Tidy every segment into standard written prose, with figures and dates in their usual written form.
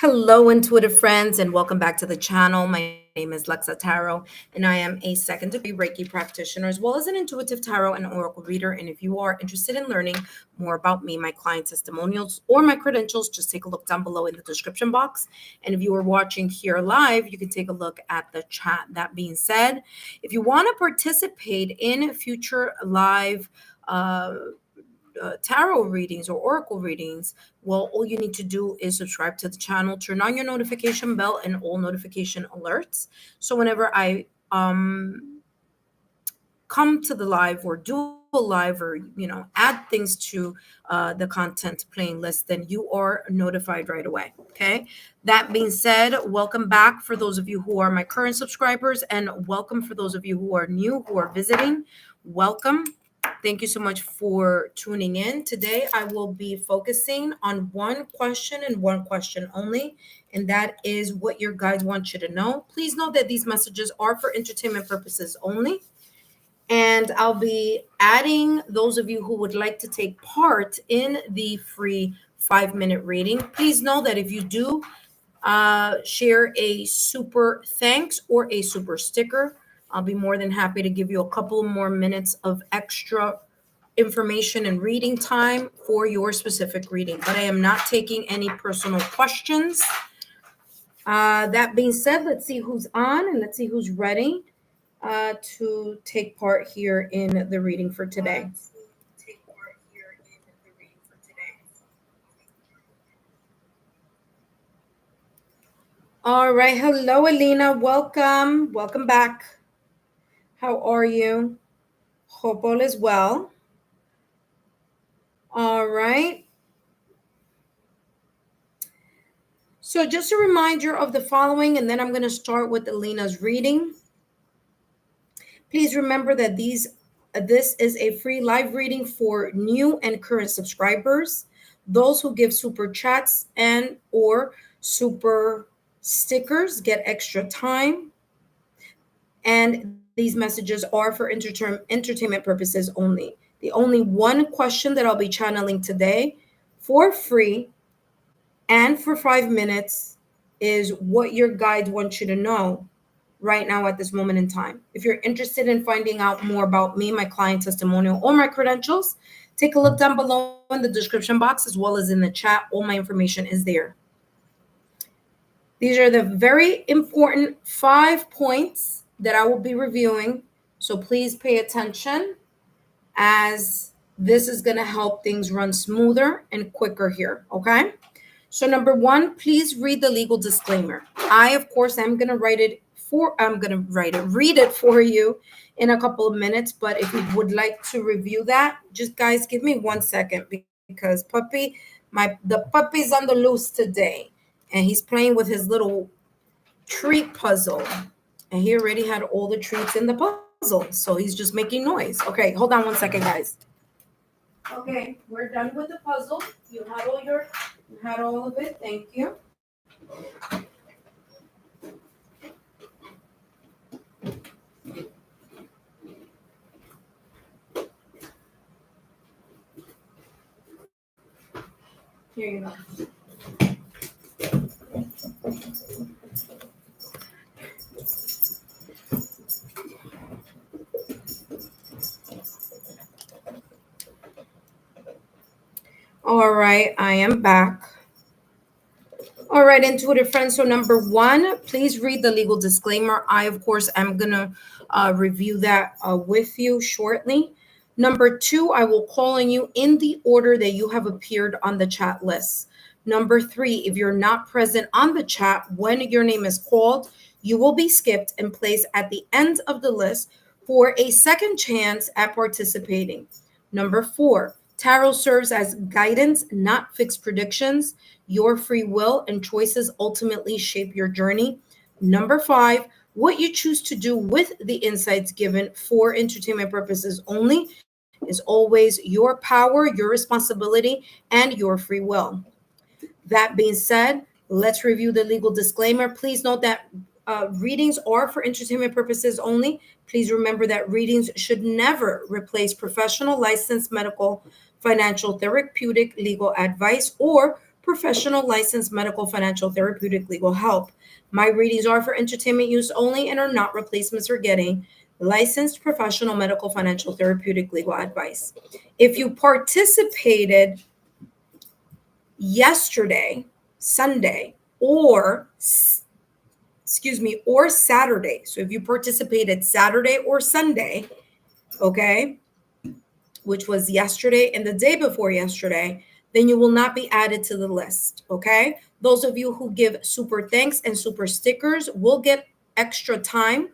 Hello, intuitive friends, and welcome back to the channel. My name is Lexa Tarot, and I am a second degree Reiki practitioner as well as an intuitive tarot and oracle reader. And if you are interested in learning more about me, my client testimonials, or my credentials, just take a look down below in the description box. And if you are watching here live, you can take a look at the chat. That being said, if you want to participate in future live tarot readings or oracle readings, well, all you need to do is subscribe to the channel, turn on your notification bell and all notification alerts. So whenever I come to the live or do a live or add things to the content playing list, then you are notified right away. Okay. That being said, welcome back for those of you who are my current subscribers, and welcome for those of you who are new, who are visiting. Welcome. Thank you so much for tuning in. Today, I will be focusing on one question and one question only, and that is what your guides want you to know. Please note that these messages are for entertainment purposes only, and I'll be adding those of you who would like to take part in the free 5-minute reading. Please know that if you do share a super thanks or a super sticker, I'll be more than happy to give you a couple more minutes of extra information and reading time for your specific reading. But I am not taking any personal questions. That being said, let's see who's on and let's see who's ready to take part here in the reading for today. All right. Hello, Alina. Welcome. Welcome back. How are you? Hope all is well. All right. So just a reminder of the following, and then I'm going to start with Alina's reading. Please remember that this is a free live reading for new and current subscribers. Those who give super chats and or super stickers get extra time. And these messages are for entertainment purposes only. The only one question that I'll be channeling today for free and for 5 minutes is what your guides want you to know right now at this moment in time. If you're interested in finding out more about me, my client testimonial, or my credentials, take a look down below in the description box as well as in the chat. All my information is there. These are the very important 5 points that I will be reviewing. So please pay attention, as this is going to help things run smoother and quicker here. Okay. So number 1, please read the legal disclaimer. I, of course, I'm going to read it for you in a couple of minutes. But if you would like to review that, just guys, give me 1 second, because the puppy's on the loose today, and he's playing with his little treat puzzle, and he already had all the treats in the puzzle, so he's just making noise. Okay, hold on 1 second, guys. Okay, we're done with the puzzle. You had all of it. Thank you. Here you go. All right, I am back. All right, intuitive friends. So number 1, please read the legal disclaimer. I, of course, am going to review that with you shortly. Number 2, I will call on you in the order that you have appeared on the chat list. Number 3, if you're not present on the chat when your name is called, you will be skipped and placed at the end of the list for a second chance at participating. Number 4, tarot serves as guidance, not fixed predictions. Your free will and choices ultimately shape your journey. Number 5, what you choose to do with the insights given for entertainment purposes only is always your power, your responsibility, and your free will. That being said, let's review the legal disclaimer. Please note that readings are for entertainment purposes only. Please remember that readings should never replace professional, licensed medical, financial, therapeutic, legal advice, or professional licensed medical, financial, therapeutic, legal help. My readings are for entertainment use only and are not replacements for getting licensed professional medical, financial, therapeutic, legal advice. If you participated yesterday, Sunday, or or Saturday. So if you participated Saturday or Sunday, okay, which was yesterday and the day before yesterday, then you will not be added to the list, okay? Those of you who give super thanks and super stickers will get extra time.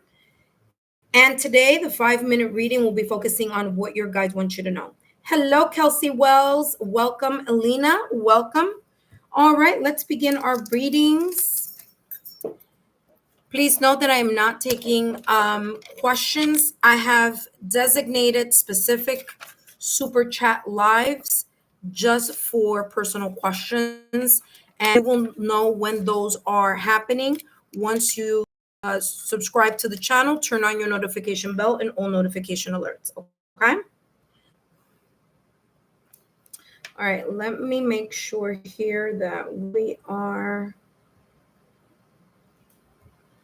And today, the 5-minute reading will be focusing on what your guides want you to know. Hello, Kelsey Wells. Welcome, Alina. Welcome. All right, let's begin our readings. Please note that I am not taking questions. I have designated specific super chat lives just for personal questions, and I will know when those are happening once you subscribe to the channel, turn on your notification bell and all notification alerts. Okay. All right, let me make sure here that we are.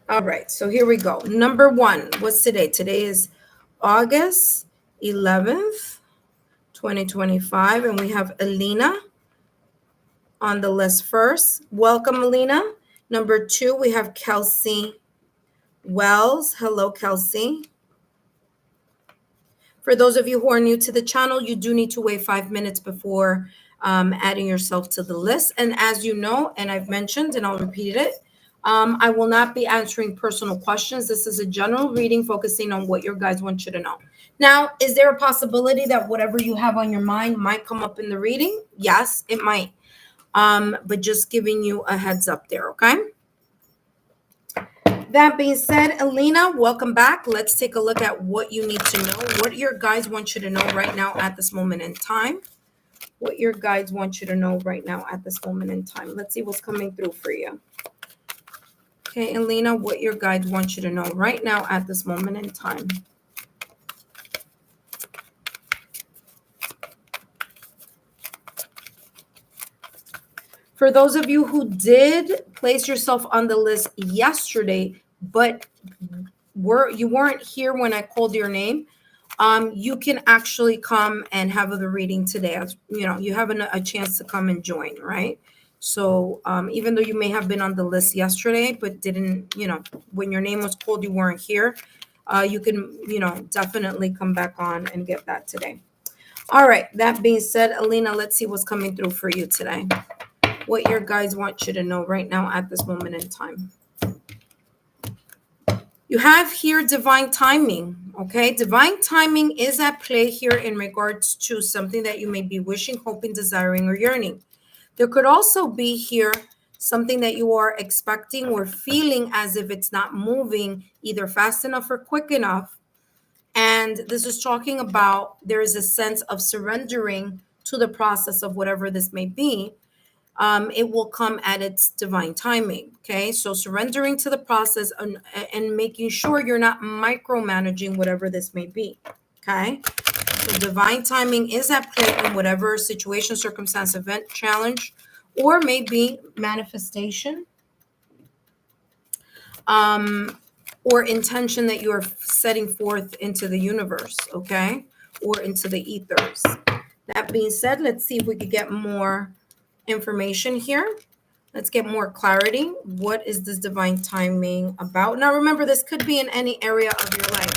All right, so here we go. Number one, what's today? Today is August 11th, 2025, and we have Alina on the list first. Welcome, Alina. Number two, we have Kelsey Wells. Hello, Kelsey. For those of you who are new to the channel, you do need to wait 5 minutes before adding yourself to the list. And as you know, and I've mentioned, and I'll repeat it, I will not be answering personal questions. This is a general reading focusing on what your guides want you to know. Now, is there a possibility that whatever you have on your mind might come up in the reading? Yes, it might. But just giving you a heads up there, okay? That being said, Alina, welcome back. Let's take a look at what you need to know, what your guides want you to know right now at this moment in time. What your guides want you to know right now at this moment in time. Let's see what's coming through for you. Okay, Alina, what your guides want you to know right now at this moment in time. For those of you who did place yourself on the list yesterday, but you weren't here when I called your name, you can actually come and have the reading today. You know, you have a chance to come and join, right? So even though you may have been on the list yesterday, but didn't, you know, when your name was called, you weren't here, you can, you know, definitely come back on and get that today. All right. That being said, Alina, let's see what's coming through for you today. What your guides want you to know right now at this moment in time. You have here divine timing, okay? Divine timing is at play here in regards to something that you may be wishing, hoping, desiring, or yearning. There could also be here something that you are expecting or feeling as if it's not moving either fast enough or quick enough. And this is talking about there is a sense of surrendering to the process of whatever this may be. It will come at its divine timing. Okay, so surrendering to the process and making sure you're not micromanaging whatever this may be. Okay, so divine timing is at play in whatever situation, circumstance, event, challenge, or maybe manifestation or intention that you are setting forth into the universe. Okay, or into the ethers. That being said, let's see if we could get more information here. Let's get more clarity. What is this divine timing about? Now, remember, this could be in any area of your life.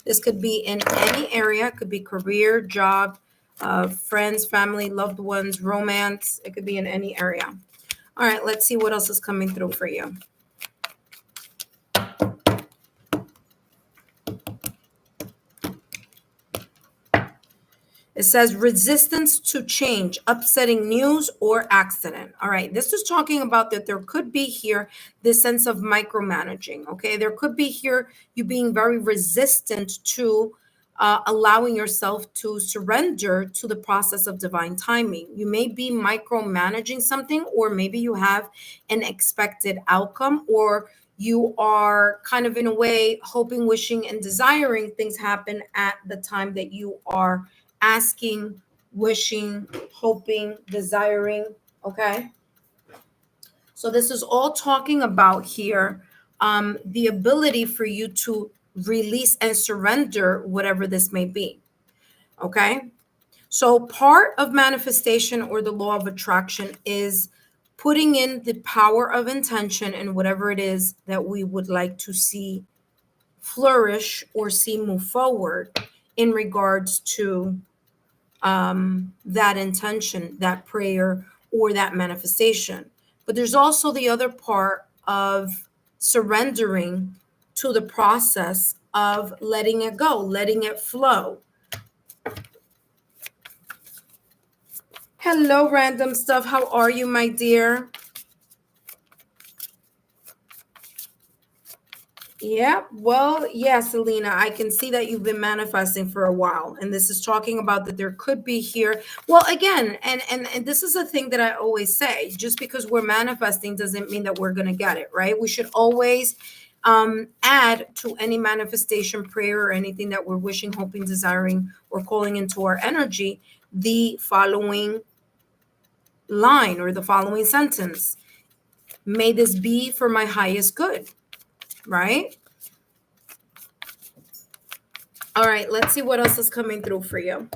This could be in any area. It could be career, job, friends, family, loved ones, romance. It could be in any area. All right, let's see what else is coming through for you. It says resistance to change, upsetting news or accident. All right, this is talking about that there could be here this sense of micromanaging. Okay, there could be here you being very resistant to allowing yourself to surrender to the process of divine timing. You may be micromanaging something, or maybe you have an expected outcome, or you are kind of in a way hoping, wishing, and desiring things happen at the time that you are asking, wishing, hoping, desiring. Okay. So this is all talking about here the ability for you to release and surrender whatever this may be. Okay. So part of manifestation or the law of attraction is putting in the power of intention and whatever it is that we would like to see flourish or see move forward in regards to that intention, that prayer, or that manifestation. But there's also the other part of surrendering to the process of letting it go, letting it flow. Hello, random stuff. How are you, my dear? Yeah, well, yeah, Selena, I can see that you've been manifesting for a while, and this is talking about that there could be here. Well, again, and this is a thing that I always say: just because we're manifesting doesn't mean that we're going to get it, right? We should always add to any manifestation prayer or anything that we're wishing, hoping, desiring, or calling into our energy the following line or the following sentence: May this be for my highest good. Right? All right, let's see what else is coming through for you.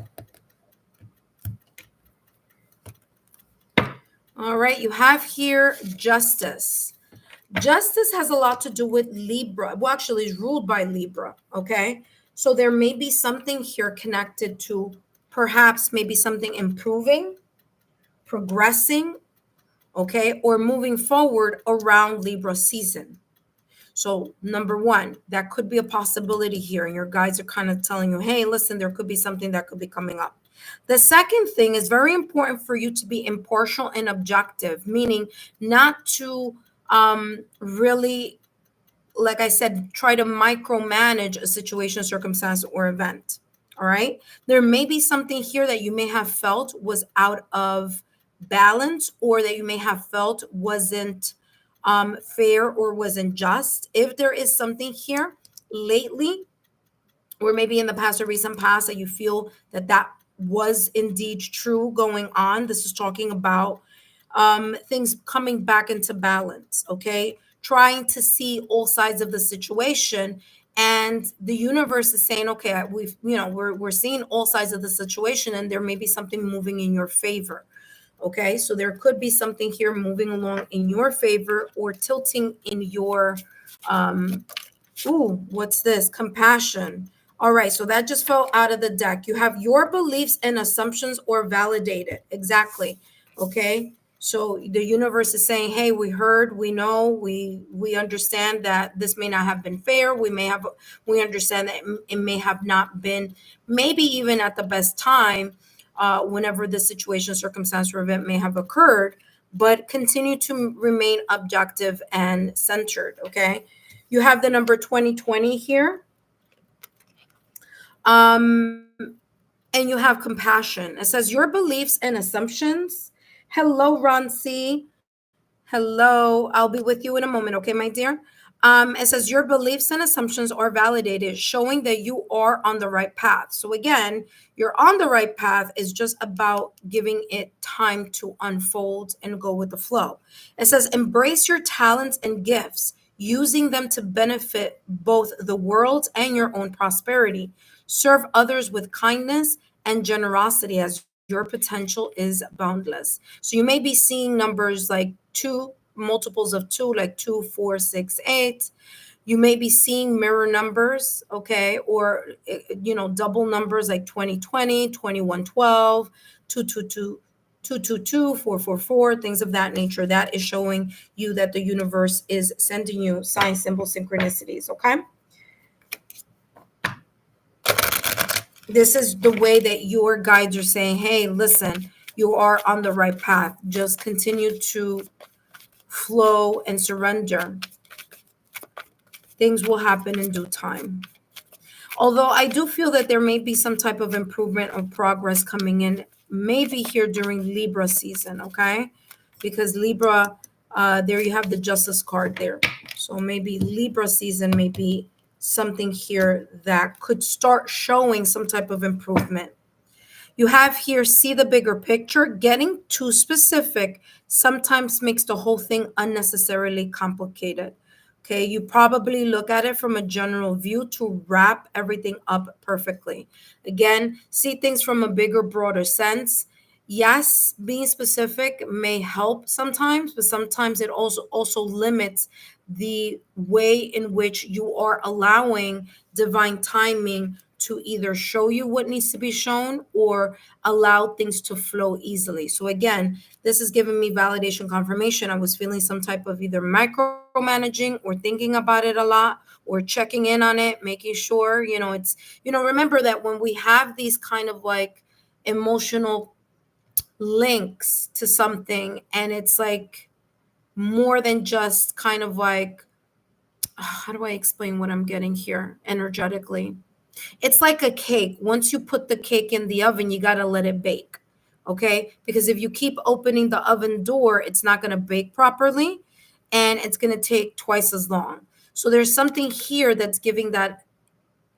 All right, you have here justice. Justice has a lot to do with Libra. Well, actually, it's ruled by Libra. Okay. So there may be something here connected to perhaps maybe something improving, progressing, okay, or moving forward around Libra season. So, number one, that could be a possibility here. And your guides are kind of telling you, hey, listen, there could be something that could be coming up. The second thing is very important for you to be impartial and objective, meaning not to really, like I said, try to micromanage a situation, circumstance, or event. All right. There may be something here that you may have felt was out of balance or that you may have felt wasn't fair or wasn't just. If there is something here lately, or maybe in the past or recent past that you feel that that was indeed true going on, this is talking about things coming back into balance. Okay. Trying to see all sides of the situation. And the universe is saying, okay, we're seeing all sides of the situation, and there may be something moving in your favor. Okay, so there could be something here moving along in your favor or tilting in your what's this? Compassion. All right, so that just fell out of the deck. You have your beliefs and assumptions or validated. Exactly. Okay. So the universe is saying, hey, we heard, we know, we understand that this may not have been fair. We understand that it may have not been maybe even at the best time whenever the situation, circumstance, or event may have occurred, but continue to remain objective and centered. Okay. You have the number 2020 here. And you have compassion. It says your beliefs and assumptions. Hello, Ron C. Hello. I'll be with you in a moment. Okay, my dear. It says your beliefs and assumptions are validated, showing that you are on the right path. So again, you're on the right path. Is just about giving it time to unfold and go with the flow. It says embrace your talents and gifts, using them to benefit both the world and your own prosperity. Serve others with kindness and generosity, as your potential is boundless. So you may be seeing numbers like 2, multiples of 2, like 2, 4, 6, 8. You may be seeing mirror numbers, okay, or double numbers like 2020, 2112, 222, 222, 444, things of that nature. That is showing you that the universe is sending you sign, symbol, synchronicities, okay? This is the way that your guides are saying, hey, listen, you are on the right path. Just continue to flow and surrender. Things will happen in due time. Although I do feel that there may be some type of improvement or progress coming in, maybe here during Libra season, okay? Because Libra, there you have the Justice card there. So maybe Libra season may be something here that could start showing some type of improvement. You have here, see the bigger picture. Getting too specific sometimes makes the whole thing unnecessarily complicated. Okay, you probably look at it from a general view to wrap everything up perfectly. Again, see things from a bigger, broader sense. Yes, being specific may help sometimes, but sometimes it also limits the way in which you are allowing divine timing to either show you what needs to be shown or allow things to flow easily. So again, this is giving me validation confirmation. I was feeling some type of either micromanaging or thinking about it a lot or checking in on it, making sure, it's, remember that when we have these kind of like emotional links to something and it's like more than just kind of like, how do I explain what I'm getting here energetically? It's like a cake. Once you put the cake in the oven, you got to let it bake. Okay? Because if you keep opening the oven door, it's not going to bake properly and it's going to take twice as long. So there's something here that's giving that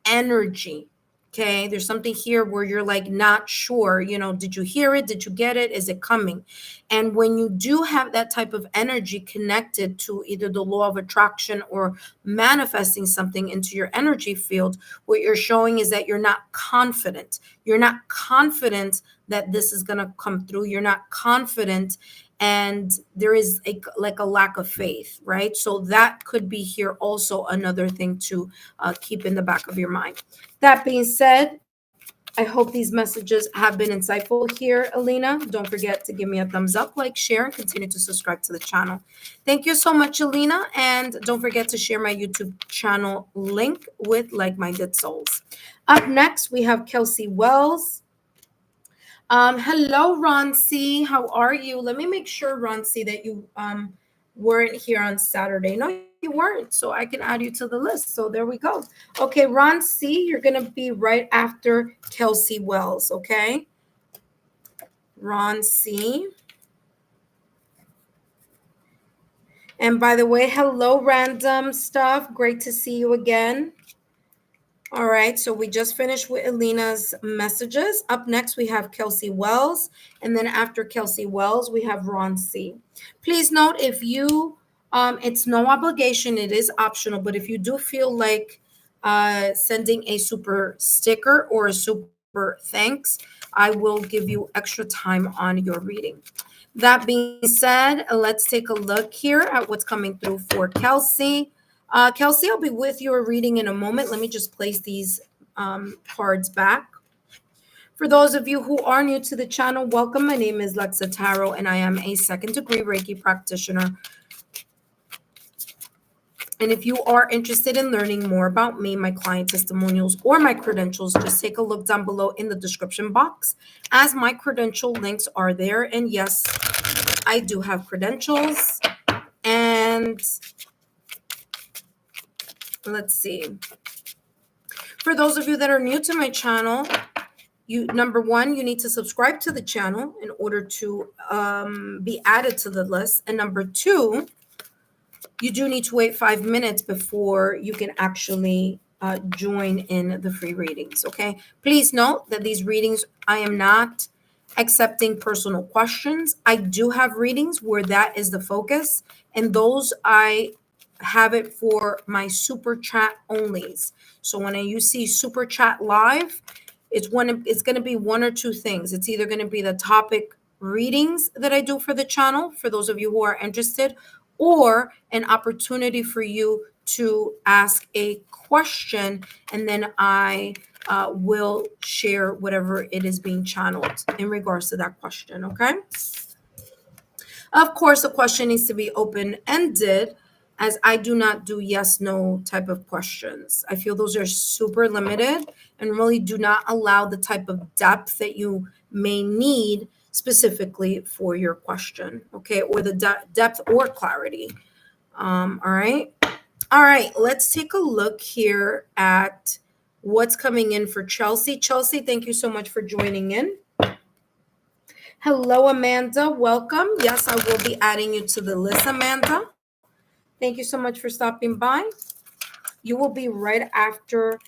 energy. Okay, there's something here where you're like not sure, did you hear it? Did you get it? Is it coming? And when you do have that type of energy connected to either the law of attraction or manifesting something into your energy field, what you're showing is that you're not confident. You're not confident that this is going to come through. You're not confident, and there is like a lack of faith, right? So that could be here also another thing to keep in the back of your mind. That being said, I hope these messages have been insightful here, Alina. Don't forget to give me a thumbs up, like, share, and continue to subscribe to the channel. Thank you so much, Alina. And don't forget to share my YouTube channel link with like-minded souls. Up next, we have Kelsey Wells. Hello, Ron C. How are you? Let me make sure, Ron C., that you weren't here on Saturday. No, you weren't. So I can add you to the list. So there we go. Okay, Ron C., you're going to be right after Kelsey Wells, okay? Ron C. And by the way, hello, random stuff. Great to see you again. All right, so we just finished with Alina's messages. Up next, we have Kelsey Wells. And then after Kelsey Wells, we have Ron C. Please note, if you, it's no obligation, it is optional, but if you do feel like sending a super sticker or a super thanks, I will give you extra time on your reading. That being said, let's take a look here at what's coming through for Kelsey. Kelsey, I'll be with your reading in a moment. Let me just place these cards back. For those of you who are new to the channel, welcome. My name is Lexa Tarot, and I am a second-degree Reiki practitioner. And if you are interested in learning more about me, my client testimonials, or my credentials, just take a look down below in the description box, as my credential links are there. And yes, I do have credentials. And let's see. For those of you that are new to my channel, number one, you need to subscribe to the channel in order to be added to the list. And number two, you do need to wait 5 minutes before you can actually join in the free readings, okay? Please note that these readings, I am not accepting personal questions. I do have readings where that is the focus, and those I have it for my super chat onlys. So when you see super chat live, it's going to be one or two things. It's either going to be the topic readings that I do for the channel, for those of you who are interested, or an opportunity for you to ask a question, and then I will share whatever it is being channeled in regards to that question, okay? Of course, the question needs to be open-ended, as I do not do yes/no type of questions. I feel those are super limited and really do not allow the type of depth that you may need specifically for your question, okay, or the depth or clarity. All right. All right, let's take a look here at what's coming in for Chelsea. Chelsea, thank you so much for joining in. Hello, Amanda. Welcome. Yes, I will be adding you to the list, Amanda. Thank you so much for stopping by. You will be right after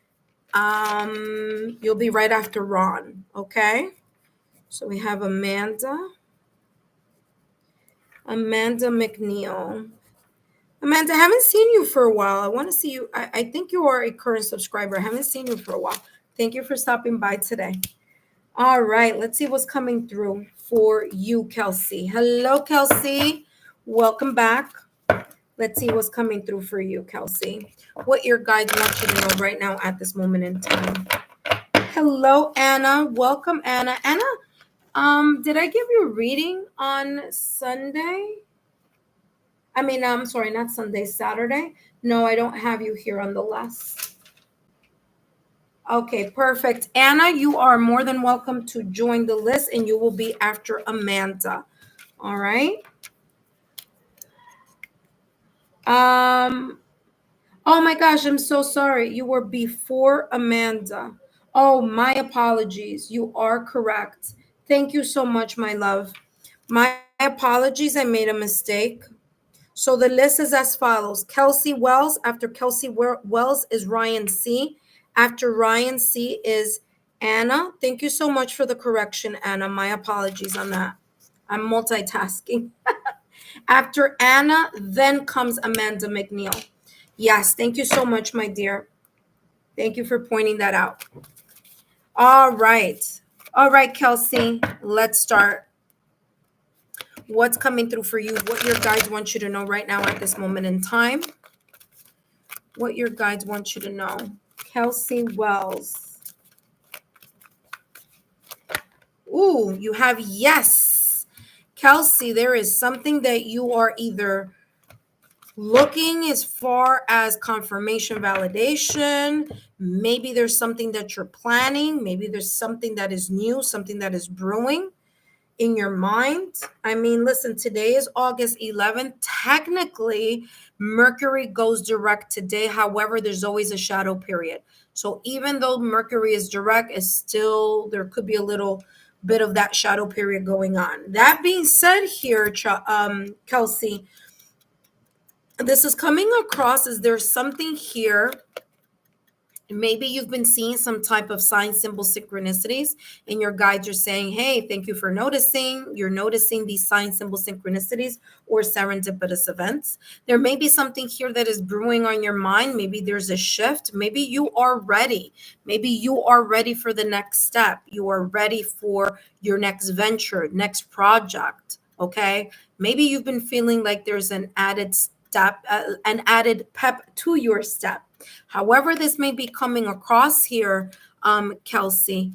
Ron, okay? So we have Amanda McNeil. Amanda, I haven't seen you for a while. I want to see you. I think you are a current subscriber. I haven't seen you for a while. Thank you for stopping by today. All right, let's see what's coming through for you, Kelsey. Hello, Kelsey. Welcome back. Let's see what's coming through for you, Kelsey. What your guides want you to know right now at this moment in time. Hello, Anna. Welcome, Anna. Anna, did I give you a reading on Sunday? I mean, I'm sorry, not Sunday, Saturday. No, I don't have you here on the list. Okay, perfect. Anna, you are more than welcome to join the list, and you will be after Amanda. All right. Oh my gosh, I'm so sorry. You were before Amanda. Oh, my apologies. You are correct. Thank you so much, my love. My apologies. I made a mistake. So the list is as follows. Kelsey Wells. After Kelsey Wells is Ryan C. After Ryan C is Anna. Thank you so much for the correction, Anna. My apologies on that. I'm multitasking. After Anna, then comes Amanda McNeil. Yes, thank you so much, my dear. Thank you for pointing that out. All right. All right, Kelsey, let's start. What's coming through for you? What your guides want you to know right now at this moment in time? What your guides want you to know? Kelsey Wells. Ooh, you have yes. Kelsey, there is something that you are either looking as far as confirmation validation. Maybe there's something that you're planning. Maybe there's something that is new, something that is brewing in your mind. I mean, listen, today is August 11th. Technically, Mercury goes direct today. However, there's always a shadow period. So even though Mercury is direct, it's still, there could be a little bit of that shadow period going on. That being said here, Kelsey, this is coming across as there's something here. Maybe you've been seeing some type of sign, symbol, synchronicities, and your guides are saying, hey, thank you for noticing. You're noticing these sign, symbol, synchronicities or serendipitous events. There may be something here that is brewing on your mind. Maybe there's a shift. Maybe you are ready. Maybe you are ready for the next step. You are ready for your next venture, next project. Okay. Maybe you've been feeling like there's an added step, an added pep to your step. However, this may be coming across here, Kelsey,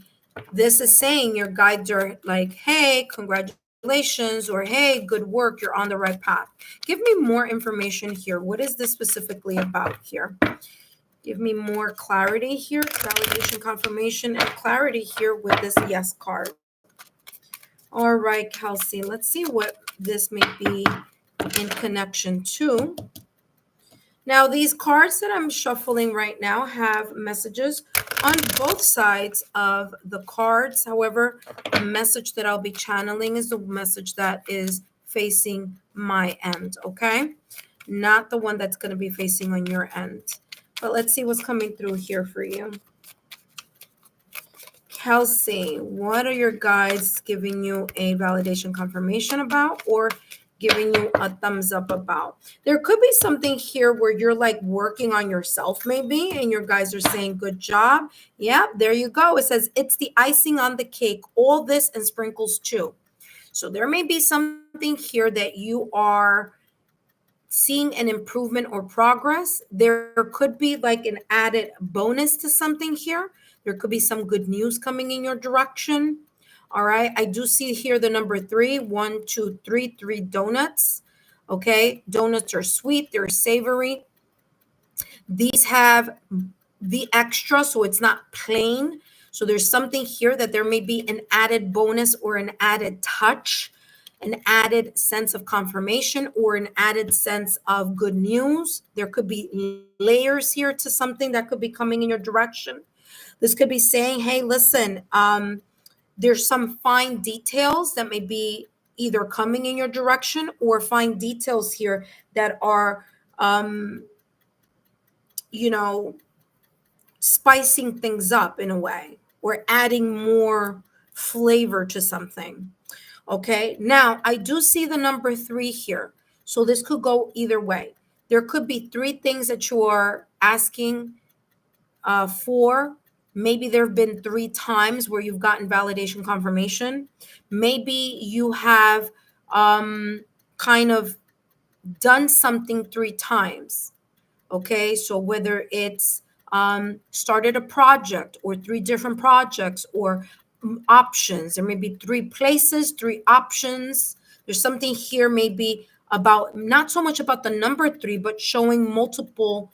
this is saying your guides are like, hey, congratulations, or hey, good work, you're on the right path. Give me more information here. What is this specifically about here? Give me more clarity here, validation, confirmation, and clarity here with this yes card. All right, Kelsey, let's see what this may be in connection to. Now, these cards that I'm shuffling right now have messages on both sides of the cards. However, the message that I'll be channeling is the message that is facing my end, okay? Not the one that's going to be facing on your end. But let's see what's coming through here for you. Kelsey, what are your guides giving you a validation confirmation about, or giving you a thumbs up about? There could be something here where you're like working on yourself maybe, and your guys are saying good job. Yeah, there you go. It says it's the icing on the cake, all this and sprinkles too. So there may be something here that you are seeing an improvement or progress. There could be like an added bonus to something here. There could be some good news coming in your direction. All right. I do see here the number 3, 1, 2, 3, 3 donuts. Okay. Donuts are sweet. They're savory. These have the extra, so it's not plain. So there's something here that there may be an added bonus or an added touch, an added sense of confirmation, or an added sense of good news. There could be layers here to something that could be coming in your direction. This could be saying, hey, listen, there's some fine details that may be either coming in your direction, or fine details here that are, spicing things up in a way, or adding more flavor to something. Okay, now I do see the number 3 here. So this could go either way. There could be 3 things that you are asking for. Maybe there have been 3 times where you've gotten validation confirmation. Maybe you have kind of done something 3 times. Okay, so whether it's started a project or 3 different projects or options, there may be 3 places, 3 options. There's something here maybe about not so much about the number 3, but showing multiple.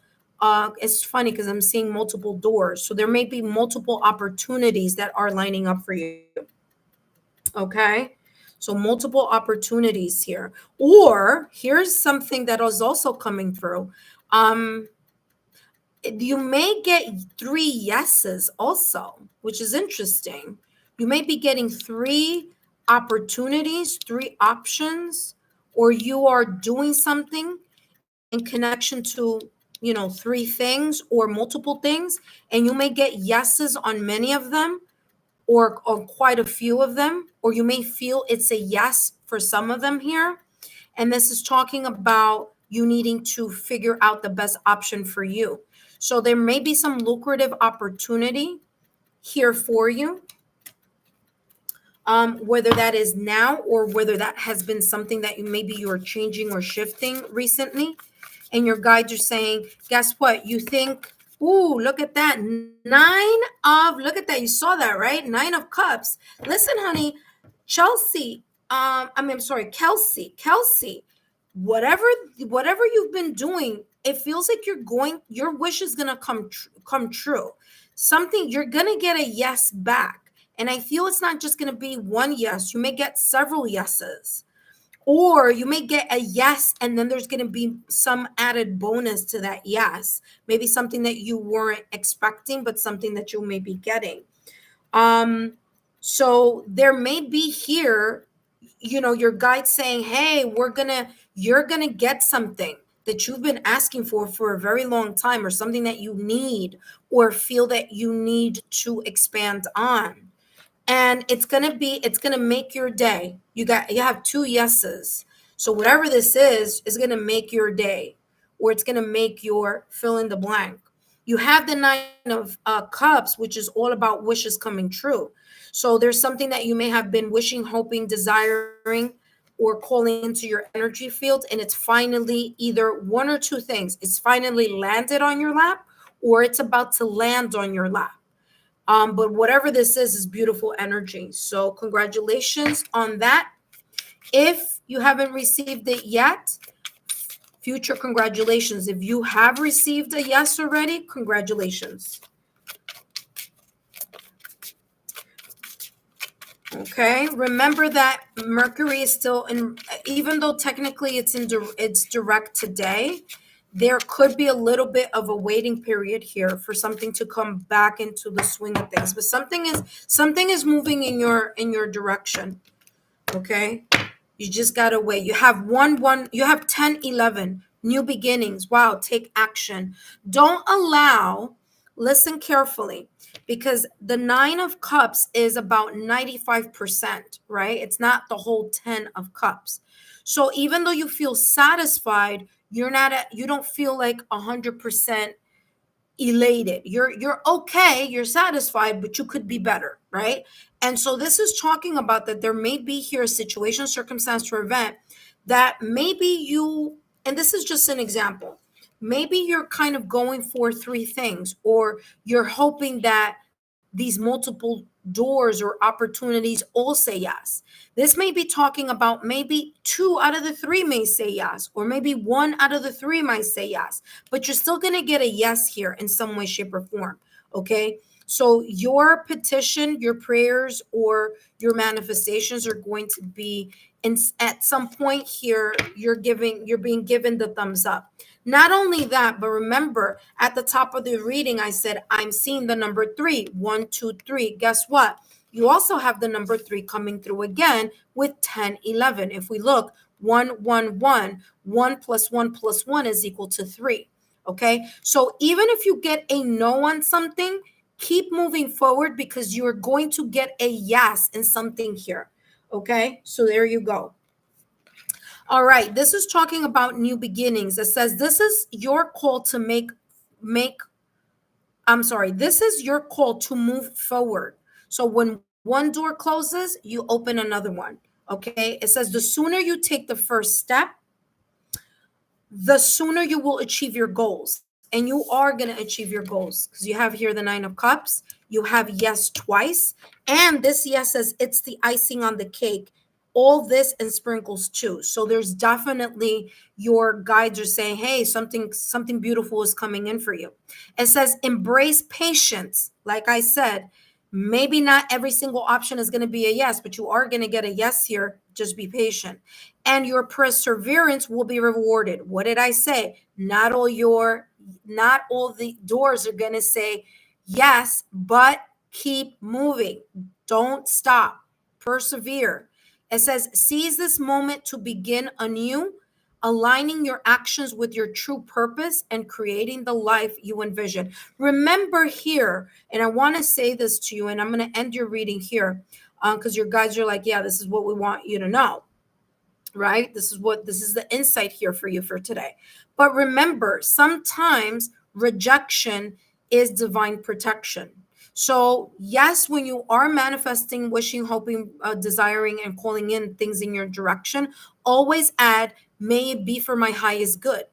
It's funny because I'm seeing multiple doors. So there may be multiple opportunities that are lining up for you. Okay. So multiple opportunities here. Or here's something that is also coming through. You may get 3 yeses also, which is interesting. You may be getting 3 opportunities, 3 options, or you are doing something in connection to, 3 things or multiple things, and you may get yeses on many of them or on quite a few of them, or you may feel it's a yes for some of them here. And this is talking about you needing to figure out the best option for you. So there may be some lucrative opportunity here for you, whether that is now or whether that has been something that you're changing or shifting recently. And your guides are saying, guess what? You think, ooh, look at that. Look at that. You saw that, right? 9 of Cups. Listen, honey, Kelsey, whatever you've been doing, it feels like your wish is gonna come true. Something you're gonna get a yes back, and I feel it's not just gonna be one yes. You may get several yeses, or you may get a yes and then there's gonna be some added bonus to that yes. Maybe something that you weren't expecting, but something that you may be getting. So there may be here, your guide saying, hey, you're gonna get something that you've been asking for a very long time, or something that you need or feel that you need to expand on. And it's gonna make your day. You have 2 yeses. So whatever this is gonna make your day, or it's gonna make your fill in the blank. You have the 9 of Cups, which is all about wishes coming true. So there's something that you may have been wishing, hoping, desiring, or calling into your energy field, and it's finally either one or 2 things. It's finally landed on your lap, or it's about to land on your lap. But whatever this is beautiful energy. So congratulations on that. If you haven't received it yet, future congratulations. If you have received a yes already, congratulations. Okay, remember that Mercury is still in, even though technically it's direct today, there could be a little bit of a waiting period here for something to come back into the swing of things. But something is moving in your direction. Okay, you just gotta wait. You have you have 10, 11 new beginnings. Wow, take action. Don't allow, listen carefully, because the 9 of Cups is about 95%, right? It's not the whole 10 of Cups. So even though you feel satisfied, you don't feel like 100% elated. You're okay, you're satisfied, but you could be better, right? And so this is talking about that there may be here a situation, circumstance, or event that maybe you, and this is just an example, maybe you're kind of going for 3 things, or you're hoping that these multiple doors or opportunities all say yes. This may be talking about maybe 2 out of the 3 may say yes, or maybe 1 out of the 3 might say yes, but you're still going to get a yes here in some way, shape, or form. Okay. So your petition, your prayers, or your manifestations are going to be at some point here, you're being given the thumbs up. Not only that, but remember at the top of the reading, I said, I'm seeing the number 3, 1, 2, 3. Guess what? You also have the number 3 coming through again with 10, 11. If we look, 1, 1, 1, 1 plus 1 plus 1 is equal to 3. Okay. So even if you get a no on something, keep moving forward because you're going to get a yes in something here. Okay, so there you go. All right, this is talking about new beginnings. It says this is your call to make I'm sorry, this is your call to move forward. So when one door closes, you open another one. Okay, it says the sooner you take the first step, the sooner you will achieve your goals. And you are going to achieve your goals because you have here the Nine of Cups. You have yes twice. And this yes says it's the icing on the cake. All this and sprinkles too. So there's definitely your guides are saying, hey, something beautiful is coming in for you. It says embrace patience. Like I said, maybe not every single option is going to be a yes, but you are going to get a yes here. Just be patient. And your perseverance will be rewarded. What did I say? Not all the doors are going to say yes, but keep moving. Don't stop. Persevere. It says, seize this moment to begin anew, aligning your actions with your true purpose and creating the life you envision. Remember here, and I want to say this to you, and I'm going to end your reading here because your guides are like, yeah, this is what we want you to know, right? This is the insight here for you for today. But remember, sometimes rejection is divine protection. So, yes, when you are manifesting, wishing, hoping, desiring, and calling in things in your direction, always add, may it be for my highest good.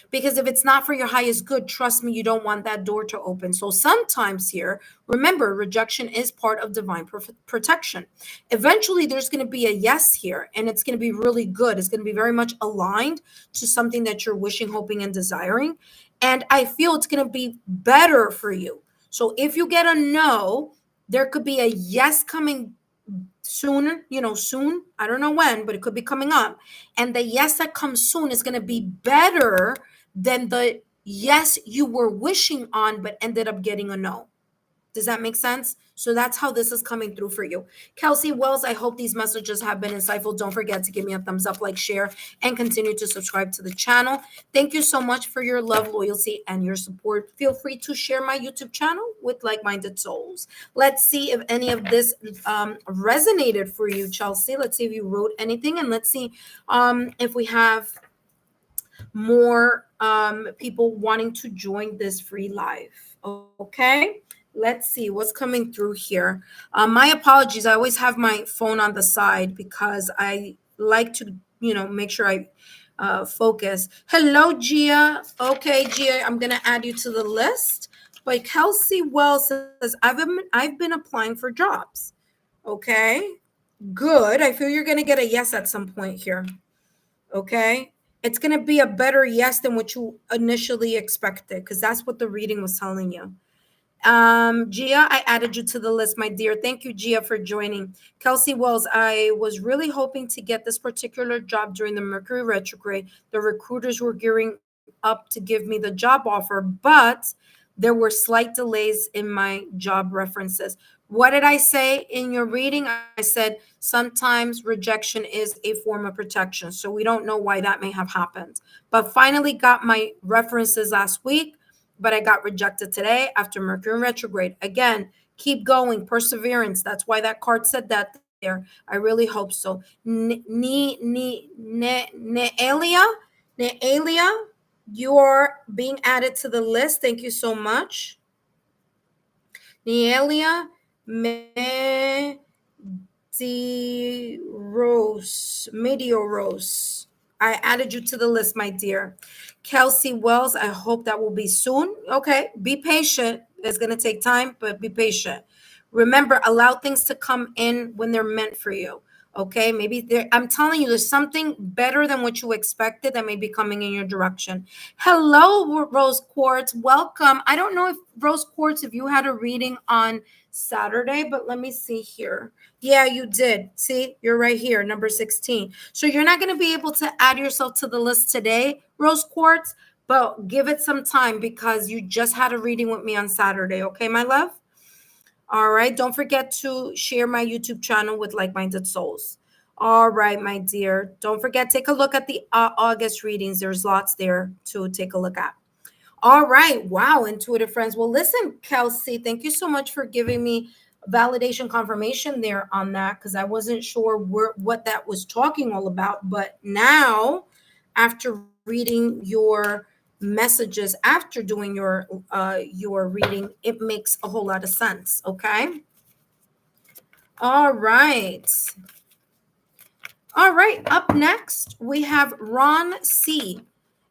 Because if it's not for your highest good, trust me, you don't want that door to open. So sometimes here, remember, rejection is part of divine protection. Eventually, there's going to be a yes here, and it's going to be really good. It's going to be very much aligned to something that you're wishing, hoping, and desiring. And I feel it's going to be better for you. So if you get a no, there could be a yes coming sooner, soon. I don't know when, but it could be coming up. And the yes that comes soon is going to be better than the yes you were wishing on, but ended up getting a no. Does that make sense? So that's how this is coming through for you. Kelsey Wells, I hope these messages have been insightful. Don't forget to give me a thumbs up, like, share, and continue to subscribe to the channel. Thank you so much for your love, loyalty, and your support. Feel free to share my YouTube channel with like-minded souls. Let's see if any of this resonated for you, Chelsea. Let's see if you wrote anything, and let's see if we have more people wanting to join this free live. Okay. Let's see what's coming through here. My apologies. I always have my phone on the side because I like to, make sure I focus. Hello, Gia. Okay, Gia, I'm going to add you to the list. But Kelsey Wells says, I've been applying for jobs. Okay, good. I feel you're going to get a yes at some point here. Okay. It's going to be a better yes than what you initially expected because that's what the reading was telling you. Gia, I added you to the list, my dear. Thank you, Gia, for joining. Kelsey Wells, I was really hoping to get this particular job during the Mercury retrograde. The recruiters were gearing up to give me the job offer, but there were slight delays in my job references. What did I say in your reading? I said sometimes rejection is a form of protection. So we don't know why that may have happened. But finally got my references last week, but I got rejected today after Mercury retrograde. Again, keep going, perseverance. That's why that card said that there. I really hope so. Nealia, you're being added to the list. Thank you so much. Nealia Medioros. I added you to the list, my dear. Kelsey Wells, I hope that will be soon. Okay, be patient. It's going to take time, but be patient. Remember, allow things to come in when they're meant for you. Okay, I'm telling you, there's something better than what you expected that may be coming in your direction. Hello, Rose Quartz. Welcome. I don't know if Rose Quartz, if you had a reading on Saturday, but let me see here. Yeah, you did. See, you're right here, number 16. So you're not going to be able to add yourself to the list today, Rose Quartz, but give it some time because you just had a reading with me on Saturday. Okay, my love? All right. Don't forget to share my YouTube channel with like-minded souls. All right, my dear. Don't forget, take a look at the August readings. There's lots there to take a look at. All right. Wow, intuitive friends. Well, listen, Kelsey, thank you so much for giving me validation confirmation there on that because I wasn't sure what that was talking all about. But now, after reading your messages, after doing your reading, it makes a whole lot of sense. Okay. All right. All right, up next, we have Ron C.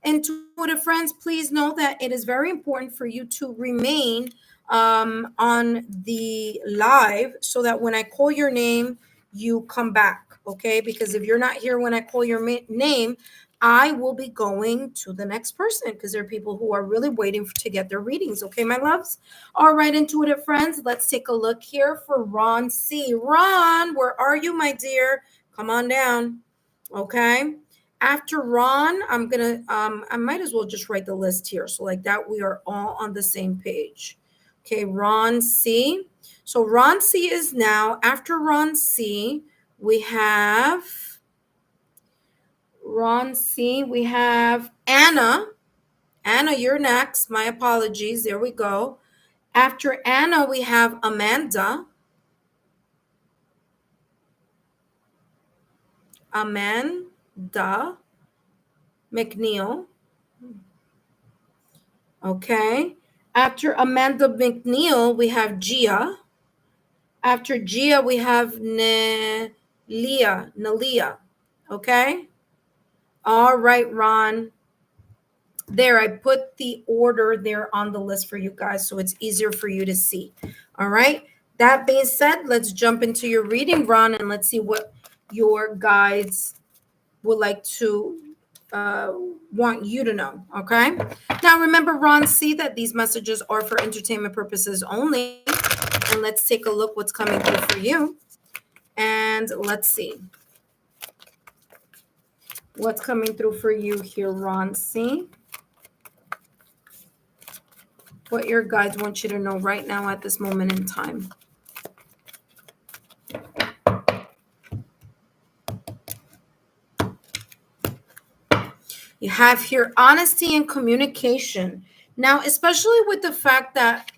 Intuitive friends, please know that it is very important for you to remain on the live so that when I call your name, you come back, okay? Because if you're not here when I call your name, I will be going to the next person because there are people who are really waiting to get their readings, okay, my loves? All right, intuitive friends, let's take a look here for Ron C. Ron, where are you, my dear? Come on down. Okay. After Ron, I'm gonna I might as well just write the list here. So like that we are all on the same page. Okay, Ron C. So Ron C is now after Ron C, we have Ron C, we have Anna. Anna, you're next. My apologies. There we go. After Anna, we have Amanda. Amanda McNeil. Okay. After Amanda McNeil, we have Gia. After Gia, we have Nalia. Okay. All right, Ron. There, I put the order there on the list for you guys so it's easier for you to see. All right. That being said, let's jump into your reading, Ron, and let's see what your guides would like to uh, want you to know. Okay. Now, remember, Ron, see that these messages are for entertainment purposes only. And let's take a look what's coming through for you. And let's see what's coming through for you here, Ron. See what your guides want you to know right now at this moment in time. You have here honesty and communication. Now, especially with the fact that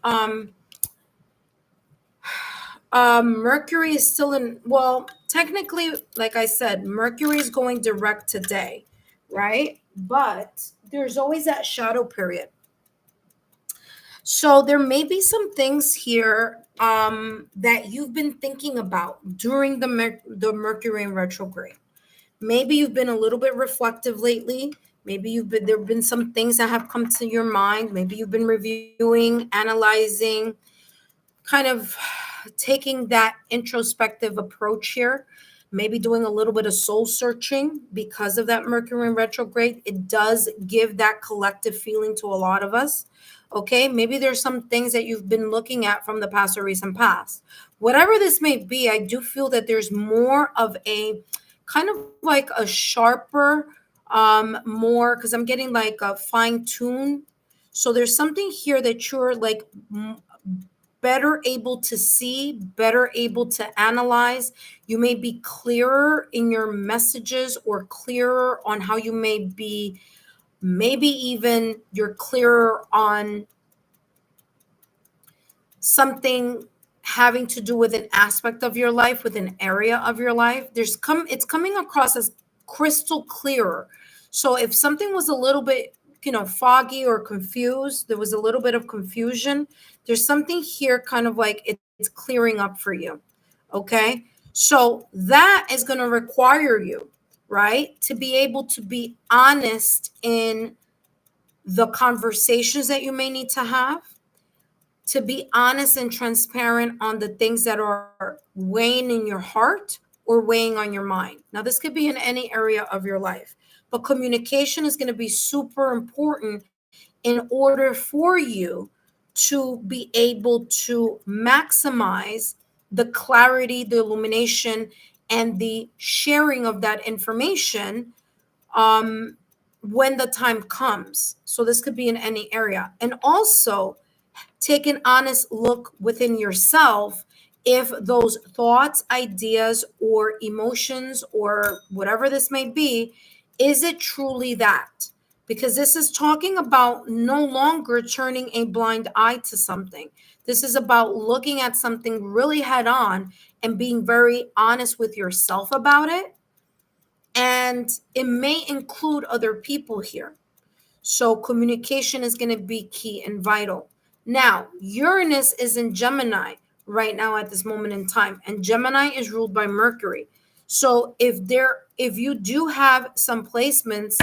Mercury is still in, well, technically, like I said, Mercury is going direct today, right? But there's always that shadow period. So there may be some things here that you've been thinking about during the Mercury in retrograde. Maybe you've been a little bit reflective lately. Maybe there have been some things that have come to your mind. Maybe you've been reviewing, analyzing, kind of taking that introspective approach here, maybe doing a little bit of soul searching because of that Mercury in retrograde. It does give that collective feeling to a lot of us. Okay, maybe there's some things that you've been looking at from the past or recent past. Whatever this may be, I do feel that there's more of a kind of like a sharper, more because I'm getting like a fine tune. So there's something here that you're like better able to see, better able to analyze. You may be clearer in your messages or clearer on how you may be, maybe even you're clearer on something having to do with an aspect of your life, with an area of your life. It's coming across as crystal clearer. So if something was a little bit, foggy or confused, there was a little bit of confusion, there's something here kind of like it's clearing up for you. Okay. So that is going to require you, right, to be able to be honest in the conversations that you may need to have, to be honest and transparent on the things that are weighing in your heart or weighing on your mind. Now, this could be in any area of your life, but communication is going to be super important in order for you to be able to maximize the clarity, the illumination, and the sharing of that information when the time comes. So this could be in any area. And also take an honest look within yourself if those thoughts, ideas, or emotions, or whatever this may be, is it truly that? because this is talking about no longer turning a blind eye to something. This is about looking at something really head on and being very honest with yourself about it. And it may include other people here. So communication is going to be key and vital. Now, Uranus is in Gemini right now at this moment in time, and Gemini is ruled by Mercury. So if you do have some placements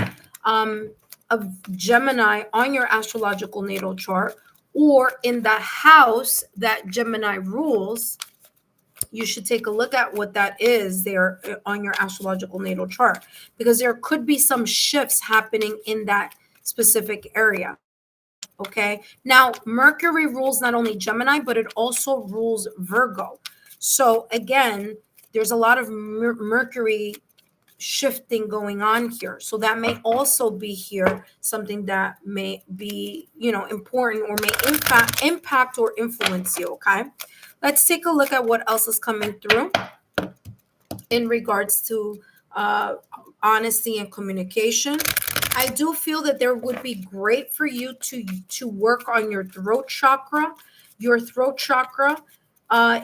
of Gemini on your astrological natal chart, or in the house that Gemini rules, you should take a look at what that is there on your astrological natal chart, because there could be some shifts happening in that specific area. Okay. Now, Mercury rules not only Gemini, but it also rules Virgo. So, again, there's a lot of Mercury shifting going on here. So, that may also be here something that may be, important or may impact or influence you. Okay. Let's take a look at what else is coming through in regards to honesty and communication. I do feel that there would be great for you to work on your throat chakra. Your throat chakra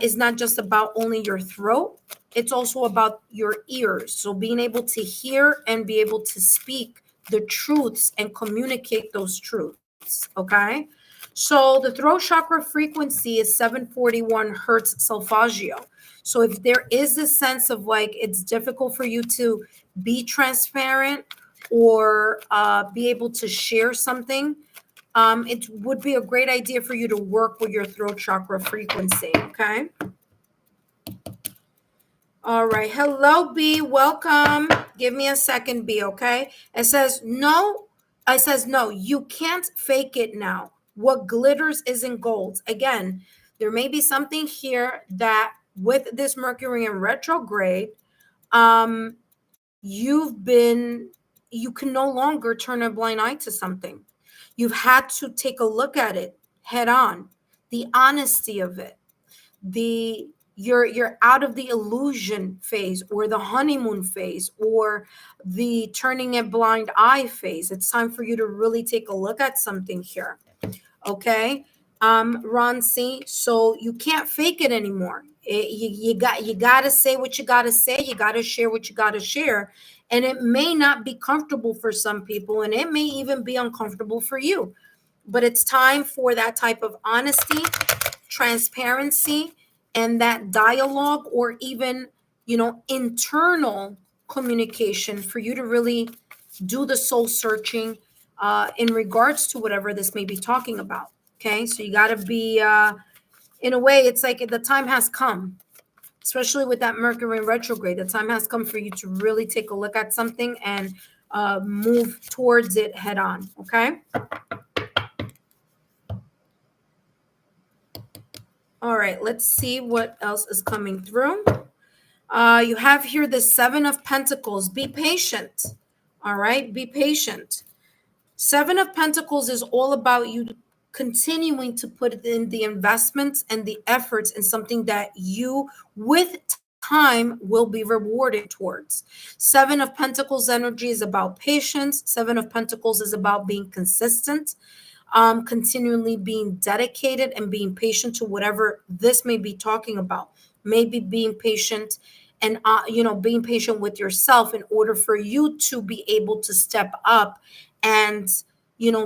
is not just about only your throat, it's also about your ears. So being able to hear and be able to speak the truths and communicate those truths. Okay. So the throat chakra frequency is 741 hertz solfeggio. So if there is this sense of like it's difficult for you to be transparent or be able to share something, it would be a great idea for you to work with your throat chakra frequency. Okay. All right. Hello, B. Welcome. Give me a second, B. Okay. It says no. It says no. You can't fake it now. What glitters isn't gold. Again, there may be something here that with this Mercury in retrograde, um, you can no longer turn a blind eye to something. You've had to take a look at it head on. The honesty of it. You're out of the illusion phase or the honeymoon phase or the turning a blind eye phase. It's time for you to really take a look at something here. Okay. Ron C. So you can't fake it anymore. You got to say what you got to say. You got to share what you got to share. And it may not be comfortable for some people, and it may even be uncomfortable for you. But it's time for that type of honesty, transparency, and that dialogue, or even, internal communication for you to really do the soul searching in regards to whatever this may be talking about. Okay. So you got to be, in a way, it's like the time has come, especially with that Mercury in retrograde. The time has come for you to really take a look at something and move towards it head on. Okay. All right, let's see what else is coming through. You have here the Seven of Pentacles. Be patient. All right, be patient. Seven of Pentacles is all about you continuing to put in the investments and the efforts in something that you, with time, will be rewarded towards. Seven of Pentacles energy is about patience. Seven of Pentacles is about being consistent, continually being dedicated and being patient to whatever this may be talking about. Maybe being patient and being patient with yourself in order for you to be able to step up and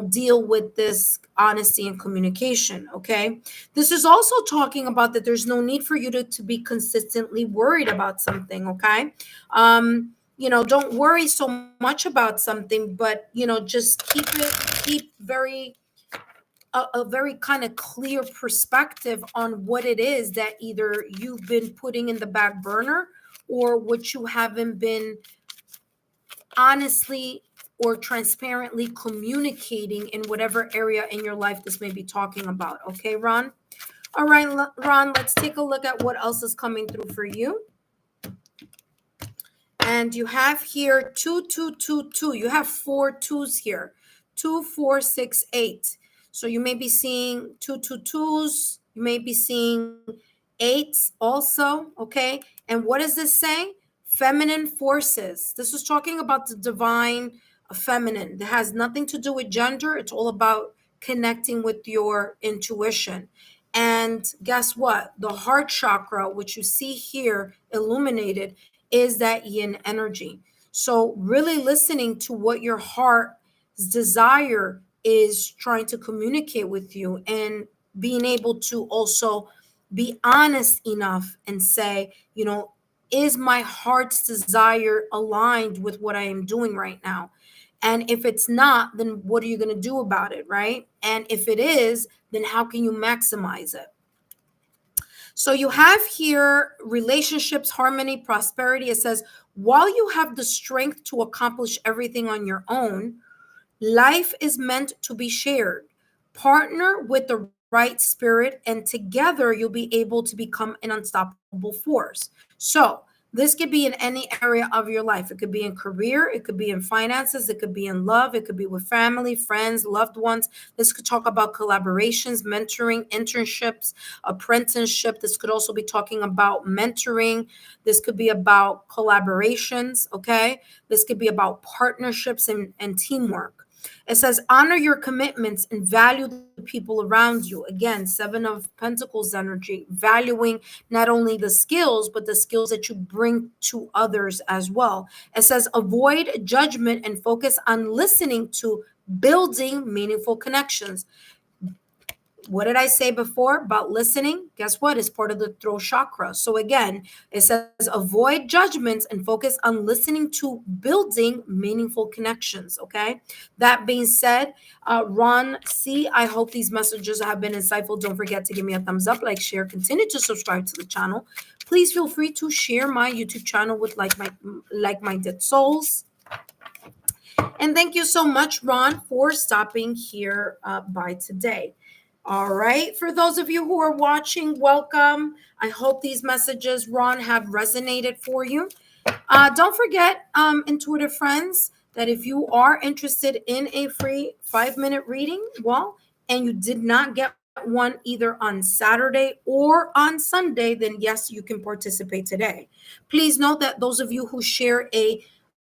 deal with this honesty and communication. Okay, this is also talking about that there's no need for you to be consistently worried about something. Okay, don't worry so much about something, but just keep a very kind of clear perspective on what it is that either you've been putting in the back burner or what you haven't been honestly or transparently communicating in whatever area in your life this may be talking about. Okay, Ron? All right, Ron, let's take a look at what else is coming through for you. And you have here 2222. You have 4 2s here. 2, 4, 6, 8. So you may be seeing 222s. You may be seeing 8s also. Okay. And what does this say? Feminine forces. This is talking about the divine feminine. That has nothing to do with gender. It's all about connecting with your intuition. And guess what? The heart chakra, which you see here illuminated, is that yin energy. So, really listening to what your heart's desire is trying to communicate with you, and being able to also be honest enough and say, is my heart's desire aligned with what I am doing right now? And if it's not, then what are you going to do about it, right? And if it is, then how can you maximize it? So you have here relationships, harmony, prosperity. It says, while you have the strength to accomplish everything on your own, life is meant to be shared. Partner with the right spirit, and together you'll be able to become an unstoppable force. So, this could be in any area of your life. It could be in career, it could be in finances, it could be in love, it could be with family, friends, loved ones. This could talk about collaborations, mentoring, internships, apprenticeship. This could also be talking about mentoring. This could be about collaborations, okay? This could be about partnerships and teamwork. It says, honor your commitments and value the people around you. Again, Seven of Pentacles energy, valuing not only the skills, but the skills that you bring to others as well. It says, avoid judgment and focus on listening to building meaningful connections. What did I say before about listening? Guess what? It's part of the throat chakra. So again, it says avoid judgments and focus on listening to building meaningful connections. Okay. That being said, Ron C, I hope these messages have been insightful. Don't forget to give me a thumbs up, like, share, continue to subscribe to the channel. Please feel free to share my YouTube channel with like-minded souls. And thank you so much, Ron, for stopping here by today. All right. For those of you who are watching, welcome. I hope these messages, Ron, have resonated for you. Don't forget, intuitive friends, that if you are interested in a free 5-minute reading, and you did not get one either on Saturday or on Sunday, then yes, you can participate today. Please note that those of you who share a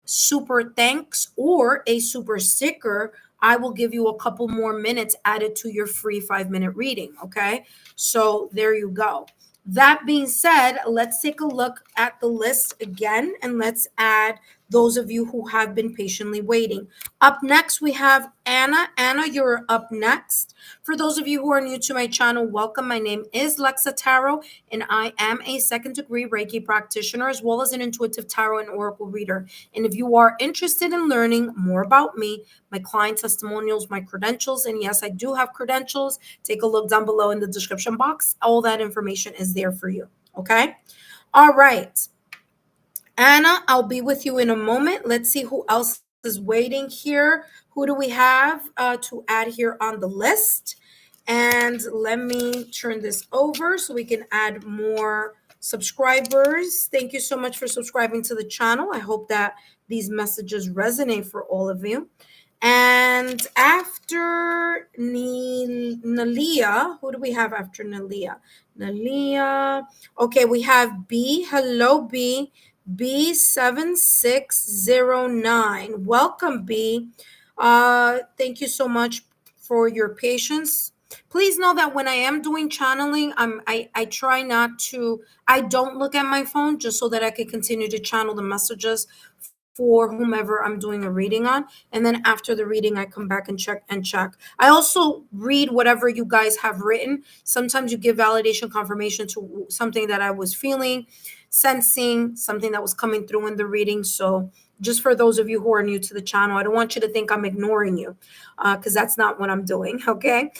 super thanks or a super sticker, I will give you a couple more minutes added to your free 5-minute reading. Okay. So there you go. That being said, let's take a look at the list again, and let's add those of you who have been patiently waiting. Up next, we have Anna. Anna, you're up next. For those of you who are new to my channel, welcome. My name is Lexa Tarot, and I am a second-degree Reiki practitioner, as well as an intuitive tarot and oracle reader. And if you are interested in learning more about me, my client testimonials, my credentials, and yes, I do have credentials, take a look down below in the description box. All that information is there for you. Okay? All right. Anna, I'll be with you in a moment. Let's see who else is waiting here. Who do we have to add here on the list? And let me turn this over so we can add more subscribers. Thank you so much for subscribing to the channel. I hope that these messages resonate for all of you. And after Nalia, who do we have after Nalia? Nalia. Okay, we have B. Hello, B. B7609. Welcome, B. Thank you so much for your patience. Please know that when I am doing channeling, I try not to, I don't look at my phone just so that I can continue to channel the messages for whomever I'm doing a reading on. And then after the reading, I come back and check. I also read whatever you guys have written. Sometimes you give validation confirmation to something that I was feeling, sensing, something that was coming through in the reading. So just for those of you who are new to the channel, I don't want you to think I'm ignoring you, because that's not what I'm doing. Okay.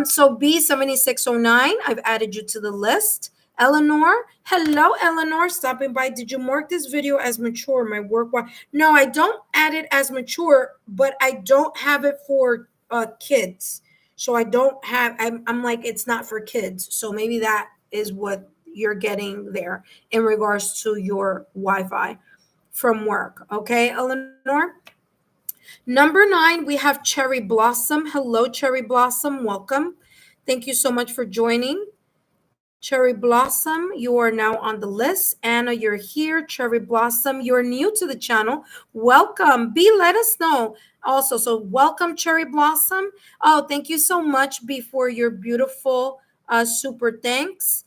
So B7609, I've added you to the list. Eleanor, hello, Eleanor, stopping by. Did you mark this video as mature? My work, no, I don't add it as mature, but I don't have it for kids. So I don't have, I'm like, it's not for kids. So maybe that is what you're getting there in regards to your Wi-Fi from work. Okay, Eleanor. Number 9, we have Cherry Blossom. Hello, Cherry Blossom. Welcome. Thank you so much for joining. Cherry Blossom, you are now on the list. Anna, you're here. Cherry Blossom, you're new to the channel. Welcome. B, let us know also. So welcome, Cherry Blossom. Oh, thank you so much, B, for your beautiful super thanks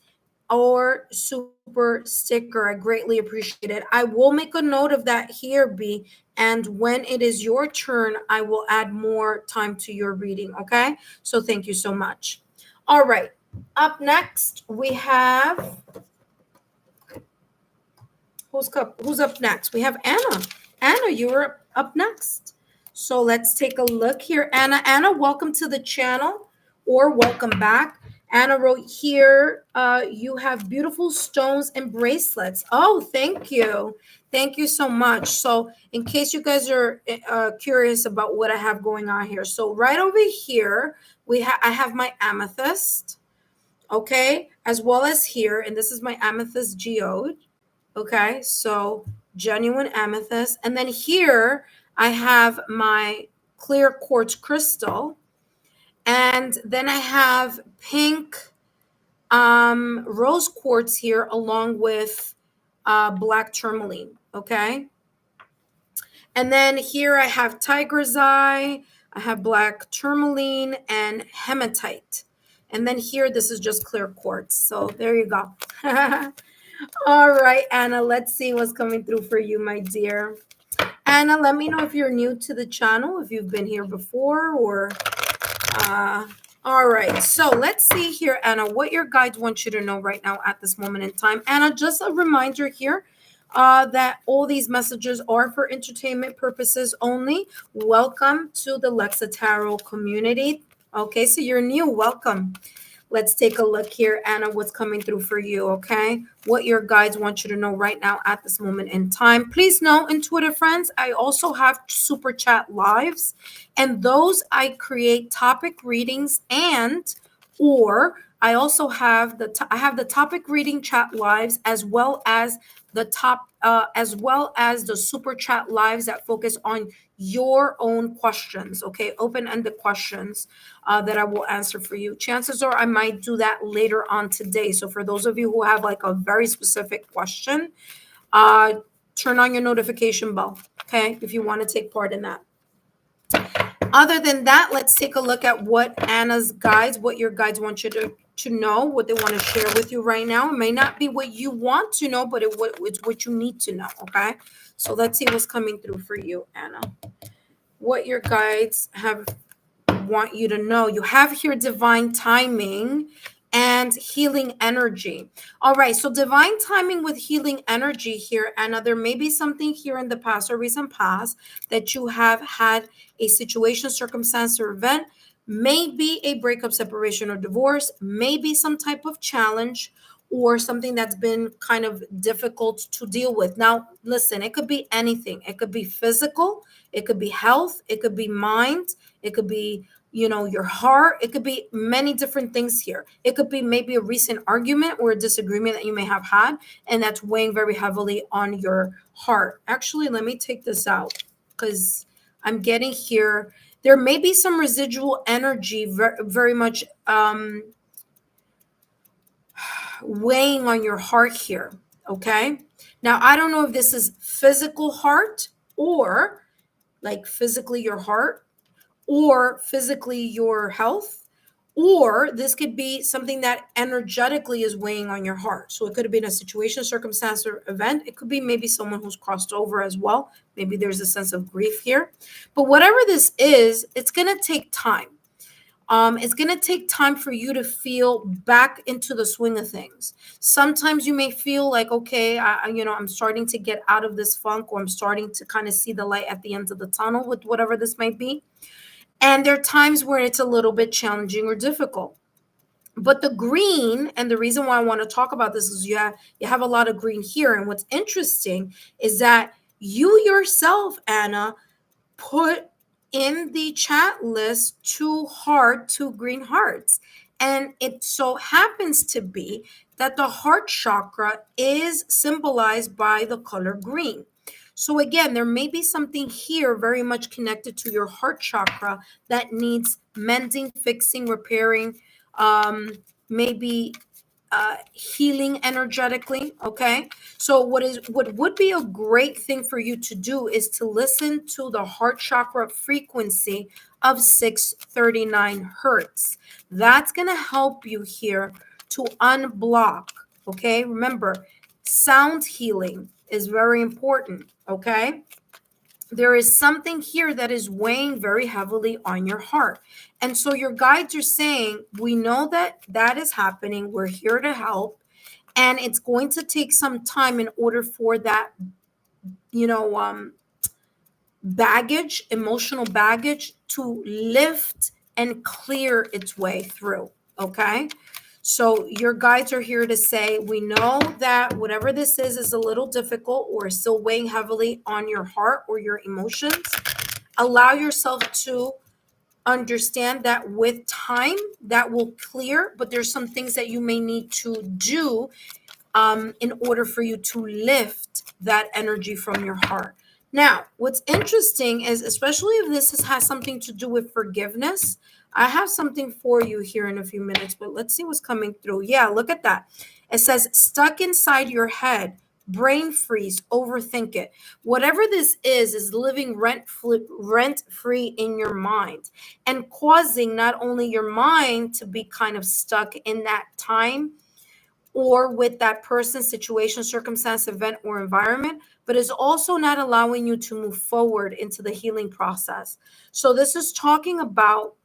or super sticker. I greatly appreciate it. I will make a note of that here, B. And when it is your turn, I will add more time to your reading. Okay. So thank you so much. All right. Up next, we have who's up next? We have Anna. Anna, you're up next. So let's take a look here. Anna, welcome to the channel or welcome back. Anna wrote here, you have beautiful stones and bracelets. Oh, thank you. Thank you so much. So in case you guys are curious about what I have going on here. So right over here, I have my amethyst. Okay, as well as here, and this is my amethyst geode. Okay, so genuine amethyst. And then here I have my clear quartz crystal. And then I have pink rose quartz here along with black tourmaline. Okay. And then here I have tiger's eye, I have black tourmaline and hematite. And then here, this is just clear quartz. So there you go. All right, Anna, let's see what's coming through for you, my dear. Anna, let me know if you're new to the channel, if you've been here before or all right, so let's see here, Anna, what your guides want you to know right now at this moment in time. Anna, just a reminder here that all these messages are for entertainment purposes only. Welcome to the Lexa Tarot community. Okay, so you're new. Welcome. Let's take a look here, Anna, what's coming through for you, okay? What your guides want you to know right now at this moment in time. Please know, intuitive friends, I also have super chat lives, and those I create topic readings and or I also have I have the topic reading chat lives as well as the super chat lives that focus on your own questions, okay? Open-ended questions that I will answer for you. Chances are I might do that later on today. So for those of you who have like a very specific question, turn on your notification bell, okay? If you want to take part in that. Other than that, let's take a look at what Anna's guides, what your guides want you to know, what they want to share with you right now. It may not be what you want to know, but it's what you need to know, okay? So let's see what's coming through for you, Anna. What your guides want you to know. You have here divine timing and healing energy. All right, so divine timing with healing energy here, Anna. There may be something here in the past or recent past that you have had a situation, circumstance, or event. Maybe a breakup, separation, or divorce. Maybe some type of challenge or something that's been kind of difficult to deal with. Now, listen, it could be anything. It could be physical, it could be health, it could be mind, it could be your heart. It could be many different things here. It could be maybe a recent argument or a disagreement that you may have had, and that's weighing very heavily on your heart. Actually, let me take this out because I'm getting here. There may be some residual energy very much weighing on your heart here. Okay. Now, I don't know if this is physical heart or like physically your heart or physically your health, or this could be something that energetically is weighing on your heart. So it could have been a situation, circumstance, or event. It could be maybe someone who's crossed over as well. Maybe there's a sense of grief here. But whatever this is, it's going to take time. It's going to take time for you to feel back into the swing of things. Sometimes you may feel like, okay, I'm starting to get out of this funk, or I'm starting to kind of see the light at the end of the tunnel with whatever this might be. And there are times where it's a little bit challenging or difficult. But the green, and the reason why I want to talk about this is you have a lot of green here. And what's interesting is that you yourself, Anna, put in the chat list two green hearts. And it so happens to be that the heart chakra is symbolized by the color green. So again, there may be something here very much connected to your heart chakra that needs mending, fixing, repairing, maybe healing energetically. Okay, so what would be a great thing for you to do is to listen to the heart chakra frequency of 639 hertz. That's going to help you here to unblock. Okay, remember, sound healing is very important. Okay, there is something here that is weighing very heavily on your heart. And so your guides are saying, we know that that is happening. We're here to help. And it's going to take some time in order for that, you know, baggage, emotional baggage, to lift and clear its way through. Okay. So your guides are here to say, we know that whatever this is a little difficult or still weighing heavily on your heart or your emotions. Allow yourself to understand that with time that will clear, but there's some things that you may need to do in order for you to lift that energy from your heart. Now, what's interesting is, especially if this has something to do with forgiveness, I have something for you here in a few minutes, but let's see what's coming through. Yeah, look at that. It says, stuck inside your head, brain freeze, overthink it. Whatever this is living rent free in your mind and causing not only your mind to be kind of stuck in that time or with that person, situation, circumstance, event, or environment, but is also not allowing you to move forward into the healing process. So this is talking about,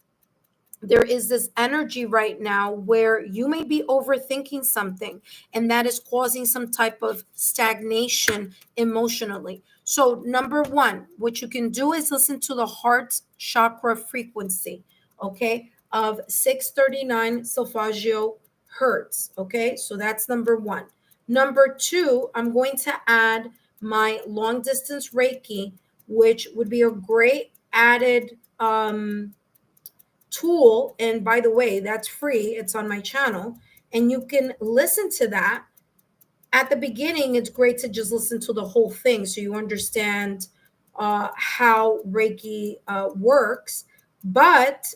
there is this energy right now where you may be overthinking something, and that is causing some type of stagnation emotionally. So number one, what you can do is listen to the heart chakra frequency, okay, of 639 solfeggio hertz. Okay, so that's number one. Number two, I'm going to add my long distance Reiki, which would be a great added tool. And by the way, that's free. It's on my channel. And you can listen to that. At the beginning, it's great to just listen to the whole thing so you understand how Reiki works. But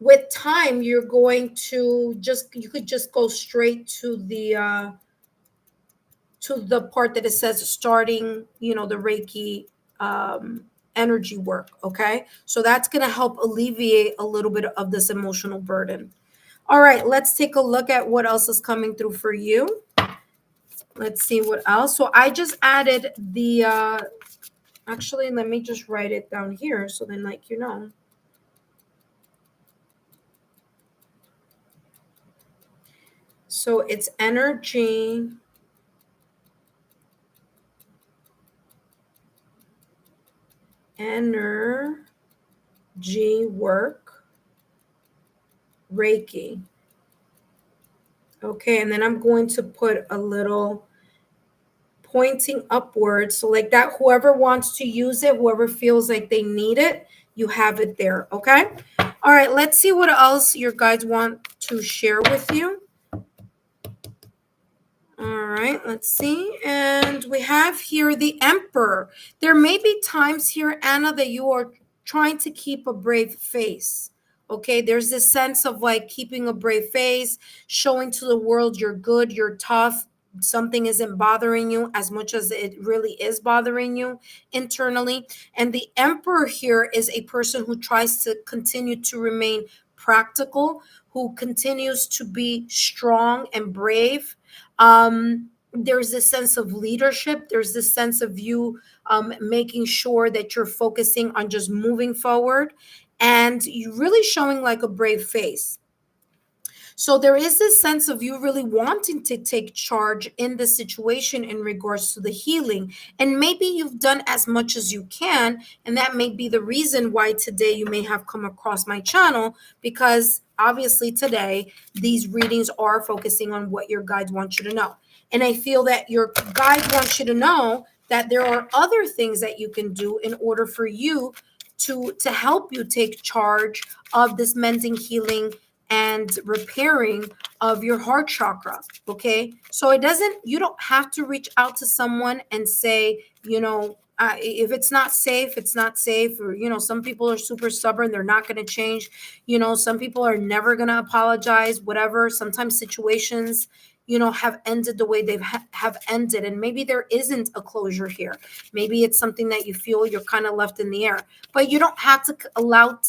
with time, you're going to you could just go straight to the part that it says starting, the Reiki energy work. Okay. So that's going to help alleviate a little bit of this emotional burden. All right. Let's take a look at what else is coming through for you. Let's see what else. So I just added actually, let me just write it down here. So then, so it's energy work, Reiki. Okay, and then I'm going to put a little pointing upwards. So like that, whoever wants to use it, whoever feels like they need it, you have it there. Okay. All right, let's see what else your guides want to share with you. All right, let's see. And we have here the Emperor. There may be times here, Anna, that you are trying to keep a brave face. Okay, there's this sense of like keeping a brave face, showing to the world you're good, you're tough, something isn't bothering you as much as it really is bothering you internally. And the Emperor here is a person who tries to continue to remain practical, who continues to be strong and brave. There's this sense of leadership. There's this sense of you making sure that you're focusing on just moving forward, and you really showing like a brave face. So there is this sense of you really wanting to take charge in the situation in regards to the healing. And maybe you've done as much as you can. And that may be the reason why today you may have come across my channel, because obviously today these readings are focusing on what your guides want you to know. And I feel that your guides want you to know that there are other things that you can do in order for you to help you take charge of this mending, healing, and repairing of your heart chakra. Okay, so you don't have to reach out to someone and say, if it's not safe, it's not safe. Or, some people are super stubborn. They're not going to change. Some people are never going to apologize, whatever. Sometimes situations, have ended the way they've have ended. And maybe there isn't a closure here. Maybe it's something that you feel you're kind of left in the air, but you don't have to allow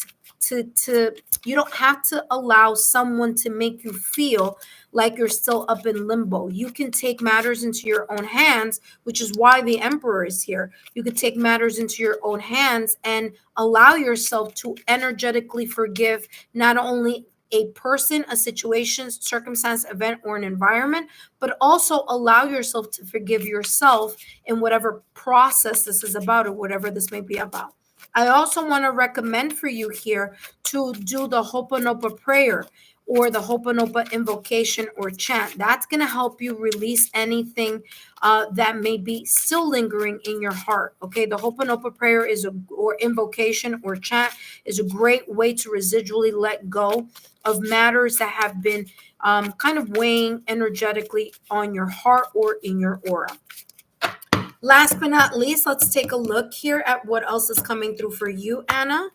to you don't have to allow someone to make you feel like you're still up in limbo. You can take matters into your own hands, which is why the emperor is here. You could take matters into your own hands and allow yourself to energetically forgive not only a person, a situation, circumstance, event, or an environment, but also allow yourself to forgive yourself in whatever process this is about or whatever this may be about. I also want to recommend for you here to do the Ho'oponopono prayer or the Ho'oponopono invocation or chant. That's going to help you release anything that may be still lingering in your heart. Okay, the Ho'oponopono prayer or invocation or chant is a great way to residually let go of matters that have been kind of weighing energetically on your heart or in your aura. Last but not least, let's take a look here at what else is coming through for you, Anna.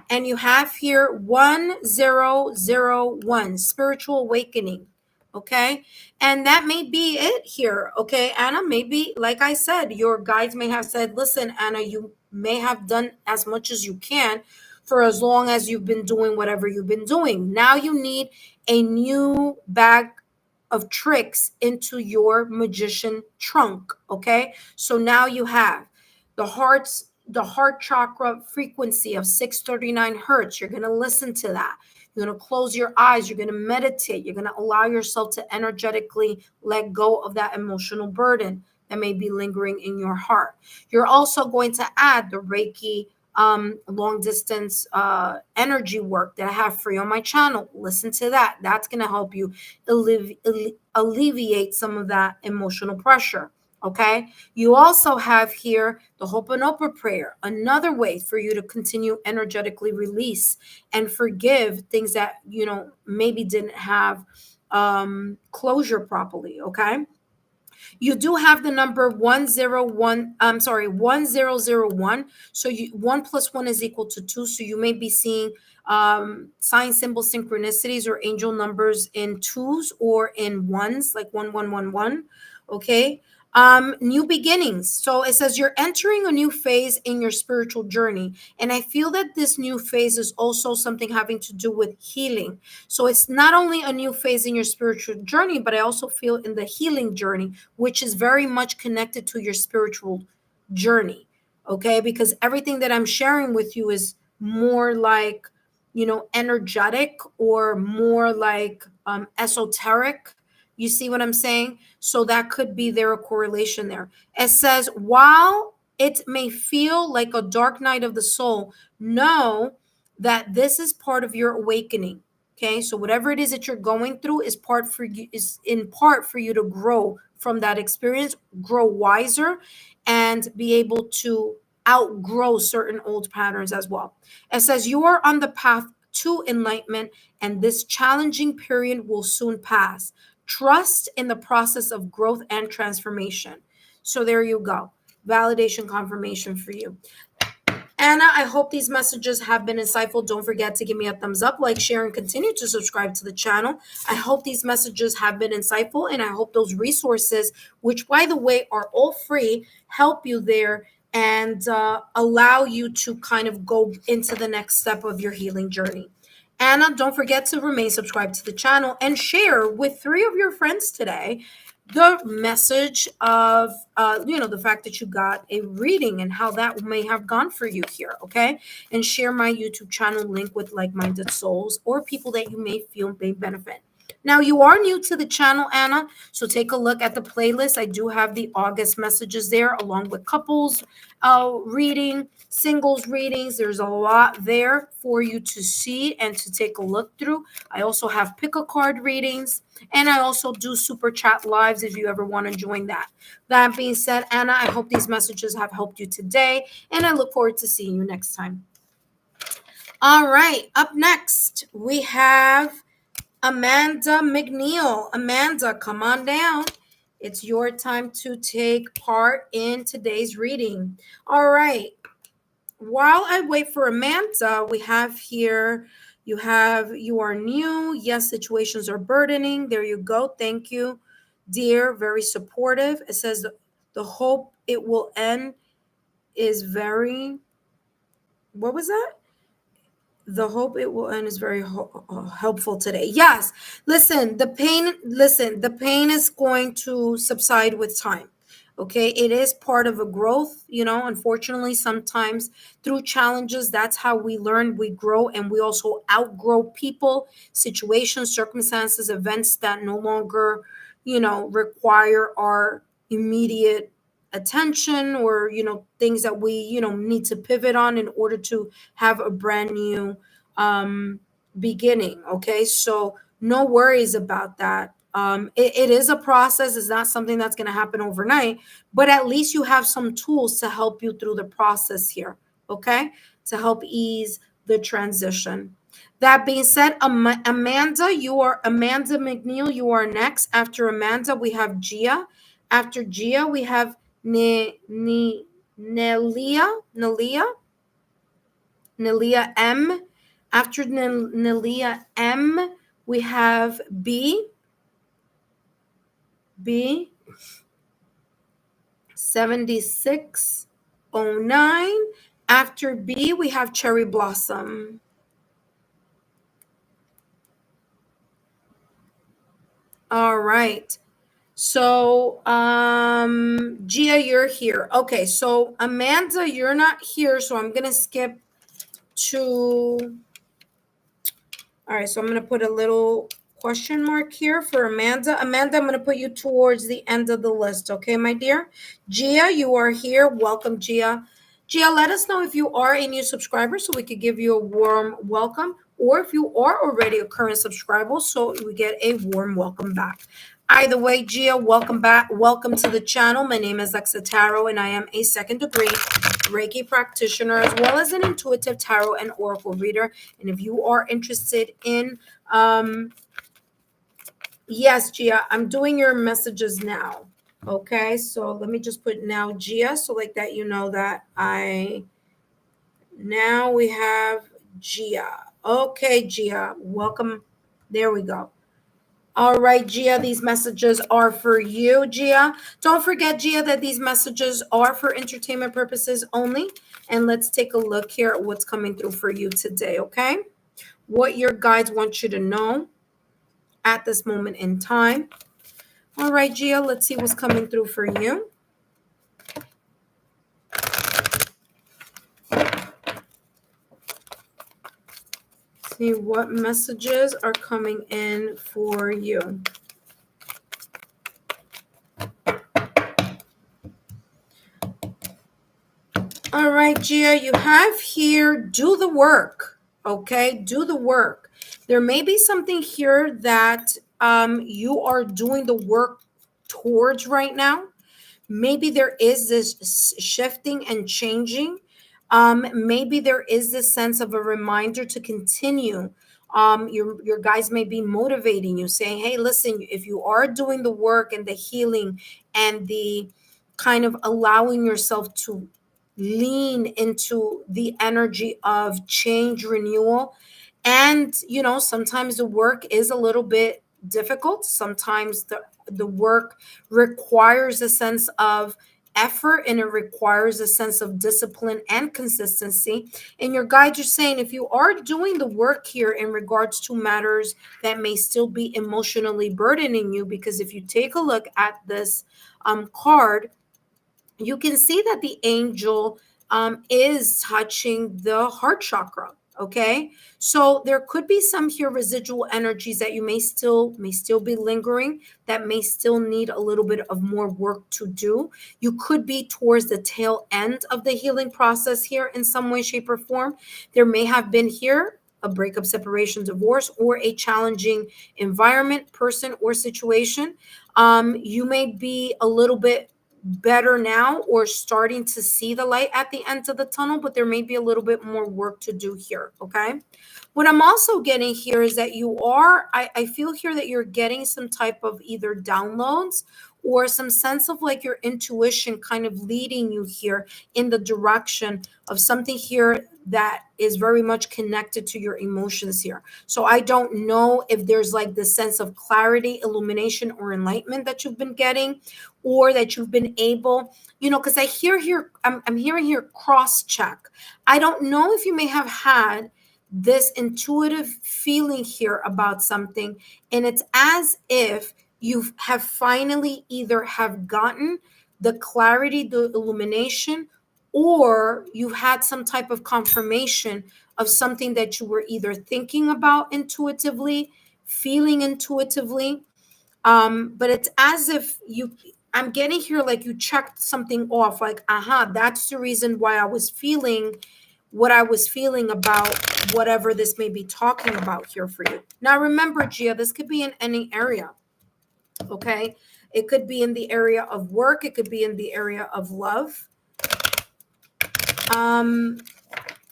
And you have here 1001, spiritual awakening. Okay. And that may be it here. Okay, Anna, maybe, like I said, your guides may have said, listen, Anna, you may have done as much as you can for as long as you've been doing whatever you've been doing. Now you need a new bag of tricks into your magician trunk. Okay, so now you have the heart chakra frequency of 639 hertz. You're going to listen to that. You're going to close your eyes. You're going to meditate. You're going to allow yourself to energetically let go of that emotional burden that may be lingering in your heart. You're also going to add the Reiki long distance energy work that I have free on my channel. Listen to that. That's going to help you alleviate some of that emotional pressure. Okay. You also have here the Ho'oponopono prayer, another way for you to continue energetically release and forgive things that, maybe didn't have closure properly. Okay. You do have the number 1001. So 1 plus 1 is equal to 2. So you may be seeing sign, symbol, synchronicities or angel numbers in twos or in ones, like 1111. Okay. New beginnings. So it says you're entering a new phase in your spiritual journey. And I feel that this new phase is also something having to do with healing. So it's not only a new phase in your spiritual journey, but I also feel in the healing journey, which is very much connected to your spiritual journey. Okay. Because everything that I'm sharing with you is more like, energetic or more like esoteric. You see what I'm saying? So that could be there a correlation there. It says, while it may feel like a dark night of the soul, know that this is part of your awakening. Okay. So whatever it is that you're going through is in part for you to grow from that experience, grow wiser, and be able to outgrow certain old patterns as well. It says you are on the path to enlightenment, and this challenging period will soon pass. Trust in the process of growth and transformation. So there you go. Validation confirmation for you. Anna, I hope these messages have been insightful. Don't forget to give me a thumbs up, like, share, and continue to subscribe to the channel. I hope these messages have been insightful, and I hope those resources, which, by the way, are all free, help you there and allow you to kind of go into the next step of your healing journey. Anna, don't forget to remain subscribed to the channel and share with 3 of your friends today the message of the fact that you got a reading and how that may have gone for you here. Okay, and share my YouTube channel link with like-minded souls or people that you may feel may benefit. Now, you are new to the channel, Anna, so take a look at the playlist. I do have the August messages there, along with couples reading, singles readings. There's a lot there for you to see and to take a look through. I also have pick a card readings, and I also do super chat lives if you ever want to join that. That being said, Anna, I hope these messages have helped you today, and I look forward to seeing you next time. All right, up next, we have Amanda McNeil. Amanda, come on down. It's your time to take part in today's reading. All right. While I wait for Amanda, we have here, you are new. Yes, situations are burdening. There you go. Thank you, dear. Very supportive. It says the hope it will end is very, what was that? The hope it will end is very helpful today. Yes. Listen, the pain is going to subside with time. Okay, it is part of a growth, unfortunately sometimes through challenges, that's how we learn, we grow, and we also outgrow people, situations, circumstances, events that no longer, require our immediate attention, or things that we need to pivot on in order to have a brand new beginning. Okay, so no worries about that. It is a process. It's not something that's going to happen overnight, but at least you have some tools to help you through the process here. Okay, to help ease the transition. That being said, Amanda McNeil, you are next. After Amanda, we have Gia. After Gia, we have Nelia M. After Nelia M, we have B 7609. After B, we have Cherry Blossom. All right. So, Gia, you're here. Okay, so Amanda, you're not here, so I'm gonna skip to. All right, so I'm gonna put a little question mark here for Amanda. Amanda, I'm gonna put you towards the end of the list, okay, my dear? Gia, you are here. Welcome, Gia. Gia, let us know if you are a new subscriber so we could give you a warm welcome, or if you are already a current subscriber so we get a warm welcome back. Either way, Gia, welcome back. Welcome to the channel. My name is Lexa Tarot, and I am a second degree Reiki practitioner, as well as an intuitive tarot and oracle reader. And if you are interested in, yes, Gia, I'm doing your messages now. Okay, so let me just put now Gia, so like that you know that now we have Gia. Okay, Gia, welcome. There we go. All right, Gia, these messages are for you, Gia. Don't forget, Gia, that these messages are for entertainment purposes only. And let's take a look here at what's coming through for you today, okay? What your guides want you to know at this moment in time. All right, Gia, let's see what's coming through for you. See what messages are coming in for you. All right, Gia, you have here, do the work, okay? Do the work. There may be something here that you are doing the work towards right now. Maybe there is this shifting and changing. Maybe there is this sense of a reminder to continue. Your guys may be motivating you, saying, hey, listen, if you are doing the work and the healing and the kind of allowing yourself to lean into the energy of change, renewal, and sometimes the work is a little bit difficult. Sometimes the work requires a sense of effort, and it requires a sense of discipline and consistency. And your guides are saying, if you are doing the work here in regards to matters that may still be emotionally burdening you, because if you take a look at this card, you can see that the angel is touching the heart chakra. Okay, so there could be some here residual energies that you may still be lingering, that may still need a little bit of more work to do. You could be towards the tail end of the healing process here in some way, shape, or form. There may have been here a breakup, separation, divorce, or a challenging environment, person, or situation. You may be a little bit better now, or starting to see the light at the end of the tunnel, but there may be a little bit more work to do here. Okay, what I'm also getting here is that I feel here that you're getting some type of either downloads or some sense of like your intuition kind of leading you here in the direction of something here that is very much connected to your emotions here. So I don't know if there's like this sense of clarity, illumination, or enlightenment that you've been getting, or that you've been able, because I hear here, I'm hearing here cross check. I don't know if you may have had this intuitive feeling here about something, and it's as if you have finally either have gotten the clarity, the illumination, or you had some type of confirmation of something that you were either thinking about intuitively, feeling intuitively. But it's as if I'm getting here like you checked something off, like, that's the reason why I was feeling what I was feeling about whatever this may be talking about here for you. Now, remember, Gia, this could be in any area, okay? It could be in the area of work, it could be in the area of love. And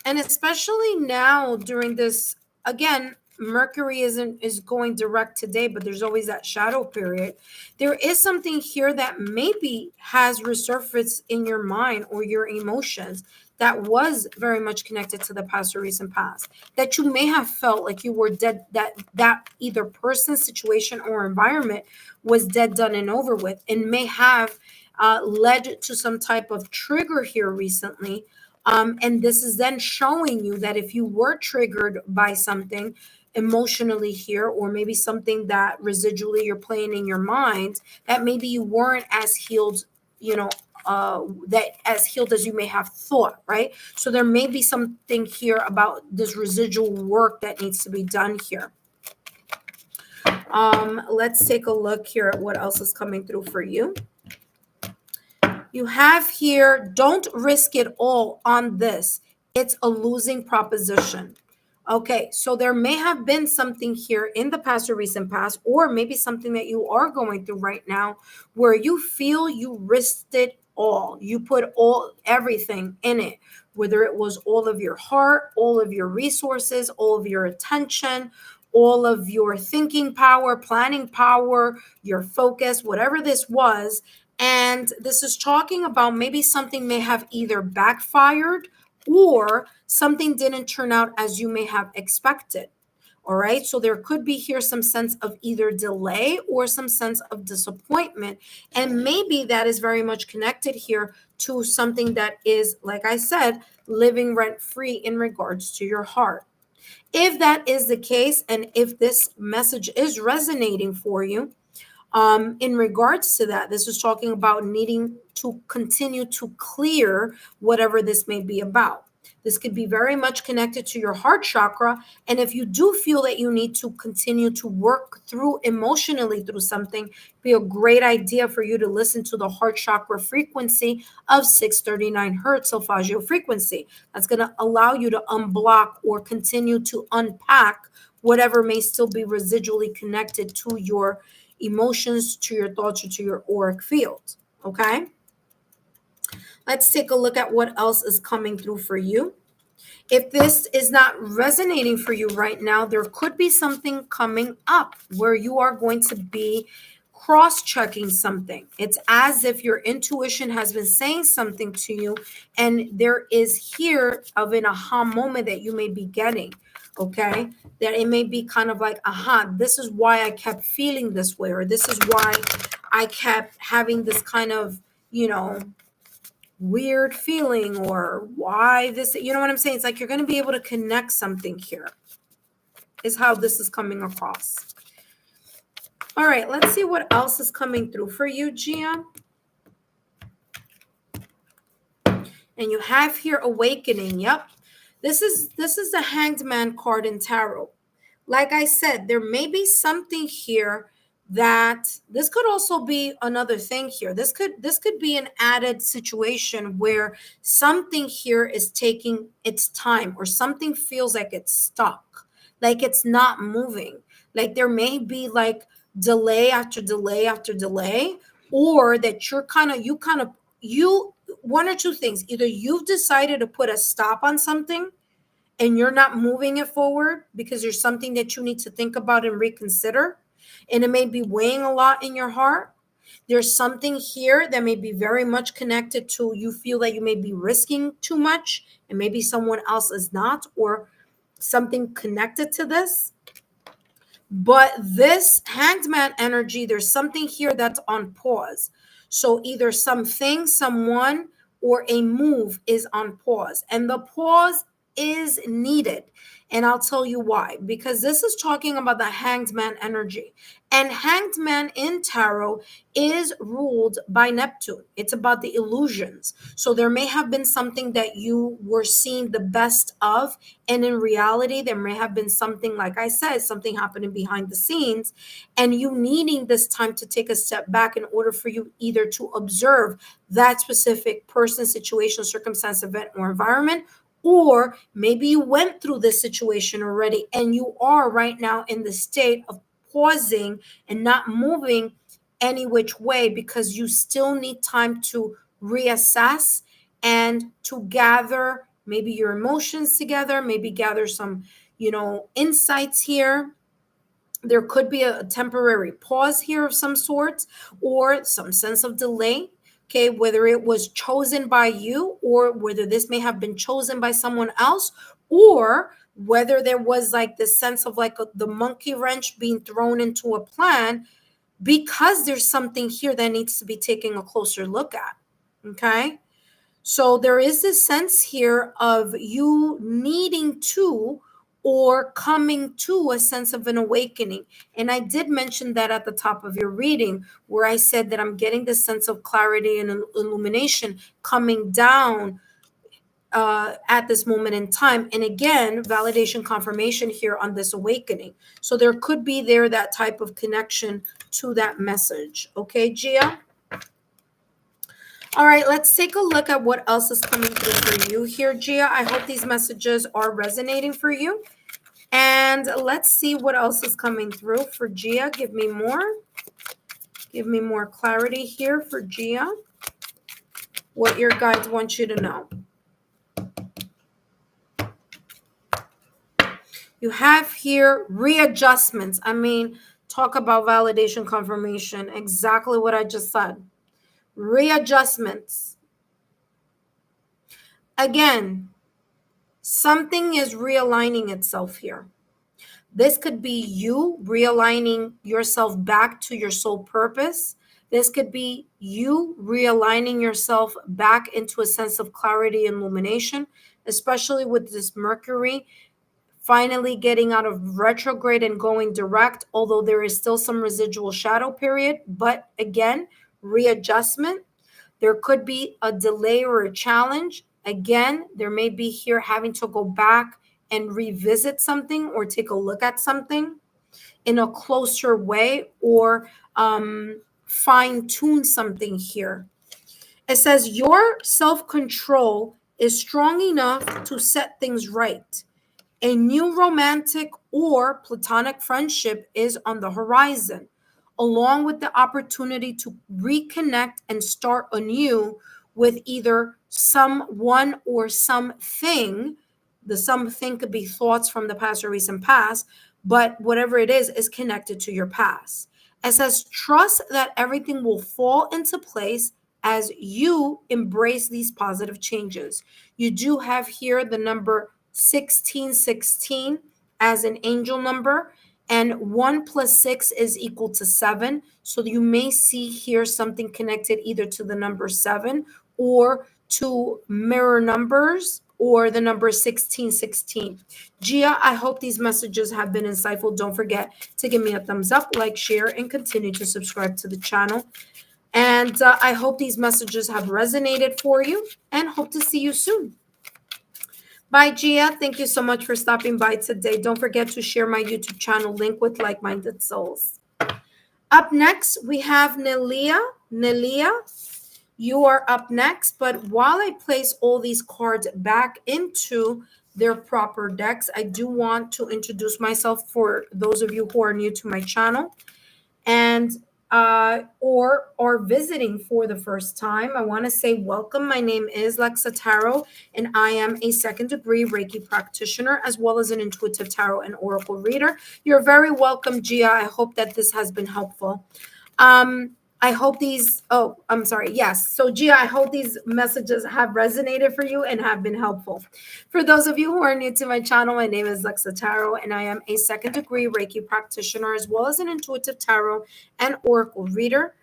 especially now during this, again, Mercury is going direct today, but there's always that shadow period. There is something here that maybe has resurfaced in your mind or your emotions that was very much connected to the past or recent past, that you may have felt like you were dead, that either person, situation, or environment was dead, done, and over with, and may have led to some type of trigger here recently. And this is then showing you that if you were triggered by something emotionally here, or maybe something that residually you're playing in your mind, that maybe you weren't as healed, that as healed as you may have thought, right? So there may be something here about this residual work that needs to be done here. Let's take a look here at what else is coming through for you. You have here, don't risk it all on this. It's a losing proposition. Okay, so there may have been something here in the past or recent past, or maybe something that you are going through right now where you feel you risked it all. You put everything in it, whether it was all of your heart, all of your resources, all of your attention, all of your thinking power, planning power, your focus, whatever this was. And this is talking about maybe something may have either backfired or something didn't turn out as you may have expected. All right. So there could be here some sense of either delay or some sense of disappointment. And maybe that is very much connected here to something that is, like I said, living rent free in regards to your heart. If that is the case, and if this message is resonating for you, in regards to that, this is talking about needing to continue to clear whatever this may be about. This could be very much connected to your heart chakra. And if you do feel that you need to continue to work through emotionally through something, be a great idea for you to listen to the heart chakra frequency of 639 hertz solfeggio frequency. That's going to allow you to unblock or continue to unpack whatever may still be residually connected to your emotions, to your thoughts, or to your auric field. Okay, let's take a look at what else is coming through for you. If this is not resonating for you right now, there could be something coming up where you are going to be cross-checking something. It's as if your intuition has been saying something to you, and there is here of an aha moment that you may be getting. Okay, that it may be kind of like, this is why I kept feeling this way, or this is why I kept having this kind of, weird feeling, or why this, you know what I'm saying? It's like you're going to be able to connect something here, is how this is coming across. All right, let's see what else is coming through for you, Gia. And you have here awakening. Yep. This is the Hanged Man card in tarot. Like I said, there may be something here that this could also be another thing here. This could be an added situation where something here is taking its time, or something feels like it's stuck, like it's not moving. Like there may be like delay after delay after delay, or that you one or two things. Either you've decided to put a stop on something and you're not moving it forward because there's something that you need to think about and reconsider, and it may be weighing a lot in your heart. There's something here that may be very much connected to you feel that you may be risking too much and maybe someone else is not, or something connected to this. But this Hanged Man energy, there's something here that's on pause. So either something, someone, or a move is on pause. And the pause is needed. And I'll tell you why. Because this is talking about the Hanged Man energy. And Hanged Man in tarot is ruled by Neptune. It's about the illusions. So there may have been something that you were seeing the best of, and in reality, there may have been something, like I said, something happening behind the scenes, and you needing this time to take a step back in order for you either to observe that specific person, situation, circumstance, event, or environment, or maybe you went through this situation already and you are right now in the state of pausing and not moving any which way because you still need time to reassess and to gather maybe your emotions together, maybe gather some, insights here. There could be a temporary pause here of some sort or some sense of delay. Okay, whether it was chosen by you or whether this may have been chosen by someone else, or whether there was like this sense of like the monkey wrench being thrown into a plan because there's something here that needs to be taken a closer look at. Okay. So there is this sense here of you needing to or coming to a sense of an awakening. And I did mention that at the top of your reading, where I said that I'm getting this sense of clarity and illumination coming down at this moment in time. And again, validation confirmation here on this awakening. So there could be that type of connection to that message. Okay, Gia? All right, let's take a look at what else is coming through for you here, Gia. I hope these messages are resonating for you. And let's see what else is coming through for Gia. Give me more. Give me more clarity here for Gia. What your guides want you to know. You have here readjustments. I mean, talk about validation confirmation. Exactly what I just said. Readjustments. Again, something is realigning itself here. This could be you realigning yourself back to your soul purpose. This could be you realigning yourself back into a sense of clarity and illumination, especially with this Mercury finally getting out of retrograde and going direct, although there is still some residual shadow period. But again, readjustment. There could be a delay or a challenge. Again, there may be here having to go back and revisit something or take a look at something in a closer way, or fine tune something here. It says your self-control is strong enough to set things right. A new romantic or platonic friendship is on the horizon, along with the opportunity to reconnect and start anew with either someone or something. The something could be thoughts from the past or recent past, but whatever it is connected to your past. It says, trust that everything will fall into place as you embrace these positive changes. You do have here the number 1616 as an angel number, and 1 plus 6 is equal to 7. So you may see here something connected either to the number 7 or to mirror numbers or the number 1616. Gia, I hope these messages have been insightful. Don't forget to give me a thumbs up, like, share, and continue to subscribe to the channel. And I hope these messages have resonated for you and hope to see you soon. Bye, Gia. Thank you so much for stopping by today. Don't forget to share my YouTube channel link with like-minded souls. Up next, we have Nelia. Nelia, you are up next. But while I place all these cards back into their proper decks, I do want to introduce myself for those of you who are new to my channel and or are visiting for the first time. I want to say welcome. My name is Lexa Tarot, and I am a second-degree Reiki practitioner as well as an intuitive tarot and oracle reader. You're very welcome, Gia. I hope that this has been helpful. I hope these, oh, I'm sorry. Yes. So, Gia, I hope these messages have resonated for you and have been helpful. For those of you who are new to my channel, my name is Lexa Tarot, and I am a second degree Reiki practitioner as well as an intuitive tarot and oracle reader.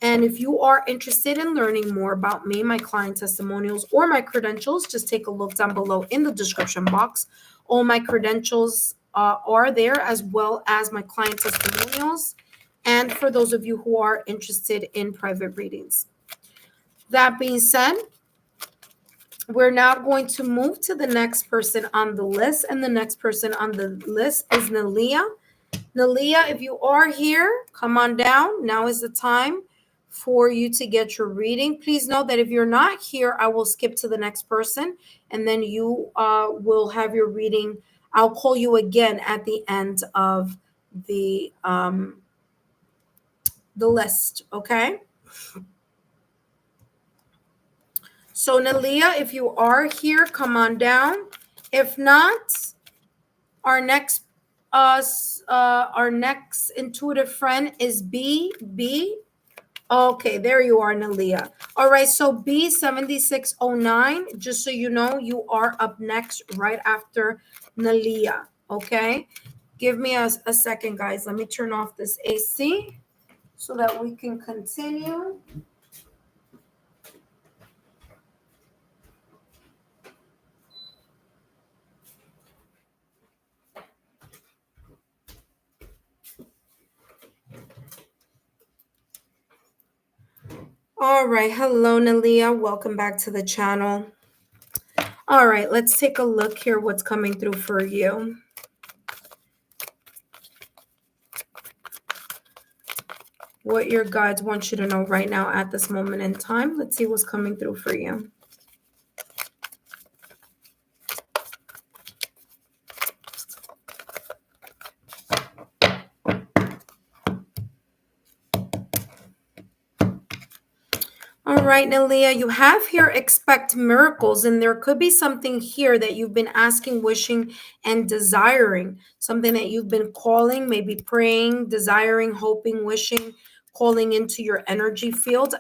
And if you are interested in learning more about me, my client testimonials, or my credentials, just take a look down below in the description box. All my credentials are there, as well as my client testimonials. And for those of you who are interested in private readings. That being said, we're now going to move to the next person on the list. And the next person on the list is Nalia. Nalia, if you are here, come on down. Now is the time for you to get your reading. Please note that if you're not here, I will skip to the next person, and then you will have your reading. I'll call you again at the end of the list, okay? So Nalia, if you are here, come on down. If not, our next intuitive friend is B. Okay, there you are, Nalia. All right, so B7609, just so you know, you are up next right after Nalia, okay? Give me a second, guys. Let me turn off this AC so that we can continue. All right, hello, Nalia. Welcome back to the channel. All right, let's take a look here what's coming through for you. What your guides want you to know right now at this moment in time. Let's see what's coming through for you. All right, Nalia, you have here expect miracles, and there could be something here that you've been asking, wishing, and desiring. Something that you've been calling, maybe praying, desiring, hoping, wishing, calling into your energy field.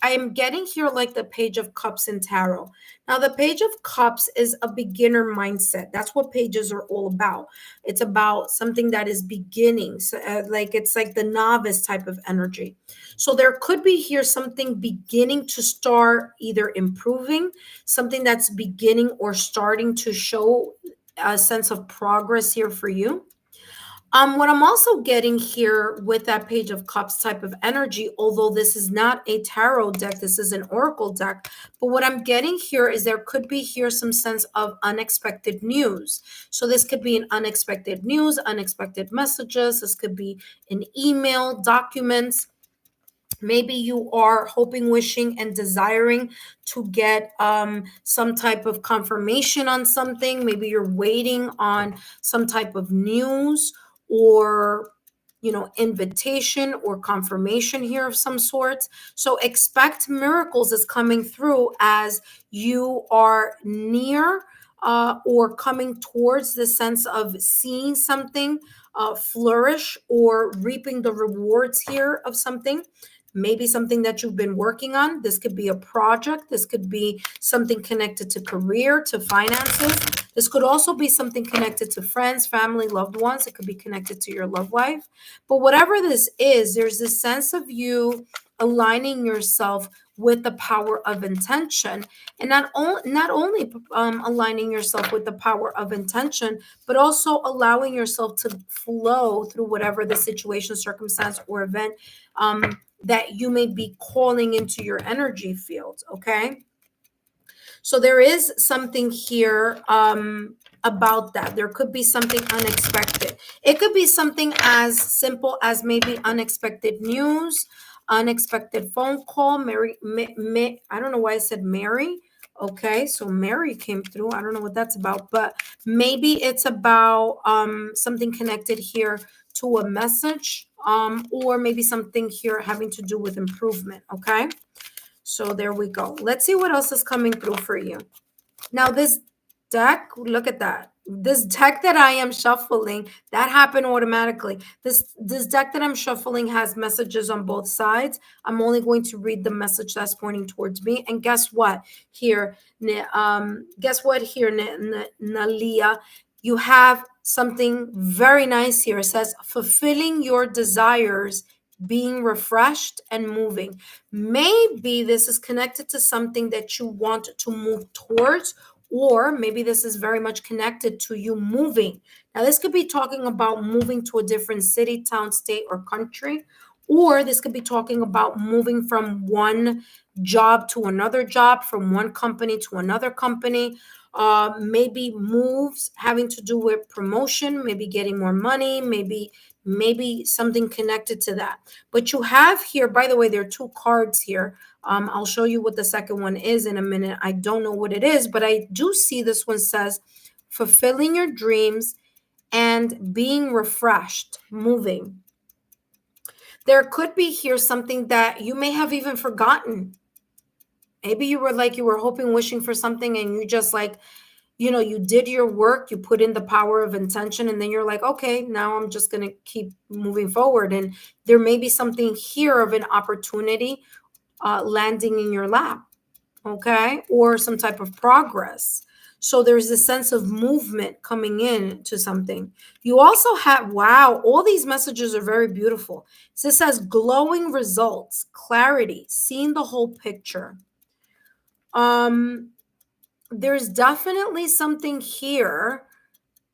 I'm getting here like the Page of Cups in tarot. Now, the Page of Cups is a beginner mindset. That's what pages are all about. It's about something that is beginning, so, it's like the novice type of energy. So there could be here something beginning to start either improving, something that's beginning or starting to show a sense of progress here for you. What I'm also getting here with that Page of Cups type of energy, although this is not a tarot deck, this is an oracle deck, but what I'm getting here is there could be here some sense of unexpected news. So this could be an unexpected news, unexpected messages. This could be an email, documents. Maybe you are hoping, wishing, and desiring to get some type of confirmation on something. Maybe you're waiting on some type of news or invitation or confirmation here of some sort. So expect miracles is coming through as you are near or coming towards the sense of seeing something flourish or reaping the rewards here of something. Maybe something that you've been working on. This could be a project. This could be something connected to career, to finances. This could also be something connected to friends, family, loved ones. It could be connected to your love life. But whatever this is, there's this sense of you aligning yourself with the power of intention, and not only aligning yourself with the power of intention, but also allowing yourself to flow through whatever the situation, circumstance, or event that you may be calling into your energy field. Okay, so there is something here about that. There could be something unexpected. It could be something as simple as maybe unexpected news, unexpected phone call. I don't know why I said Mary. Okay, so Mary came through. I don't know what that's about, but maybe it's about something connected here to a message, or maybe something here having to do with improvement. Okay, so there we go. Let's see what else is coming through for you. Now this deck, look at that. This deck that I am shuffling, that happened automatically. This deck that I'm shuffling has messages on both sides. I'm only going to read the message that's pointing towards me. And guess what? Here, guess what? Here, Nalia, you have something very nice here. It says fulfilling your desires, being refreshed and moving. Maybe this is connected to something that you want to move towards, or maybe this is very much connected to you moving. Now, this could be talking about moving to a different city, town, state, or country, or this could be talking about moving from one job to another job, from one company to another company. Maybe moves having to do with promotion, maybe getting more money, maybe something connected to that. But you have here, by the way, there are two cards here. I'll show you what the second one is in a minute. I don't know what it is, but I do see this one says fulfilling your dreams and being refreshed, moving. There could be here something that you may have even forgotten. Maybe you were hoping, wishing for something, and you just like, you did your work, you put in the power of intention, and then you're like, okay, now I'm just going to keep moving forward. And there may be something here of an opportunity landing in your lap, okay, or some type of progress. So there's a sense of movement coming in to something. You also have, wow, all these messages are very beautiful. So this says glowing results, clarity, seeing the whole picture. There's definitely something here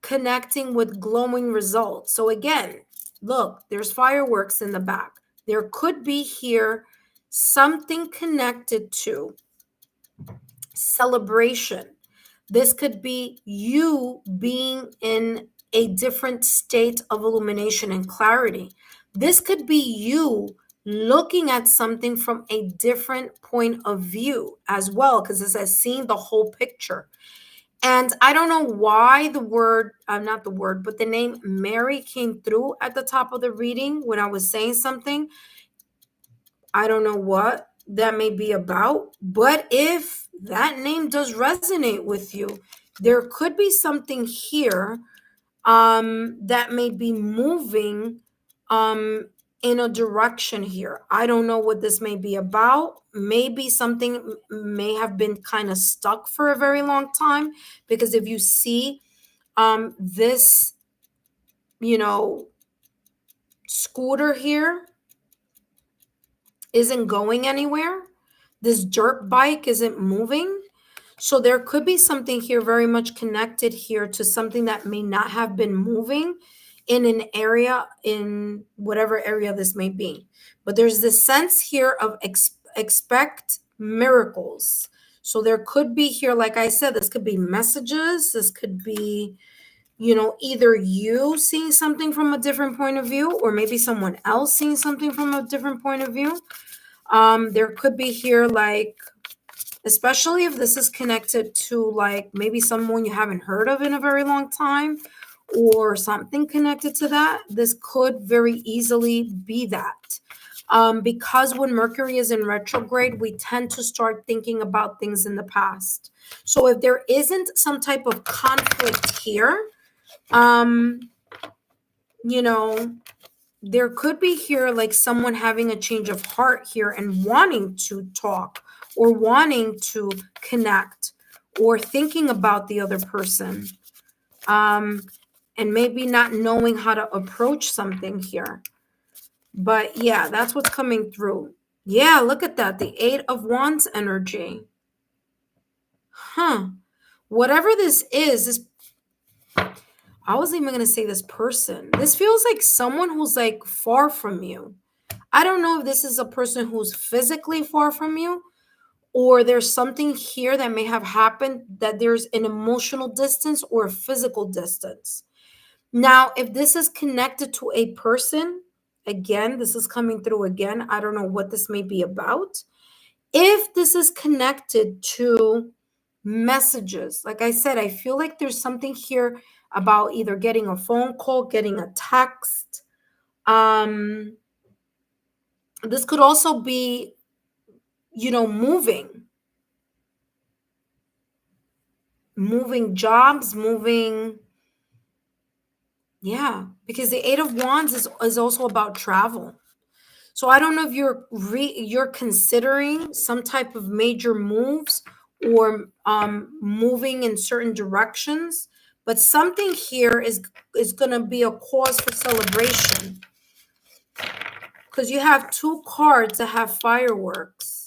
connecting with glowing results. So again, look, there's fireworks in the back. There could be here something connected to celebration. This could be you being in a different state of illumination and clarity. This could be you looking at something from a different point of view as well, because it says seeing the whole picture. And I don't know why the word, not the word, but the name Mary came through at the top of the reading when I was saying something. I don't know what that may be about, but if that name does resonate with you, there could be something here that may be moving in a direction here. I don't know what this may be about. Maybe something may have been kind of stuck for a very long time, because if you see this, scooter here isn't going anywhere. This dirt bike isn't moving. So there could be something here very much connected here to something that may not have been moving in an area, in whatever area this may be. But there's this sense here of expect miracles. So there could be here, like I said, this could be messages. This could be, either you seeing something from a different point of view, or maybe someone else seeing something from a different point of view. There could be here, like, especially if this is connected to like maybe someone you haven't heard of in a very long time, or something connected to that. This could very easily be that. Because when Mercury is in retrograde, we tend to start thinking about things in the past. So if there isn't some type of conflict here, um, you know, there could be here like someone having a change of heart here and wanting to talk, or wanting to connect, or thinking about the other person, and maybe not knowing how to approach something here. But yeah, that's what's coming through. Yeah, look at that, the 8 of Wands energy. Whatever this is, this, I wasn't even going to say this person. This feels like someone who's like far from you. I don't know if this is a person who's physically far from you, or there's something here that may have happened that there's an emotional distance or a physical distance. Now, if this is connected to a person, again, this is coming through again. I don't know what this may be about. If this is connected to messages, like I said, I feel like there's something here about either getting a phone call, getting a text. This could also be, moving. moving jobs, moving. Yeah, because the Eight of Wands is also about travel. So I don't know if you're considering some type of major moves or moving in certain directions, but something here is going to be a cause for celebration because you have two cards that have fireworks.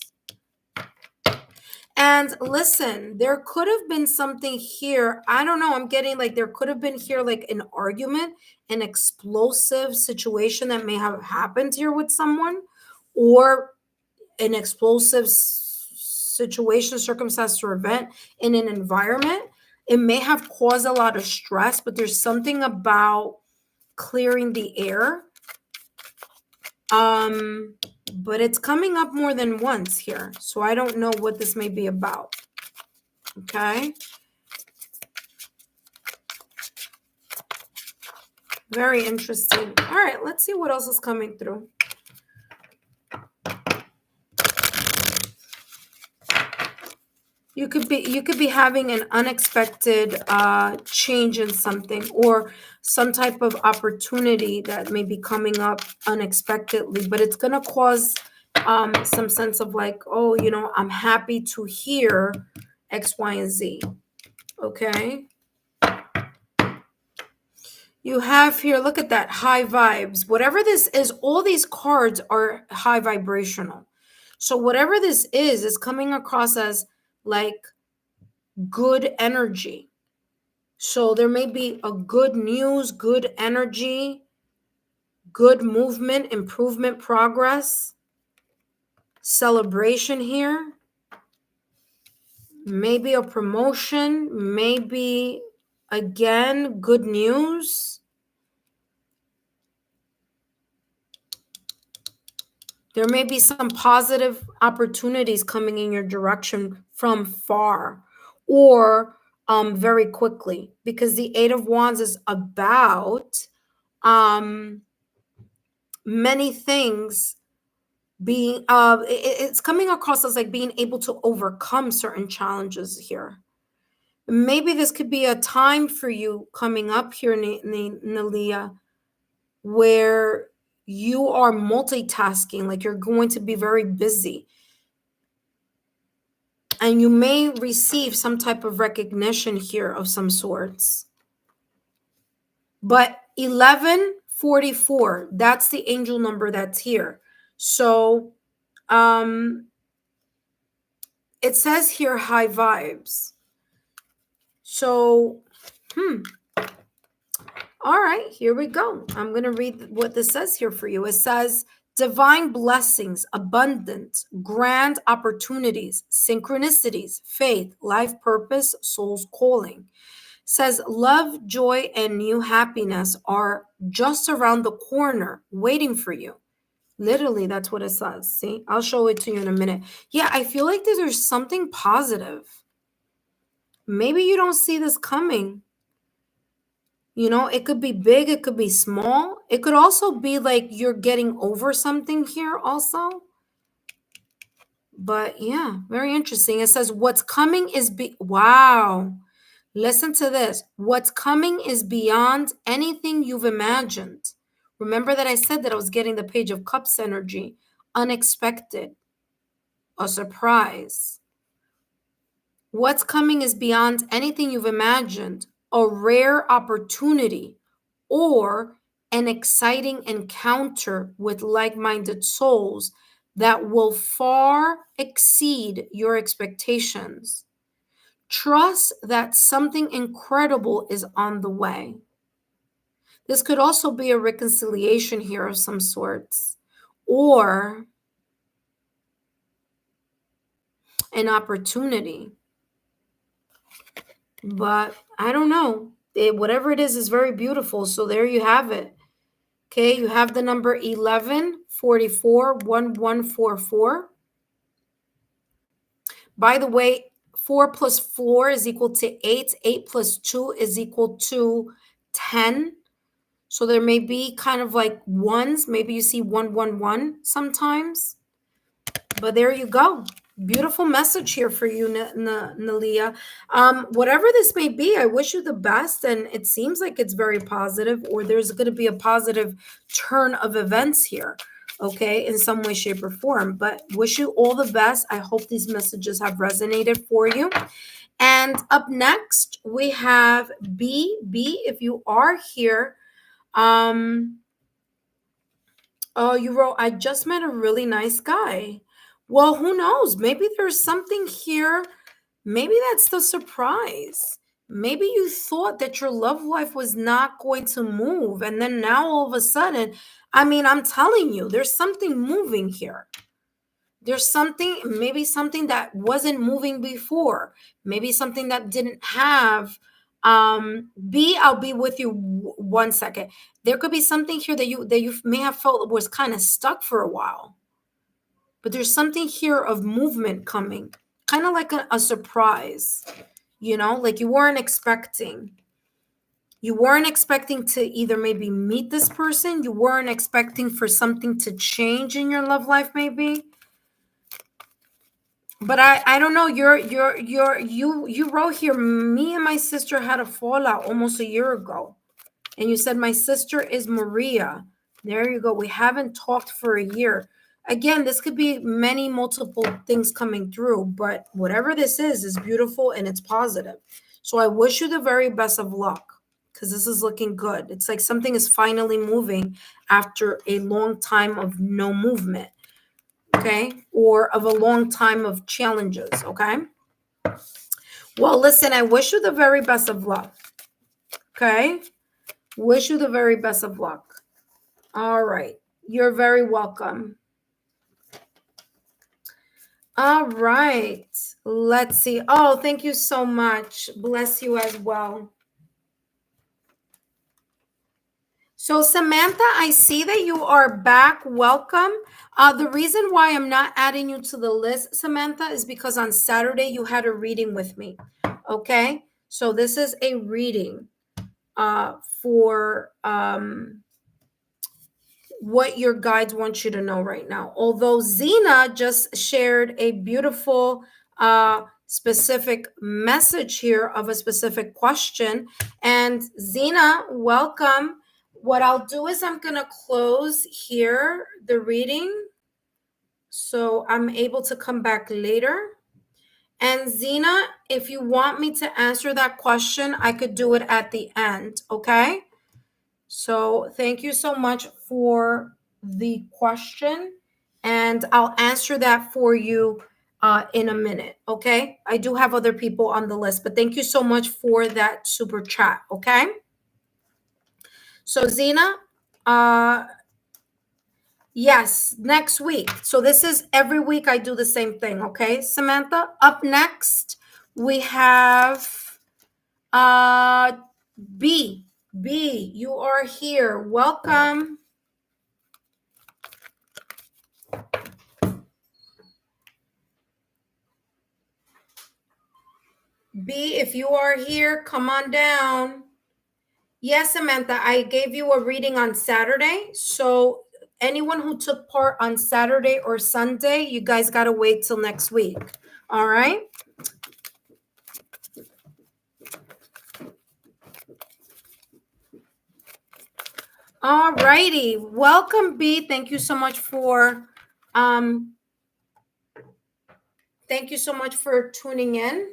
And listen, there could have been something here. I don't know. I'm getting like there could have been here like an argument, an explosive situation that may have happened here with someone, or an explosive situation, circumstance, or event in an environment. It may have caused a lot of stress, but there's something about clearing the air. But it's coming up more than once here. So I don't know what this may be about. Okay. Very interesting. All right, let's see what else is coming through. You could be having an unexpected change in something, or some type of opportunity that may be coming up unexpectedly, but it's going to cause some sense of like, oh, I'm happy to hear X, Y, and Z. Okay. You have here, look at that, high vibes. Whatever this is, all these cards are high vibrational. So whatever this is coming across as like good energy. So there may be a good news, good energy, good movement, improvement, progress, celebration here. Maybe a promotion, maybe again, good news. There may be some positive opportunities coming in your direction from far or very quickly, because the Eight of Wands is about many things being, it's coming across as like being able to overcome certain challenges here. Maybe this could be a time for you coming up here, Nalia, where you are multitasking, like you're going to be very busy. And you may receive some type of recognition here of some sorts. But 1144, that's the angel number that's here. So it says here high vibes. So, all right, here we go. I'm going to read what this says here for you. It says, divine blessings, abundance, grand opportunities, synchronicities, faith, life purpose, soul's calling. Says love, joy, and new happiness are just around the corner waiting for you. Literally, that's what it says. See, I'll show it to you in a minute. Yeah, I feel like there's something positive. Maybe you don't see this coming. It could be big, it could be small. It could also be like you're getting over something here also. But yeah, very interesting. It says what's coming is wow. Listen to this. What's coming is beyond anything you've imagined. Remember that I said that I was getting the Page of Cups energy. Unexpected. A surprise. What's coming is beyond anything you've imagined. A rare opportunity or an exciting encounter with like-minded souls that will far exceed your expectations. Trust that something incredible is on the way. This could also be a reconciliation here of some sorts, or an opportunity. But I don't know. Whatever it is very beautiful. So there you have it. Okay, you have the number 1144 1144. By the way, 4 plus 4 is equal to 8. 8 plus 2 is equal to 10. So there may be kind of like ones. Maybe you see 111 sometimes. But there you go. Beautiful message here for you, Nalia. Whatever this may be, I wish you the best. And it seems like it's very positive, or there's going to be a positive turn of events here, okay, in some way, shape, or form. But wish you all the best. I hope these messages have resonated for you. And up next, we have B. B, if you are here, oh, you wrote, I just met a really nice guy. Well, who knows? Maybe there's something here. Maybe that's the surprise. Maybe you thought that your love life was not going to move. And then now all of a sudden, I mean, I'm telling you, there's something moving here. There's something, maybe something that wasn't moving before, maybe something that didn't have. B, I'll be with you 1 second. There could be something here that you may have felt was kind of stuck for a while, but there's something here of movement coming, kind of like a surprise, like you weren't expecting. You weren't expecting to either maybe meet this person, you weren't expecting for something to change in your love life, maybe. But I don't know. You wrote here. Me and my sister had a fallout almost a year ago, and you said my sister is Maria. There you go. We haven't talked for a year. Again, this could be many multiple things coming through, but whatever this is beautiful and it's positive. So I wish you the very best of luck because this is looking good. It's like something is finally moving after a long time of no movement. Okay, or of a long time of challenges. Okay, well, listen, I wish you the very best of luck. Okay, wish you the very best of luck. All right, you're very welcome. All right, let's see. Oh, thank you so much. Bless you as well. So Samantha, I see that you are back. Welcome. The reason why I'm not adding you to the list, Samantha, is because on Saturday you had a reading with me. Okay, so this is a reading for what your guides want you to know right now. Although Zena just shared a beautiful specific message here of a specific question. And Zena, welcome. What I'll do is I'm going to close here the reading so I'm able to come back later. And Zena, if you want me to answer that question, I could do it at the end, okay? So thank you so much for the question, and I'll answer that for you in a minute, okay? I do have other people on the list, but thank you so much for that super chat, okay? So Zena, yes, next week. So this is every week I do the same thing, okay, Samantha? Up next, we have B. B, you are here. Welcome. B, if you are here, come on down. Yes, Samantha, I gave you a reading on Saturday. So anyone who took part on Saturday or Sunday, you guys got to wait till next week. All right. All righty. Welcome, B. Thank you so much for tuning in.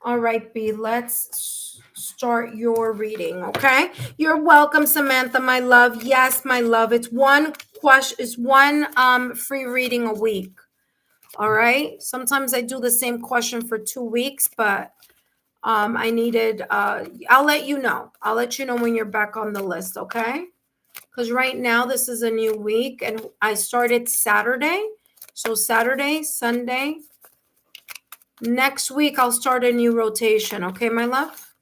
All right, B, let's start your reading, okay? You're welcome, Samantha, my love. Yes, my love. It's one question, it's one free reading a week. All right. Sometimes I do the same question for 2 weeks, but I needed I'll let you know. I'll let you know when you're back on the list, okay? Because right now this is a new week and I started Saturday. So Saturday, Sunday. Next week, I'll start a new rotation. Okay, my love?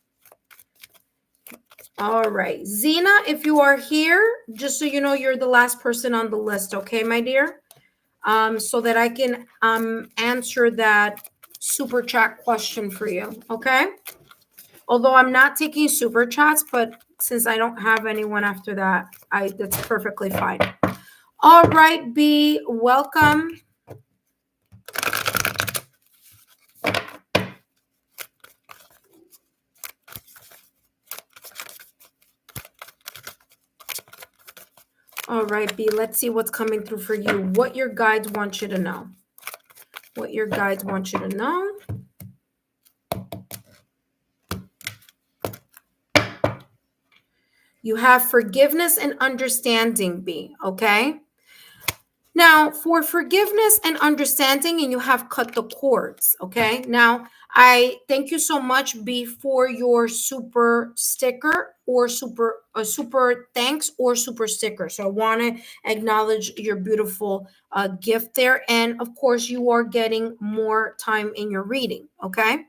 All right. Zena, if you are here, just so you know, you're the last person on the list. Okay, my dear? So that I can answer that super chat question for you. Okay? Although I'm not taking super chats, but since I don't have anyone after that, that's perfectly fine. All right, B, welcome. All right, B, let's see what's coming through for you. What your guides want you to know. What your guides want you to know. You have forgiveness and understanding, B, okay? Now, for forgiveness and understanding, and you have cut the cords, okay? Now, I thank you so much, B, for your super sticker or super thanks or super sticker. So I want to acknowledge your beautiful gift there. And of course, you are getting more time in your reading, okay?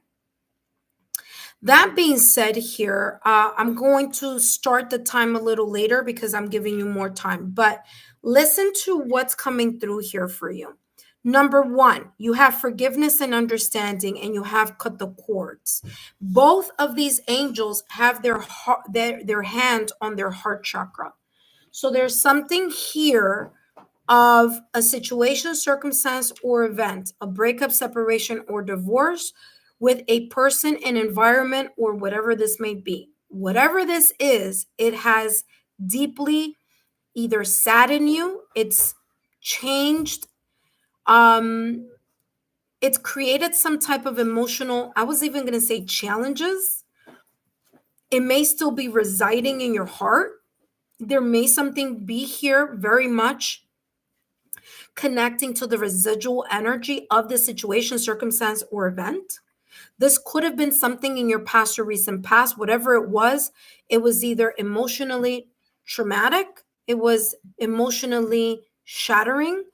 That being said, here, I'm going to start the time a little later because I'm giving you more time. But listen to what's coming through here for you. Number one, you have forgiveness and understanding, and you have cut the cords. Both of these angels have their hand on their heart chakra. So there's something here of a situation, circumstance, or event, a breakup, separation, or divorce with a person, an environment, or whatever this may be. Whatever this is, it has deeply either saddened you, it's changed, it's created some type of emotional, I was even going to say challenges. It may still be residing in your heart. There may something be here very much connecting to the residual energy of the situation, circumstance, or event. This could have been something in your past or recent past, whatever it was either emotionally traumatic, it was emotionally shattering,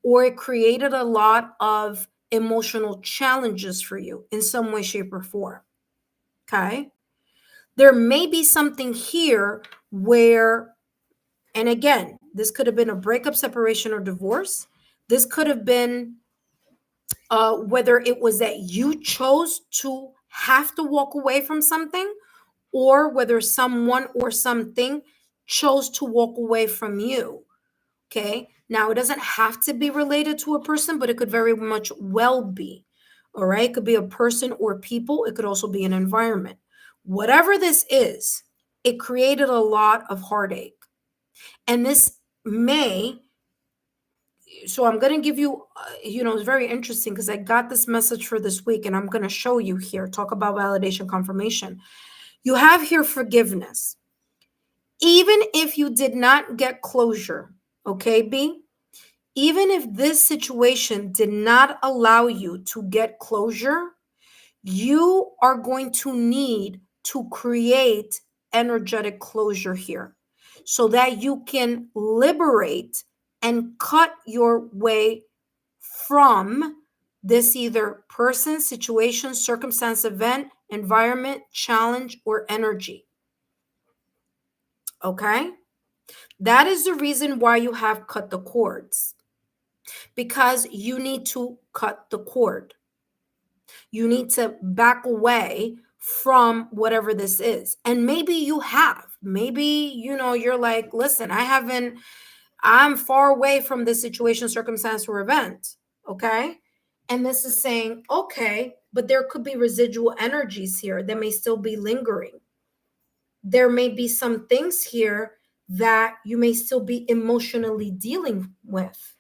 or it created a lot of emotional challenges for you in some way, shape, or form. Okay. There may be something here where, and again, this could have been a breakup, separation, or divorce. This could have been whether it was that you chose to have to walk away from something, or whether someone or something chose to walk away from you. Okay. Now, it doesn't have to be related to a person, but it could very much well be. All right. It could be a person or people. It could also be an environment. Whatever this is, it created a lot of heartache. And this may, so I'm going to give you, it's very interesting because I got this message for this week and I'm going to show you here. Talk about validation confirmation. You have here forgiveness. Even if you did not get closure, okay, B? Even if this situation did not allow you to get closure, you are going to need to create energetic closure here so that you can liberate and cut your way from this either person, situation, circumstance, event, environment, challenge, or energy. Okay? That is the reason why you have cut the cords, because you need to cut the cord. You need to back away from whatever this is. And maybe you have. Maybe, you're like, listen, I'm far away from this situation, circumstance, or event. Okay. And this is saying, okay, but there could be residual energies here that may still be lingering. There may be some things here that you may still be emotionally dealing with.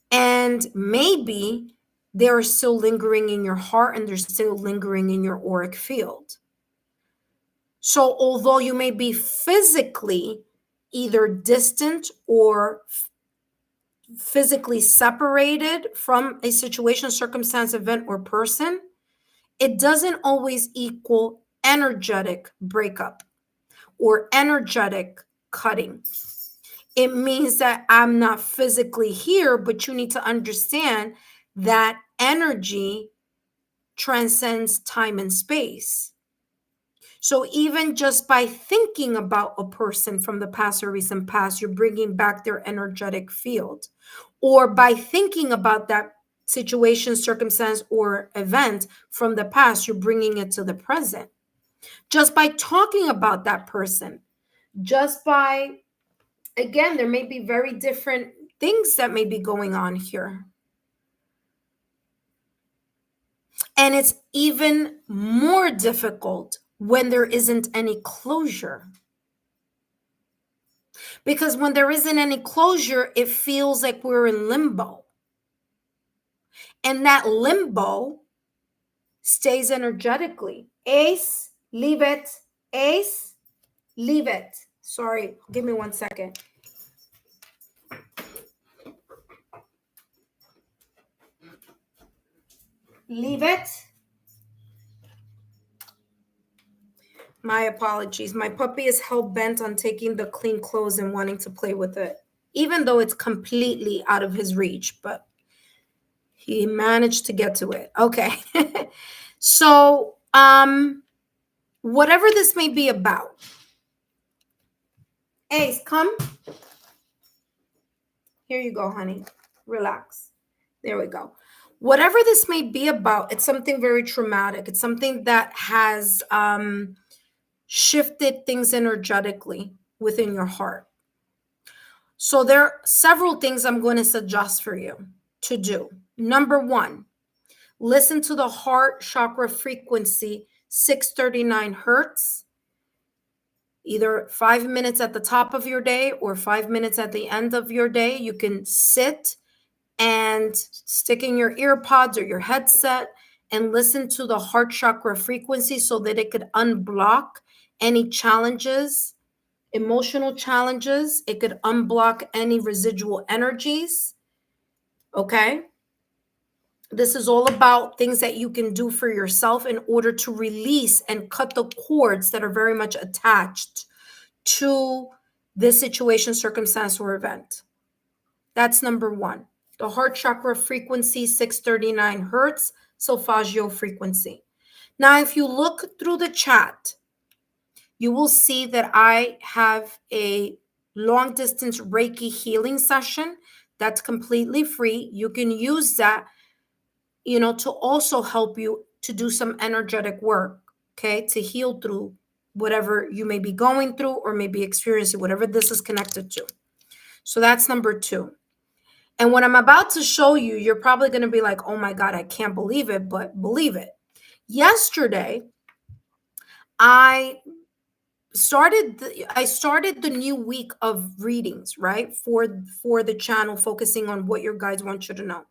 And maybe they're still lingering in your heart and they're still lingering in your auric field. So although you may be physically either distant or physically separated from a situation, circumstance, event, or person, it doesn't always equal energetic breakup or energetic cutting. It means that I'm not physically here, but you need to understand that energy transcends time and space. So even just by thinking about a person from the past or recent past, you're bringing back their energetic field. Or by thinking about that situation, circumstance, or event from the past, you're bringing it to the present. Just by talking about that person, just by Again, there may be very different things that may be going on here. And it's even more difficult when there isn't any closure. Because when there isn't any closure, it feels like we're in limbo. And that limbo stays energetically. Ace, leave it. Ace, leave it. Sorry, give me 1 second. Leave it. My apologies. My puppy is hell bent on taking the clean clothes and wanting to play with it, even though it's completely out of his reach, but he managed to get to it. Okay. So, whatever this may be about, Ace, come. Here you go, honey. Relax. There we go. Whatever this may be about, it's something very traumatic. It's something that has shifted things energetically within your heart. So there are several things I'm going to suggest for you to do. Number one, listen to the heart chakra frequency, 639 hertz, either 5 minutes at the top of your day or 5 minutes at the end of your day. You can sit and stick in your ear pods or your headset and listen to the heart chakra frequency so that it could unblock any challenges, emotional challenges. It could unblock any residual energies. Okay. This is all about things that you can do for yourself in order to release and cut the cords that are very much attached to this situation, circumstance, or event. That's number one. The heart chakra frequency, 639 hertz, solfeggio frequency. Now, if you look through the chat, you will see that I have a long distance Reiki healing session that's completely free. You can use that, to also help you to do some energetic work, okay, to heal through whatever you may be going through or maybe experiencing, whatever this is connected to. So that's number two. And what I'm about to show you, you're probably going to be like, oh my God, I can't believe it, but believe it. Yesterday, I started the new week of readings, right? For the channel, focusing on what your guides want you to know.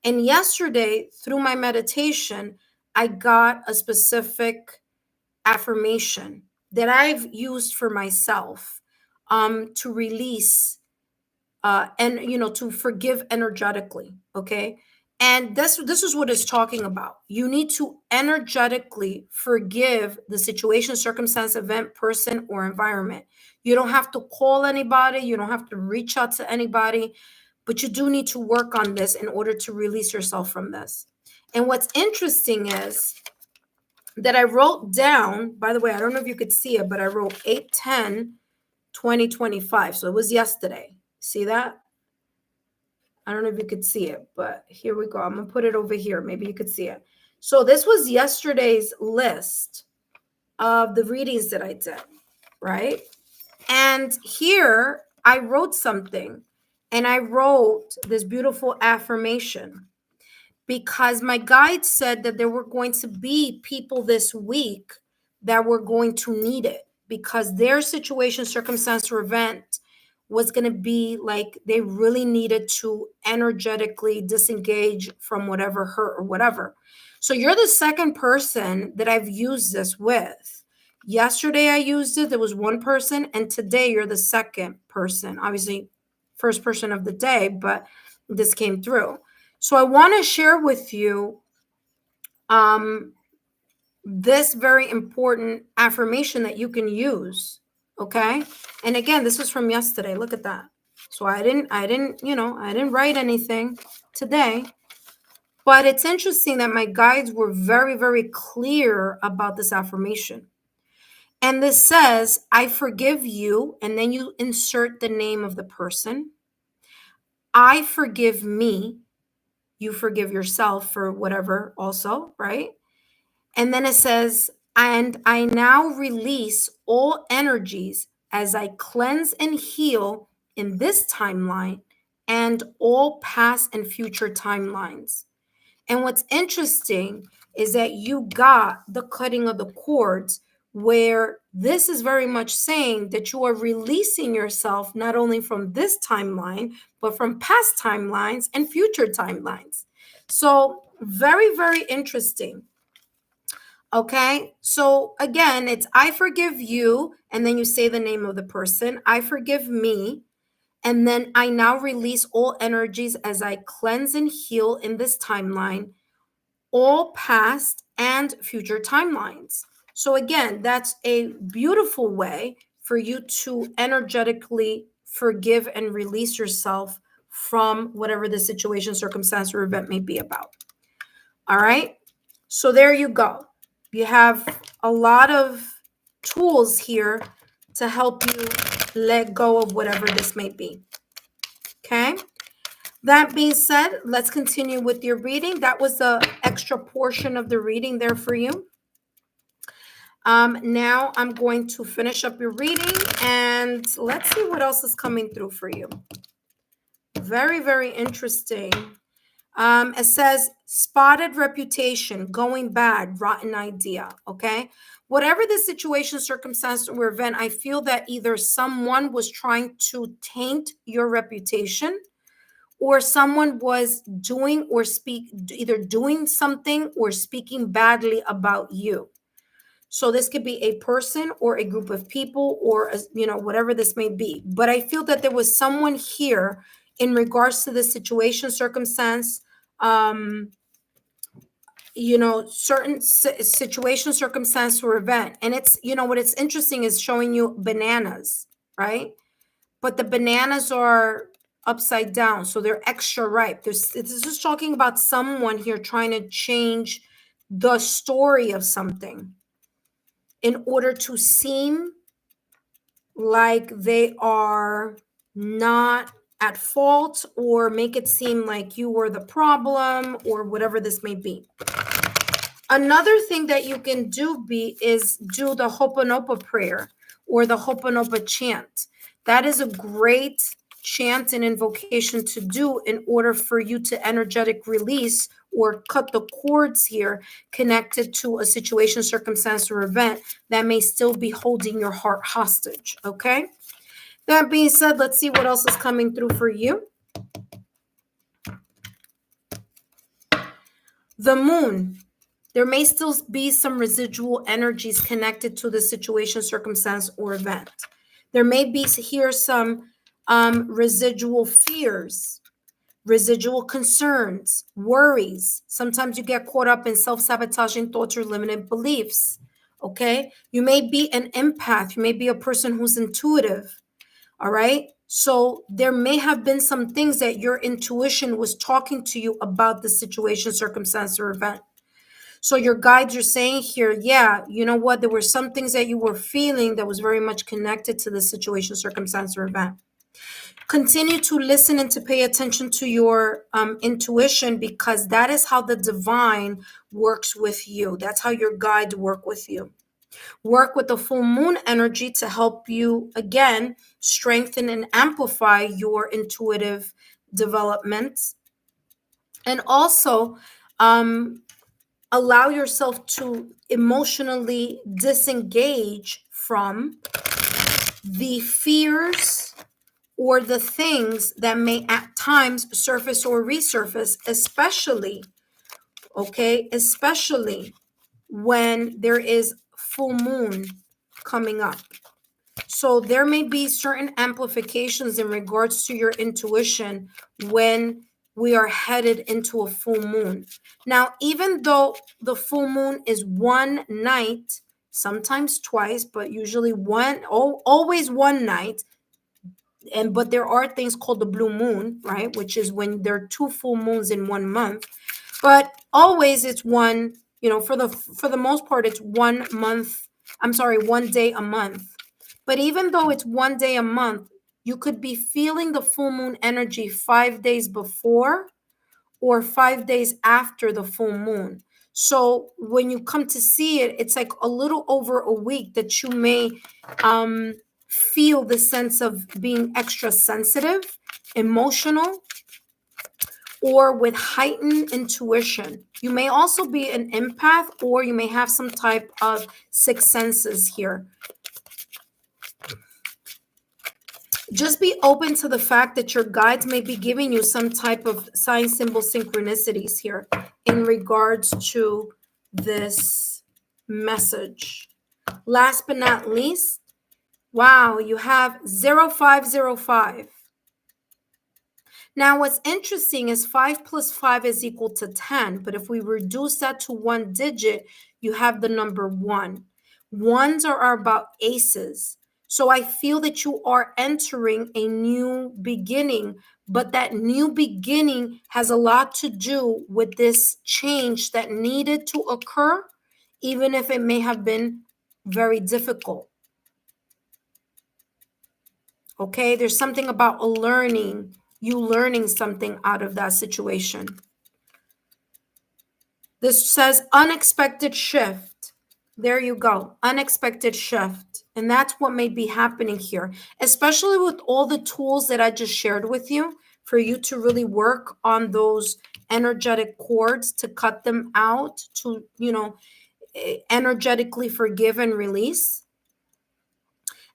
And yesterday, through my meditation, I got a specific affirmation that I've used for myself to release and to forgive energetically. Okay. And this is what it's talking about. You need to energetically forgive the situation, circumstance, event, person, or environment. You don't have to call anybody, you don't have to reach out to anybody, but you do need to work on this in order to release yourself from this. And what's interesting is that I wrote down, by the way, I don't know if you could see it, but I wrote 8/10/2025. So it was yesterday. See that? I don't know if you could see it, but here we go. I'm going to put it over here. Maybe you could see it. So this was yesterday's list of the readings that I did, right? And here I wrote something, and I wrote this beautiful affirmation because my guide said that there were going to be people this week that were going to need it because their situation, circumstance, or event was going to be like they really needed to energetically disengage from whatever hurt or whatever. So you're the second person that I've used this with. Yesterday I used it. There was one person, and today you're the second person. Obviously, first person of the day, but this came through. So I want to share with you this very important affirmation that you can use. Okay. And again, this was from yesterday. Look at that. So I didn't write anything today, but it's interesting that my guides were very, very clear about this affirmation. And this says, I forgive you. And then you insert the name of the person. I forgive me. You forgive yourself for whatever also, right? And then it says, and I now release all energies as I cleanse and heal in this timeline and all past and future timelines. And what's interesting is that you got the cutting of the cords, where this is very much saying that you are releasing yourself not only from this timeline, but from past timelines and future timelines. So, very, very interesting. Okay. So, again, it's I forgive you. And then you say the name of the person. I forgive me. And then I now release all energies as I cleanse and heal in this timeline, all past and future timelines. So, again, that's a beautiful way for you to energetically forgive and release yourself from whatever the situation, circumstance, or event may be about. All right. So, there you go. You have a lot of tools here to help you let go of whatever this may be. Okay. That being said, let's continue with your reading. That was the extra portion of the reading there for you. Now I'm going to finish up your reading and let's see what else is coming through for you. Very, very interesting. It says spotted reputation, going bad, rotten idea. Okay. Whatever the situation, circumstance, or event, I feel that either someone was trying to taint your reputation, or someone was doing or either doing something or speaking badly about you. So this could be a person or a group of people, or whatever this may be. But I feel that there was someone here in regards to the situation, circumstance, certain situation, circumstance, or event. And it's, what it's interesting is showing you bananas, right? But the bananas are upside down, so they're extra ripe. This is just talking about someone here trying to change the story of something in order to seem like they are not at fault, or make it seem like you were the problem, or whatever this may be. Another thing that you can do is do the Ho'oponopono prayer or the Ho'oponopono chant. That is a great chant and invocation to do in order for you to energetic release or cut the cords here connected to a situation, circumstance, or event that may still be holding your heart hostage. Okay. That being said, let's see what else is coming through for you. The moon. There may still be some residual energies connected to the situation, circumstance, or event. There may be here some residual fears, residual concerns, worries. Sometimes you get caught up in self-sabotaging thoughts or limited beliefs. Okay. You may be an empath. You may be a person who's intuitive. All right. So there may have been some things that your intuition was talking to you about the situation, circumstance, or event. So your guides are saying here, yeah, you know what? There were some things that you were feeling that was very much connected to the situation, circumstance, or event. Continue to listen and to pay attention to your intuition, because that is how the divine works with you. That's how your guides work with you. Work with the full moon energy to help you, again, strengthen and amplify your intuitive developments. And also, allow yourself to emotionally disengage from the fears or the things that may at times surface or resurface, especially when there is full moon coming up. So there may be certain amplifications in regards to your intuition when we are headed into a full moon. Now, even though the full moon is one night, sometimes twice, but usually always one night, but there are things called the blue moon, right? Which is when there are two full moons in 1 month. But always it's one, for the most part, it's 1 month. I'm sorry, 1 day a month. But even though it's 1 day a month, you could be feeling the full moon energy 5 days before or 5 days after the full moon. So when you come to see it, it's like a little over a week that you may feel the sense of being extra sensitive, emotional, or with heightened intuition. You may also be an empath, or you may have some type of sixth senses here. Just be open to the fact that your guides may be giving you some type of sign, symbol, synchronicities here in regards to this message. Last but not least, wow, you have 0505. Now, what's interesting is 5 plus 5 is equal to 10. But if we reduce that to one digit, you have the number 1. Ones are about aces. So I feel that you are entering a new beginning, but that new beginning has a lot to do with this change that needed to occur, even if it may have been very difficult. Okay, there's something about learning, you learning something out of that situation. This says unexpected shift. There you go, unexpected shift. And that's what may be happening here, especially with all the tools that I just shared with you for you to really work on those energetic cords, to cut them out, to, energetically forgive and release.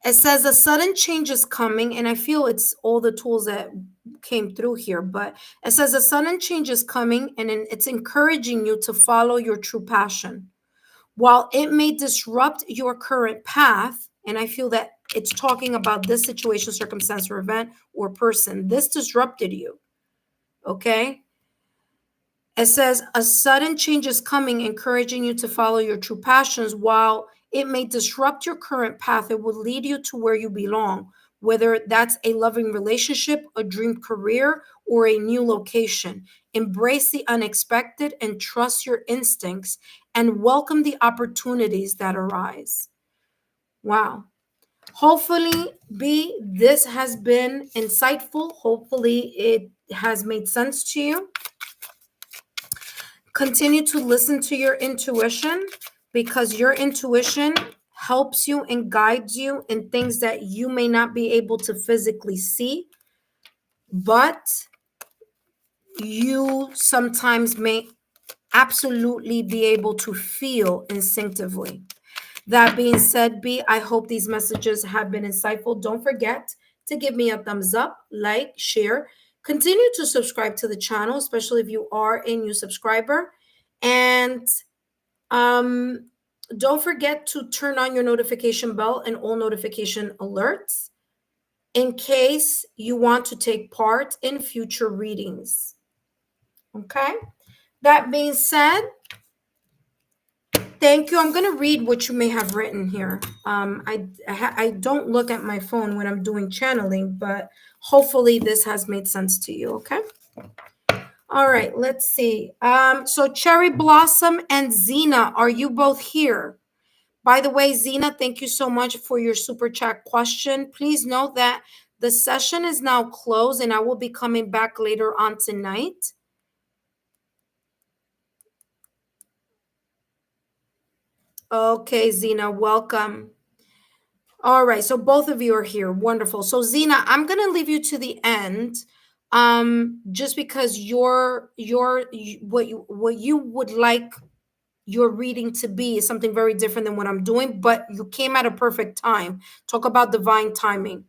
It says a sudden change is coming, and I feel it's all the tools that came through here, but it says a sudden change is coming, and it's encouraging you to follow your true passion. While it may disrupt your current path, and I feel that it's talking about this situation, circumstance, or event, or person, this disrupted you, okay? It says a sudden change is coming, encouraging you to follow your true passions. While it may disrupt your current path, it will lead you to where you belong, whether that's a loving relationship, a dream career, or a new location. Embrace the unexpected and trust your instincts, and welcome the opportunities that arise. Wow. Hopefully, B, this has been insightful. Hopefully, it has made sense to you. Continue to listen to your intuition, because your intuition helps you and guides you in things that you may not be able to physically see, but you sometimes may absolutely be able to feel instinctively. That being said, B, I hope these messages have been insightful. Don't forget to give me a thumbs up, like, share. Continue to subscribe to the channel, especially if you are a new subscriber. And um, don't forget to turn on your notification bell and all notification alerts in case you want to take part in future readings. Okay? That being said, thank you. I'm going to read what you may have written here. I don't look at my phone when I'm doing channeling, but hopefully this has made sense to you, okay? All right, let's see. So Cherry Blossom and Zena, are you both here? By the way, Zena, thank you so much for your super chat question. Please note that the session is now closed and I will be coming back later on tonight. Okay, Zena, welcome. All right, so both of you are here. Wonderful. So Zena, I'm going to leave you to the end, just because what you would like your reading to be is something very different than what I'm doing, but you came at a perfect time. Talk about divine timing.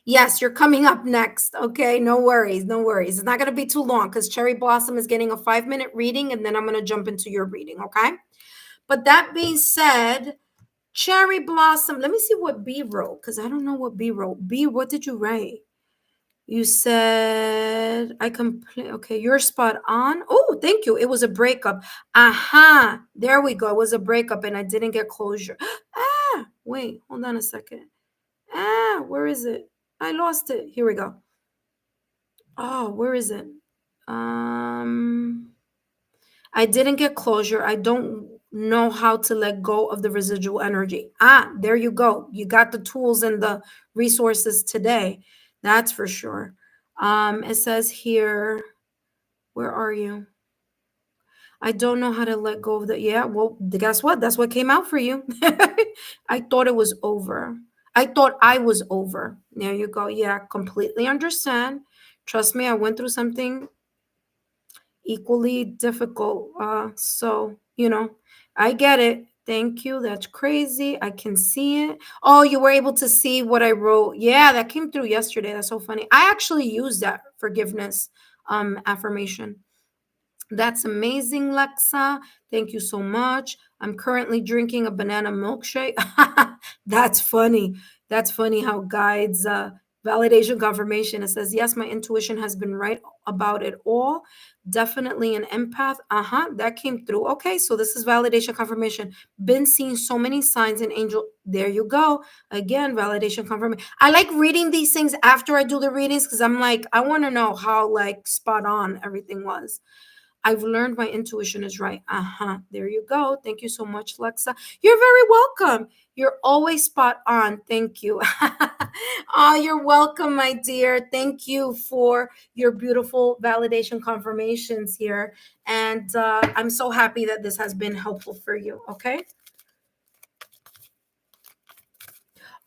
Yes, you're coming up next. Okay, no worries, no worries. It's not going to be too long because Cherry Blossom is getting a 5-minute reading, and then I'm going to jump into your reading. Okay. But that being said, Cherry Blossom, let me see what B wrote, because I don't know what B wrote. B, what did you write? You said, okay, you're spot on. Oh, thank you. It was a breakup. Aha, there we go. It was a breakup and I didn't get closure. Wait, hold on a second. Where is it? I lost it. Here we go. Oh, where is it? I didn't get closure. I don't know how to let go of the residual energy. There you go. You got the tools and the resources today. That's for sure. It says here, where are you? I don't know how to let go of the, yeah, well, guess what? That's what came out for you. I thought it was over. I thought I was over. There you go. Yeah, completely understand. Trust me, I went through something equally difficult. I get it. Thank you. That's crazy. I can see it. Oh, you were able to see what I wrote. Yeah, that came through yesterday. That's so funny. I actually used that forgiveness affirmation. That's amazing, Lexa. Thank you so much. I'm currently drinking a banana milkshake. That's funny. That's funny how guides validation confirmation. It says, yes, my intuition has been right about it all. Definitely an empath. That came through. Okay, so this is validation confirmation. Been seeing so many signs in angel. There you go. Again, validation confirmation. I like reading these things after I do the readings because I'm like, I want to know how like spot on everything was. I've learned my intuition is right. There you go. Thank you so much, Lexa. You're very welcome. You're always spot on. Thank you. Oh, you're welcome, my dear. Thank you for your beautiful validation confirmations here. And I'm so happy that this has been helpful for you. Okay.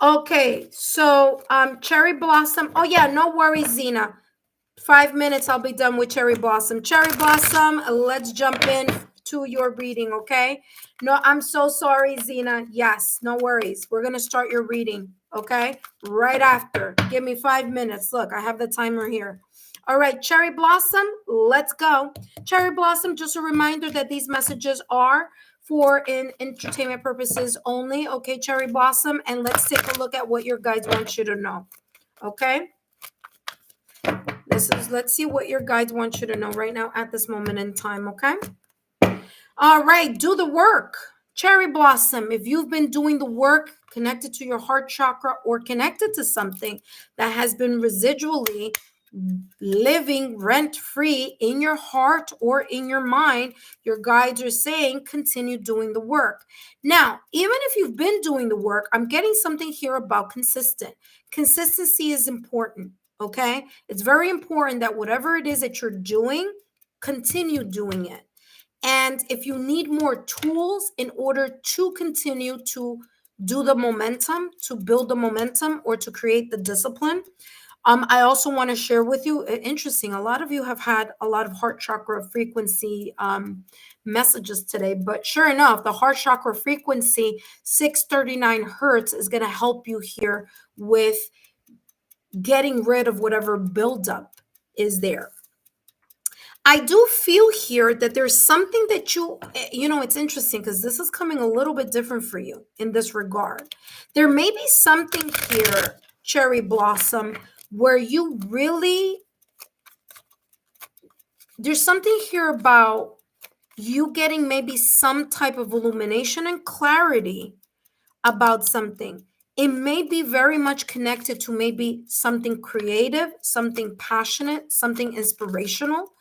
Okay. So, cherry blossom. Oh, yeah. No worries, Zena. 5 minutes, I'll be done with cherry blossom. Cherry blossom, let's jump in to your reading, okay? No, I'm so sorry, Zena. Yes, no worries. We're going to start your reading, okay? Right after. Give me 5 minutes. Look, I have the timer here. All right, cherry blossom, let's go. Cherry blossom, just a reminder that these messages are for in entertainment purposes only, okay, cherry blossom? And let's take a look at what your guides want you to know, okay? Let's see what your guides want you to know right now at this moment in time, okay? All right, do the work. Cherry blossom, if you've been doing the work connected to your heart chakra or connected to something that has been residually living rent free in your heart or in your mind, your guides are saying continue doing the work. Now, even if you've been doing the work, I'm getting something here about consistent. Consistency is important, okay? It's very important that whatever it is that you're doing, continue doing it. And if you need more tools in order to continue to do the momentum, to build the momentum, or to create the discipline, I also want to share with you, interesting, a lot of you have had a lot of heart chakra frequency messages today, but sure enough, the heart chakra frequency 639 hertz is going to help you here with getting rid of whatever buildup is there. I do feel here that there's something that it's interesting because this is coming a little bit different for you in this regard. There may be something here, cherry blossom, where you really, there's something here about you getting maybe some type of illumination and clarity about something. It may be very much connected to maybe something creative, something passionate, something inspirational.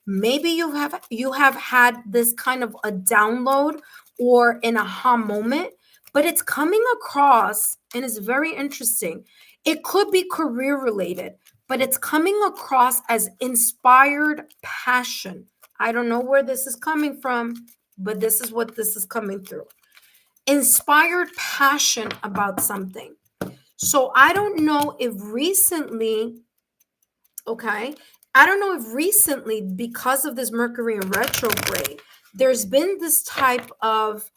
Maybe you have had this kind of a download or an aha moment, but it's coming across and it's very interesting. It could be career related, but it's coming across as inspired passion. I don't know where this is coming from, but this is what this is coming through. Inspired passion about something. So I don't know if recently, okay, I don't know if recently, because of this Mercury in retrograde, there's been this type of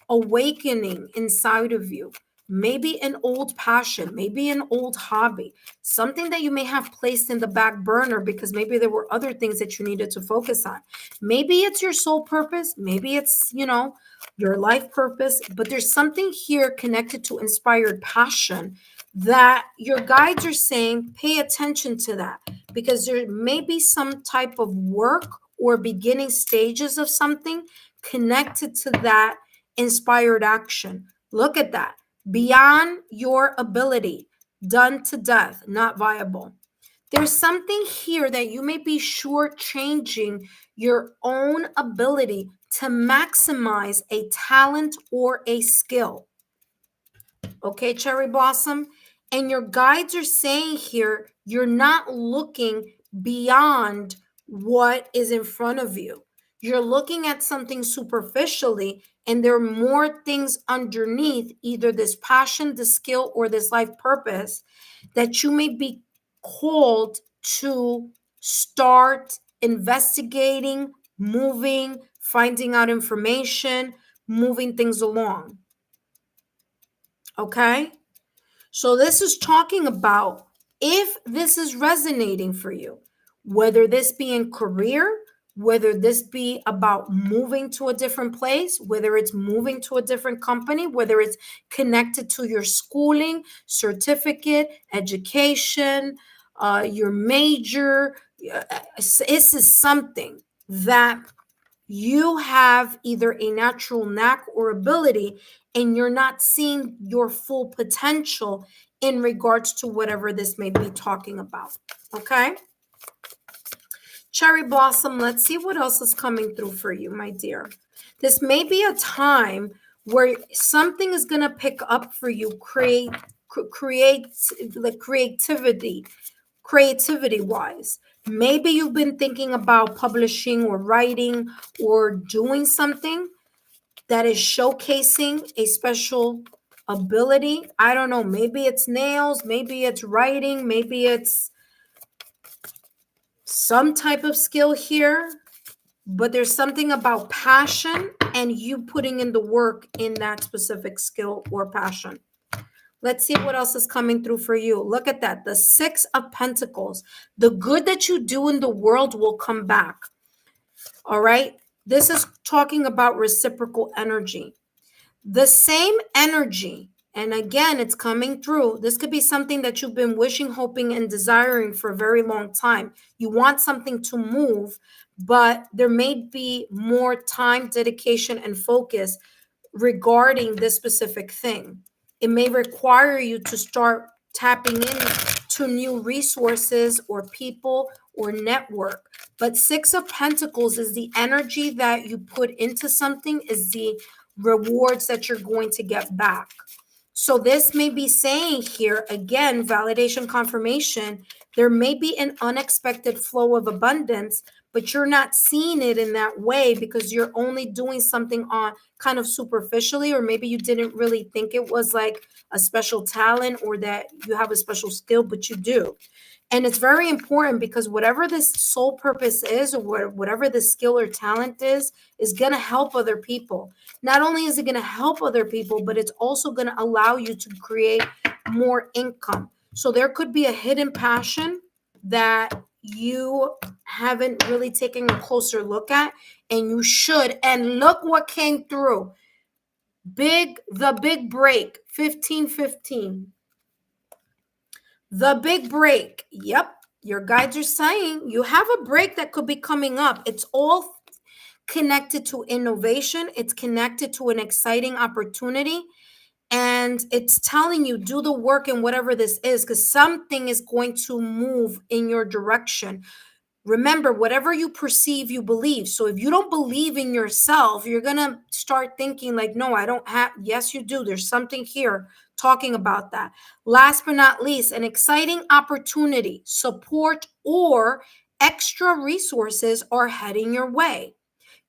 awakening inside of you. Maybe an old passion, maybe an old hobby, something that you may have placed in the back burner because maybe there were other things that you needed to focus on. Maybe it's your soul purpose, maybe it's, your life purpose, but there's something here connected to inspired passion that your guides are saying pay attention to that because there may be some type of work or beginning stages of something connected to that inspired action. Look at that. Beyond your ability, done to death, not viable. There's something here that you may be shortchanging your own ability to maximize a talent or a skill. Okay, cherry blossom. And your guides are saying here, you're not looking beyond what is in front of you. You're looking at something superficially and there are more things underneath either this passion, this skill, or this life purpose that you may be called to start investigating, moving, finding out information, moving things along. Okay? So this is talking about if this is resonating for you, whether this be in career, whether this be about moving to a different place, whether it's moving to a different company, whether it's connected to your schooling, certificate, education, your major. This is something that you have either a natural knack or ability, and you're not seeing your full potential in regards to whatever this may be talking about. Okay? Cherry Blossom, let's see what else is coming through for you, my dear. This may be a time where something is going to pick up for you, create the creativity wise. Maybe you've been thinking about publishing or writing or doing something that is showcasing a special ability. I don't know. Maybe it's nails, maybe it's writing, maybe it's some type of skill here, but there's something about passion and you putting in the work in that specific skill or passion. Let's see what else is coming through for you. Look at that. The Six of Pentacles. The good that you do in the world will come back. All right. This is talking about reciprocal energy. The same energy. And again, it's coming through. This could be something that you've been wishing, hoping, and desiring for a very long time. You want something to move, but there may be more time, dedication, and focus regarding this specific thing. It may require you to start tapping into new resources or people or network. But Six of Pentacles is the energy that you put into something, is the rewards that you're going to get back. So this may be saying here, again, validation, confirmation, there may be an unexpected flow of abundance, but you're not seeing it in that way because you're only doing something on kind of superficially, or maybe you didn't really think it was like a special talent or that you have a special skill, but you do. And it's very important because whatever this soul purpose is, or whatever the skill or talent is going to help other people. Not only is it going to help other people, but it's also going to allow you to create more income. So there could be a hidden passion that you haven't really taken a closer look at, and you should. And look what came through. The big break, 1515. The big break. Yep. Your guides are saying you have a break that could be coming up. It's all connected to innovation. It's connected to an exciting opportunity. And it's telling you, do the work in whatever this is, because something is going to move in your direction. Remember, whatever you perceive, you believe. So if you don't believe in yourself, you're going to start thinking like, no, I don't have. Yes, you do. There's something here talking about that. Last but not least, an exciting opportunity, support, or extra resources are heading your way.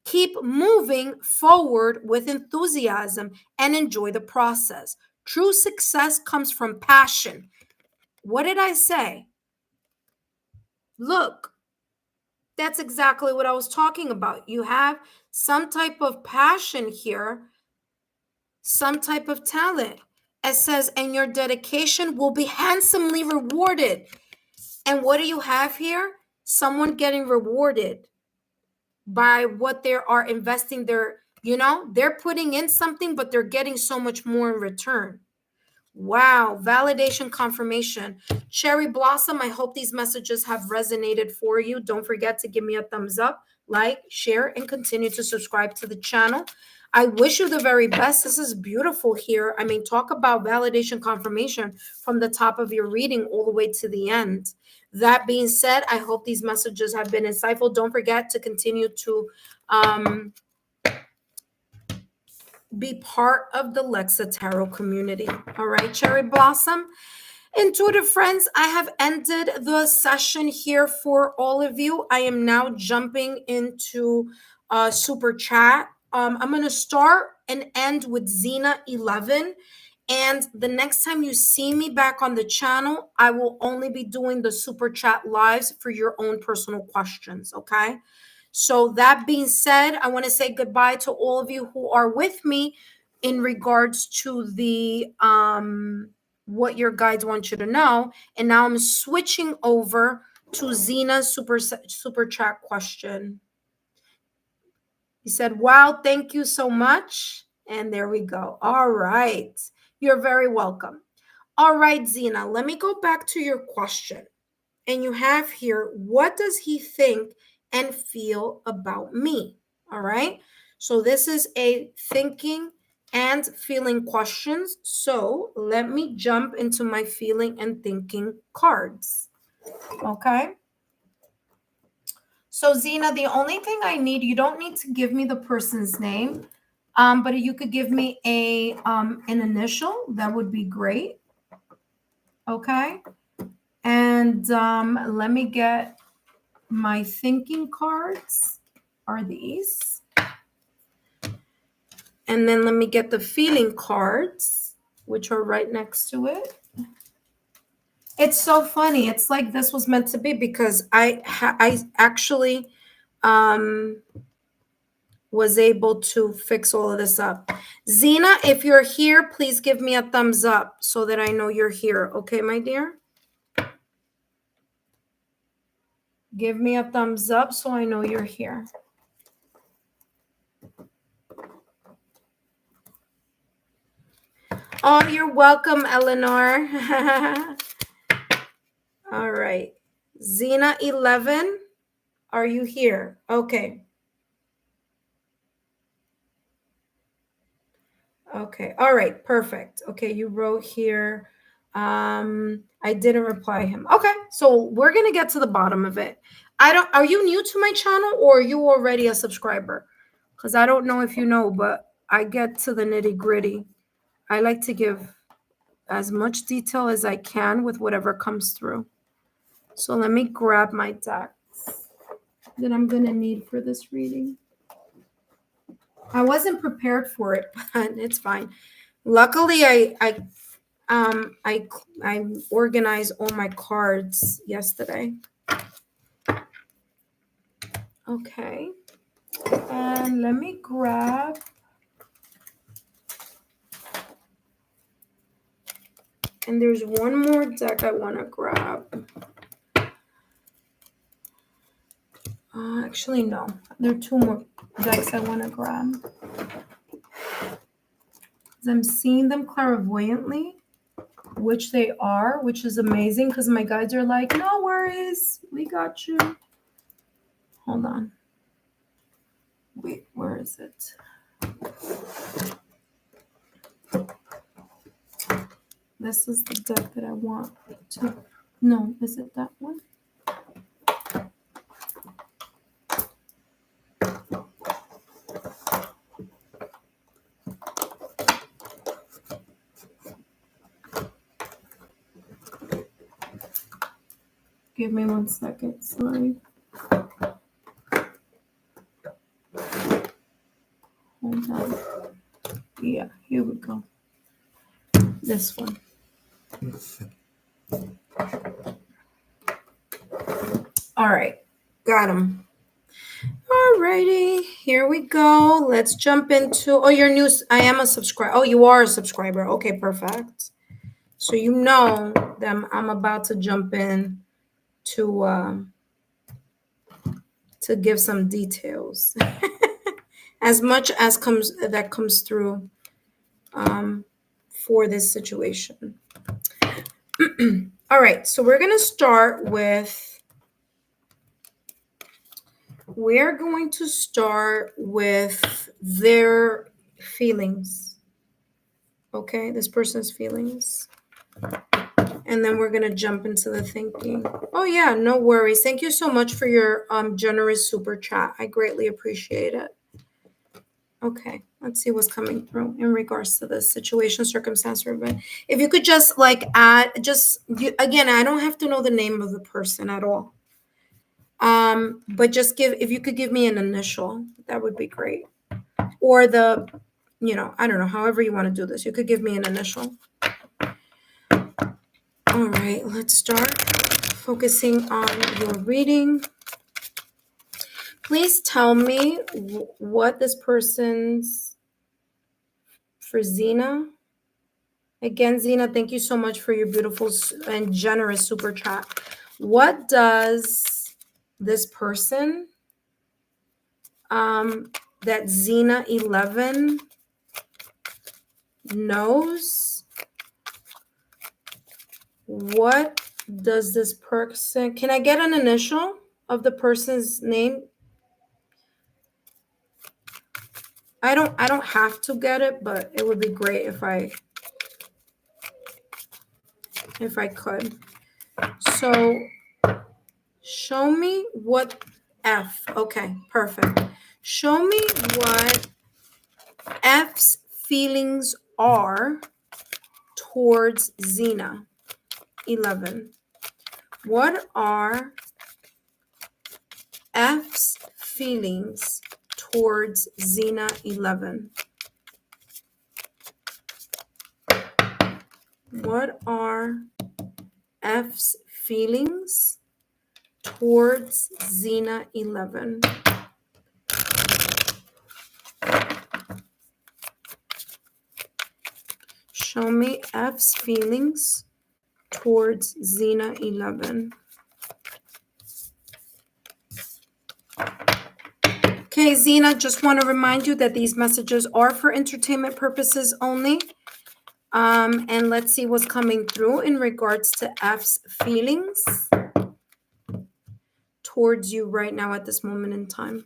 Keep moving forward with enthusiasm and enjoy the process. True success comes from passion. What did I say? Look. That's exactly what I was talking about. You have some type of passion here, some type of talent. It says, and your dedication will be handsomely rewarded. And what do you have here? Someone getting rewarded by what they are investing they're putting in something, but they're getting so much more in return. Wow, validation, confirmation. Cherry Blossom, I hope these messages have resonated for you. Don't forget to give me a thumbs up, like, share, and continue to subscribe to the channel. I wish you the very best. This is beautiful here. I mean, talk about validation, confirmation from the top of your reading all the way to the end. That being said, I hope these messages have been insightful. Don't forget to continue to be part of the Lexa Tarot community. All right, Cherry Blossom. Intuitive friends, I have ended the session here for all of you. I am now jumping into super chat. I'm going to start and end with Zena 11. And the next time you see me back on the channel, I will only be doing the super chat lives for your own personal questions. Okay. So that being said, I want to say goodbye to all of you who are with me in regards to the what your guides want you to know. And now I'm switching over to Zena's super chat question. He said, wow, thank you so much. And there we go. All right. You're very welcome. All right, Zena, let me go back to your question. And you have here, what does he think and feel about me? All right. So this is a thinking and feeling questions. So let me jump into my feeling and thinking cards. Okay. So Zena, the only thing I need, you don't need to give me the person's name, but you could give me an initial. That would be great. Okay. And let me get my thinking cards. Are these? And then let me get the feeling cards, which are right next to it. It's so funny. It's like this was meant to be because I actually was able to fix all of this up. Zena, if you're here, please give me a thumbs up so that I know you're here. Okay, my dear? Give me a thumbs up so I know you're here. Oh, you're welcome, Eleanor. All right. Zena 11, are you here? Okay. Okay. All right. Perfect. Okay. You wrote here. I didn't reply him. Okay. So we're going to get to the bottom of it. Are you new to my channel or are you already a subscriber? Because I don't know if you know, but I get to the nitty gritty. I like to give as much detail as I can with whatever comes through. So let me grab my decks that I'm going to need for this reading. I wasn't prepared for it, but it's fine. Luckily, I organized all my cards yesterday. Okay. And let me grab. And there's one more deck I want to grab. Actually, no. There are two more decks I want to grab. I'm seeing them clairvoyantly, which they are, which is amazing because my guides are like, no worries, we got you. Hold on. Wait, where is it? This is the deck that I want to. No, is it that one? Give me 1 second. Sorry. Hold on. Yeah, here we go. This one. All right. Got him. All righty. Here we go. Let's jump into. Oh, you're new. I am a subscriber. Oh, you are a subscriber. Okay, perfect. So you know that I'm about to jump in to give some details. As much as comes through for this situation. All right, so we're going to start with their feelings. Okay, this person's feelings. And then we're going to jump into the thinking. Oh, yeah, no worries. Thank you so much for your generous super chat. I greatly appreciate it. Okay, let's see what's coming through in regards to this situation, circumstance, or event. If you could just add, again, I don't have to know the name of the person at all. But just if you could give me an initial, that would be great. or the, I don't know, however you want to do this. You could give me an initial. All right, let's start focusing on your reading. Please tell me what this person's, for Zena. Again, Zena, thank you so much for your beautiful and generous super chat. What does this person, that Zena 11 knows, what does this person, can I get an initial of the person's name? I don't have to get it, but it would be great if I could. So show me what F. Okay, perfect. Show me what F's feelings are towards Zena 11. What are F's feelings towards Zena 11? What are F's feelings towards Zena 11? Show me F's feelings towards Zena 11. Okay, Zena, just want to remind you that these messages are for entertainment purposes only. And let's see what's coming through in regards to F's feelings towards you right now at this moment in time.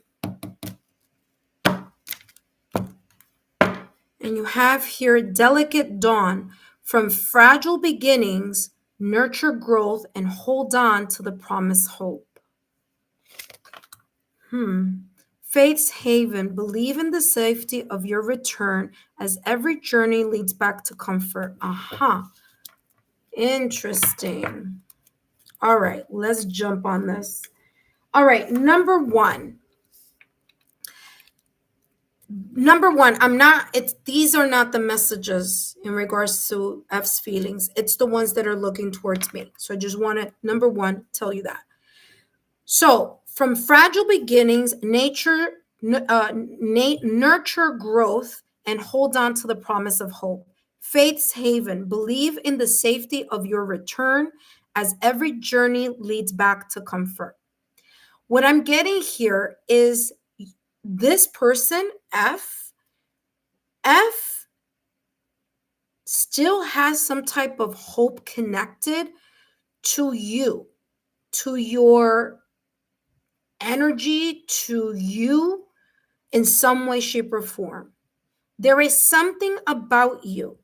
And you have here Delicate Dawn. From fragile beginnings, nurture growth and hold on to the promised hope. Faith's haven, believe in the safety of your return as every journey leads back to comfort. Interesting. All right, let's jump on this. All right, number one, these are not the messages in regards to F's feelings. It's the ones that are looking towards me. So I just want to, number one, tell you that. So from fragile beginnings, nurture growth and hold on to the promise of hope. Faith's haven, believe in the safety of your return as every journey leads back to comfort. What I'm getting here is this person, F still has some type of hope connected to you, to your energy, to you in some way, shape, or form. There is something about you,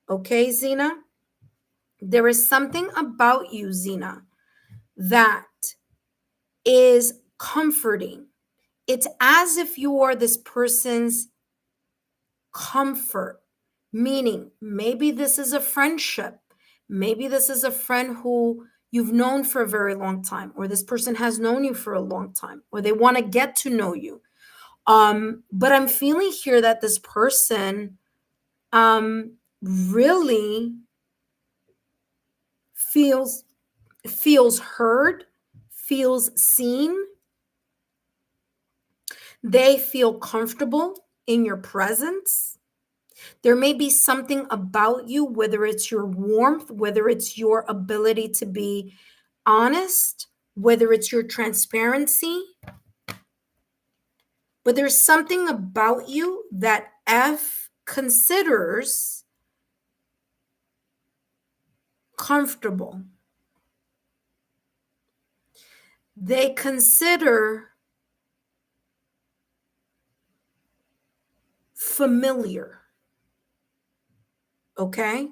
okay, Zena? There is something about you, Zena, that is comforting. It's as if you are this person's comfort, meaning maybe this is a friendship. Maybe this is a friend who you've known for a very long time, or this person has known you for a long time, or they want to get to know you. But I'm feeling here that this person really feels heard, feels seen. They feel comfortable in your presence. There may be something about you, whether it's your warmth, whether it's your ability to be honest, whether it's your transparency. But there's something about you that F considers comfortable. They consider familiar. Okay?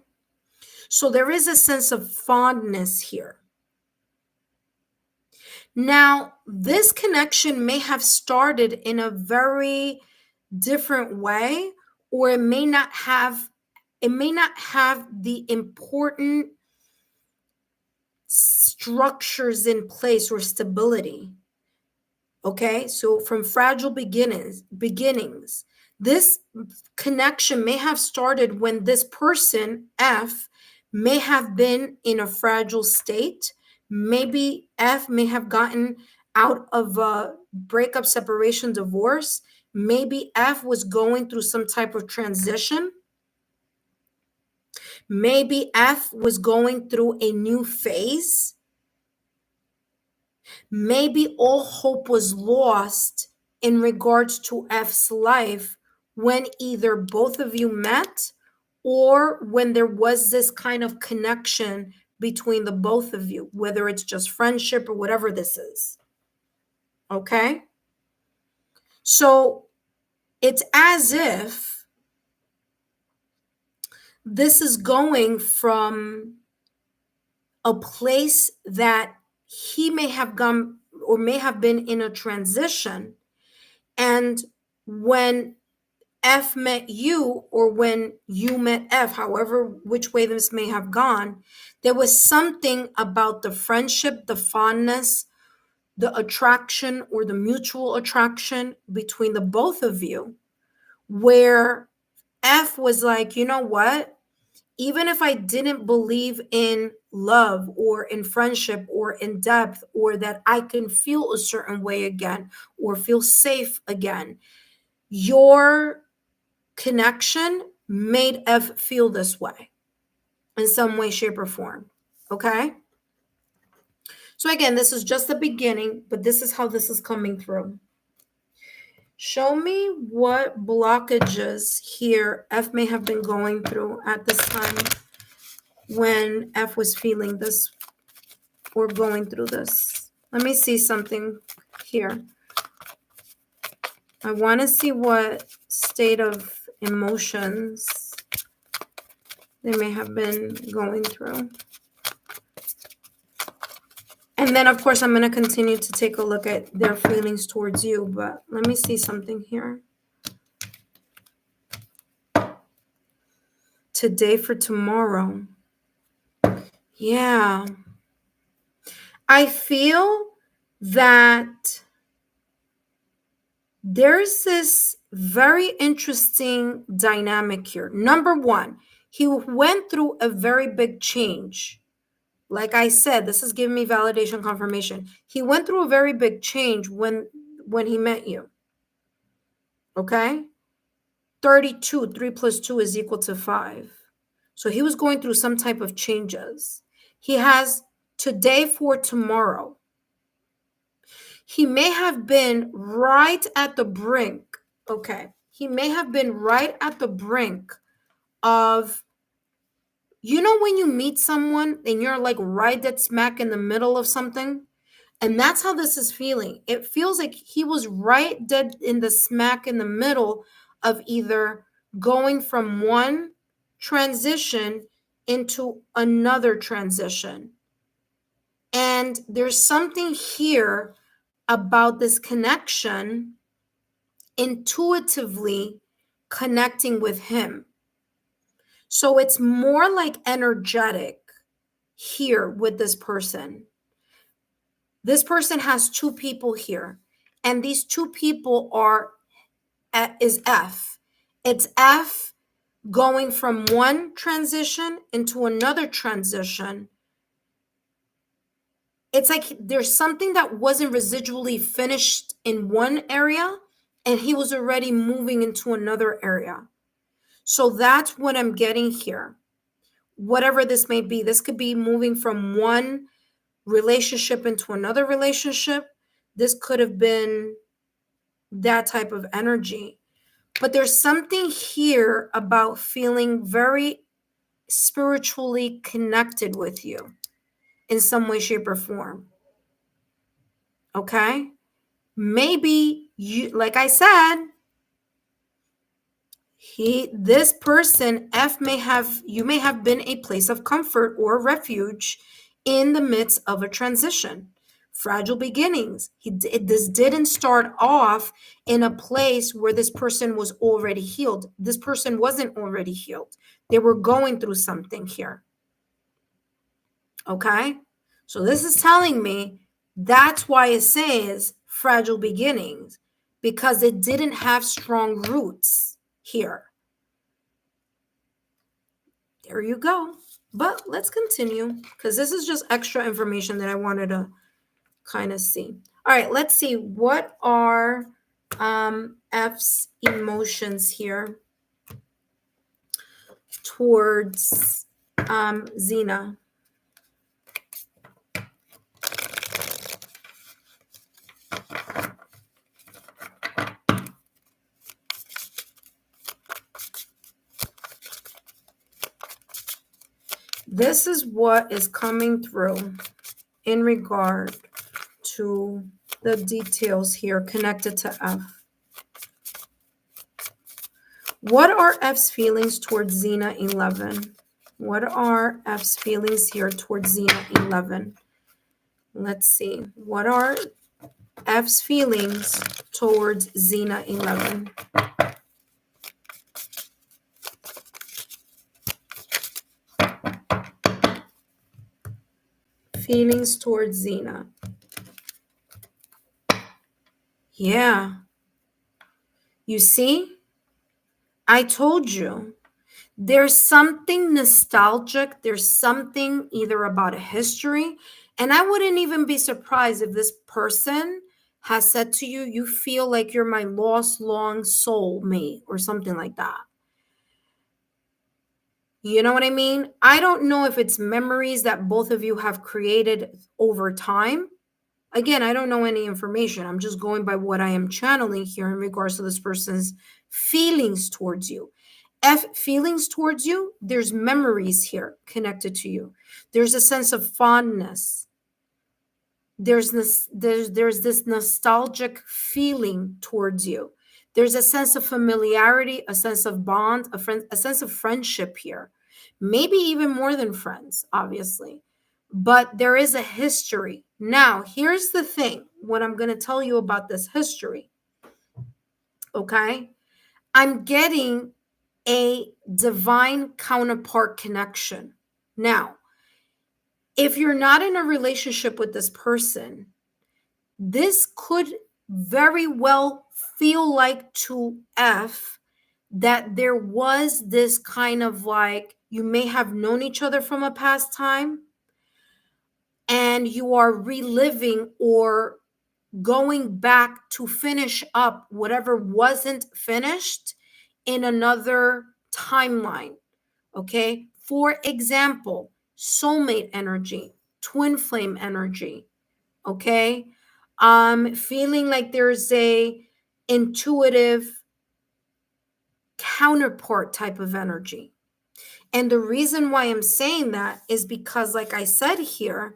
So there is a sense of fondness here. Now, this connection may have started in a very different way, or it may not have the important structures in place or stability. Okay? So from fragile beginnings, This connection may have started when this person, F, may have been in a fragile state. Maybe F may have gotten out of a breakup, separation, divorce. Maybe F was going through some type of transition. Maybe F was going through a new phase. Maybe all hope was lost in regards to F's life when either both of you met or when there was this kind of connection between the both of you, whether it's just friendship or whatever this is. Okay? So it's as if this is going from a place that he may have gone or may have been in a transition. And when F met you, or when you met F, however, which way this may have gone, there was something about the friendship, the fondness, the attraction, or the mutual attraction between the both of you, where F was like, you know what? Even if I didn't believe in love or in friendship or in depth, or that I can feel a certain way again or feel safe again, your connection made F feel this way in some way, shape, or form. Okay? So, again, this is just the beginning, but this is how this is coming through. Show me what blockages here F may have been going through at this time when F was feeling this or going through this. Let me see something here. I want to see what state of emotions they may have been going through. And then, of course, I'm going to continue to take a look at their feelings towards you. But let me see something here. Today for tomorrow. Yeah. I feel that there's this very interesting dynamic here. Number one, he went through a very big change. Like I said, this is giving me validation confirmation. He went through a very big change when he met you. Okay? 32, 3 plus 2 is equal to 5. So he was going through some type of changes. He has today for tomorrow. He may have been right at the brink. Okay. He may have been right at the brink of, you know, when you meet someone and you're like right dead smack in the middle of something? And that's how this is feeling. It feels like he was right dead in the smack in the middle of either going from one transition into another transition. And there's something here about this connection, intuitively connecting with him. So it's more like energetic here with this person. This person has two people here, and these two people is F. It's F going from one transition into another transition. It's like there's something that wasn't residually finished in one area, and he was already moving into another area. So that's what I'm getting here. Whatever this may be, this could be moving from one relationship into another relationship. This could have been that type of energy. But there's something here about feeling very spiritually connected with you in some way, shape, or form. Okay? Maybe you, like I said, this person, F, you may have been a place of comfort or refuge in the midst of a transition. Fragile beginnings. This didn't start off in a place where this person was already healed. This person wasn't already healed. They were going through something here. Okay? So this is telling me that's why it says fragile beginnings, because it didn't have strong roots here. There you go. But let's continue because this is just extra information that I wanted to kind of see. All right, let's see. What are F's emotions here towards Xena? This is what is coming through in regard to the details here connected to F. What are F's feelings towards Xena 11? What are F's feelings here towards Xena 11? Let's see. What are F's feelings towards Xena 11? Feelings towards Xena. Yeah. You see? I told you. There's something nostalgic. There's something either about a history. And I wouldn't even be surprised if this person has said to you, you feel like you're my lost, long soulmate or something like that. You know what I mean? I don't know if it's memories that both of you have created over time. Again, I don't know any information. I'm just going by what I am channeling here in regards to this person's feelings towards you. F, feelings towards you, there's memories here connected to you. There's a sense of fondness. There's this nostalgic feeling towards you. There's a sense of familiarity, a sense of bond, a sense of friendship here. Maybe even more than friends, obviously. But there is a history. Now, here's the thing, what I'm going to tell you about this history. Okay? I'm getting a divine counterpart connection. Now, if you're not in a relationship with this person, this could very well feel like to F that there was this kind of like, you may have known each other from a past time and you are reliving or going back to finish up whatever wasn't finished in another timeline. Okay. For example, soulmate energy, twin flame energy. Okay. Feeling like there's a intuitive counterpart type of energy. And the reason why I'm saying that is because, like I said here,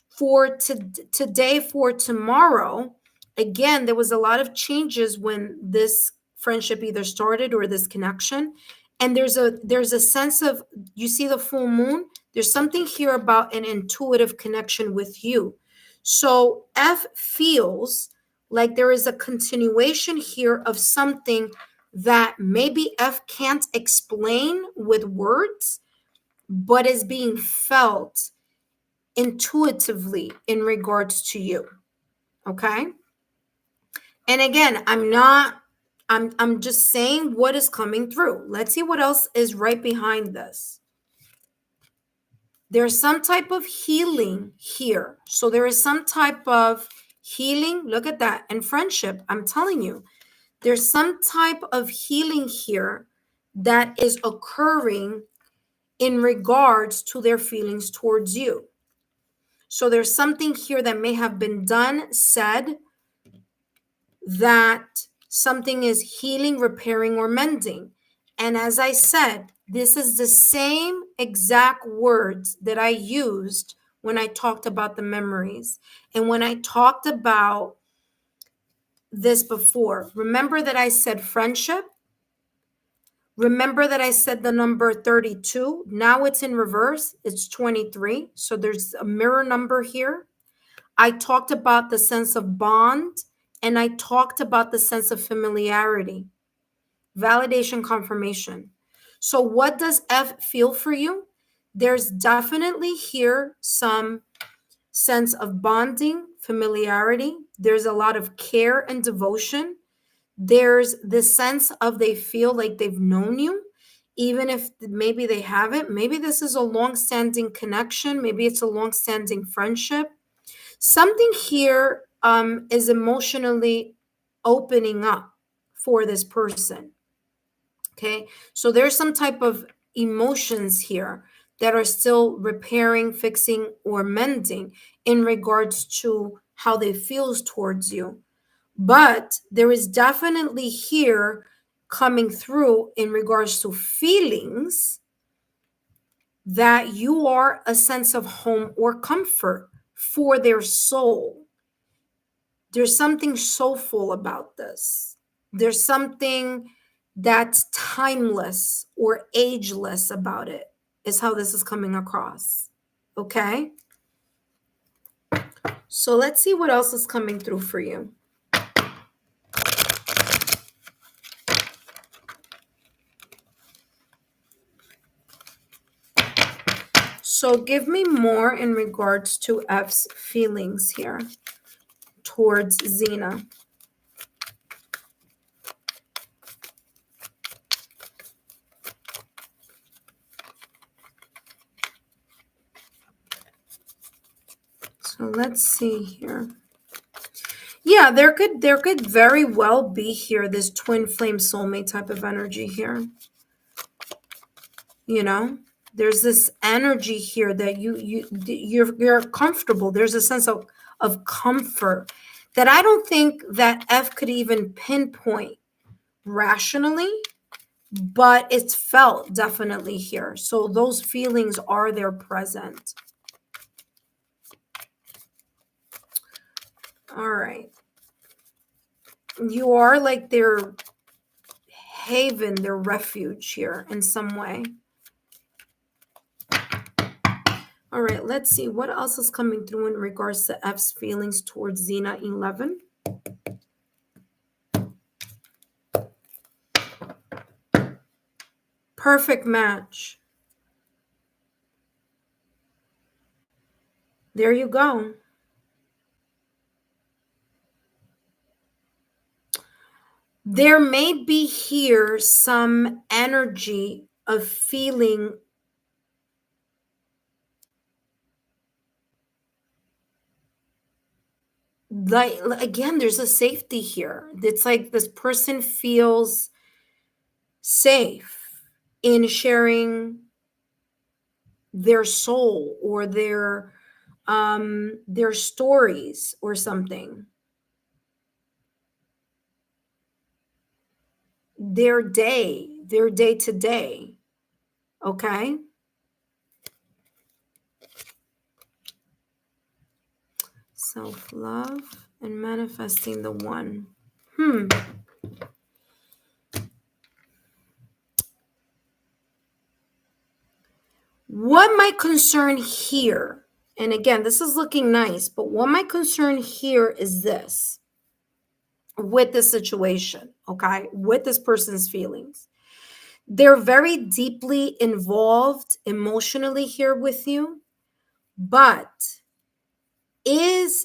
for today, for tomorrow, again, there was a lot of changes when this friendship either started or this connection. And there's a sense of, you see the full moon, there's something here about an intuitive connection with you. So F feels like there is a continuation here of something that maybe F can't explain with words, but is being felt intuitively in regards to you. Okay? And again, I'm just saying what is coming through. Let's see what else is right behind this. There's some type of healing here. So there is some type of healing. Look at that. And friendship, I'm telling you, there's some type of healing here that is occurring in regards to their feelings towards you. So there's something here that may have been done, said, that something is healing, repairing, or mending. And as I said, this is the same exact words that I used when I talked about the memories. And when I talked about this before, remember that I said friendship? Remember that I said the number 32? Now it's in reverse. It's 23. So there's a mirror number here. I talked about the sense of bond, and I talked about the sense of familiarity, validation, confirmation. So what does F feel for you? There's definitely here some sense of bonding, familiarity. There's a lot of care and devotion. There's this sense of they feel like they've known you, even if maybe they haven't. Maybe this is a long-standing connection. Maybe it's a long-standing friendship. Something here is emotionally opening up for this person. Okay. So there's some type of emotions here that are still repairing, fixing, or mending in regards to how they feels towards you. But there is definitely here coming through in regards to feelings that you are a sense of home or comfort for their soul. There's something soulful about this. There's something that's timeless or ageless about it, is how this is coming across. Okay? So let's see what else is coming through for you. So give me more in regards to F's feelings here towards Xena. So let's see here. Yeah, there could very well be here this twin flame soulmate type of energy here. You know, there's this energy here that you're comfortable. There's a sense of comfort that I don't think that F could even pinpoint rationally, but it's felt definitely here. So those feelings are there present. All right. You are like their haven, their refuge here in some way. All right, let's see what else is coming through in regards to F's feelings towards Xena 11. Perfect match. There you go. There may be here some energy of feeling like, again, there's a safety here. It's like this person feels safe in sharing their soul or their stories or something, their day to day. Okay. Self-love and manifesting the one. What my concern here, and again, this is looking nice, but what my concern here is this with this situation, okay, with this person's feelings. They're very deeply involved emotionally here with you, but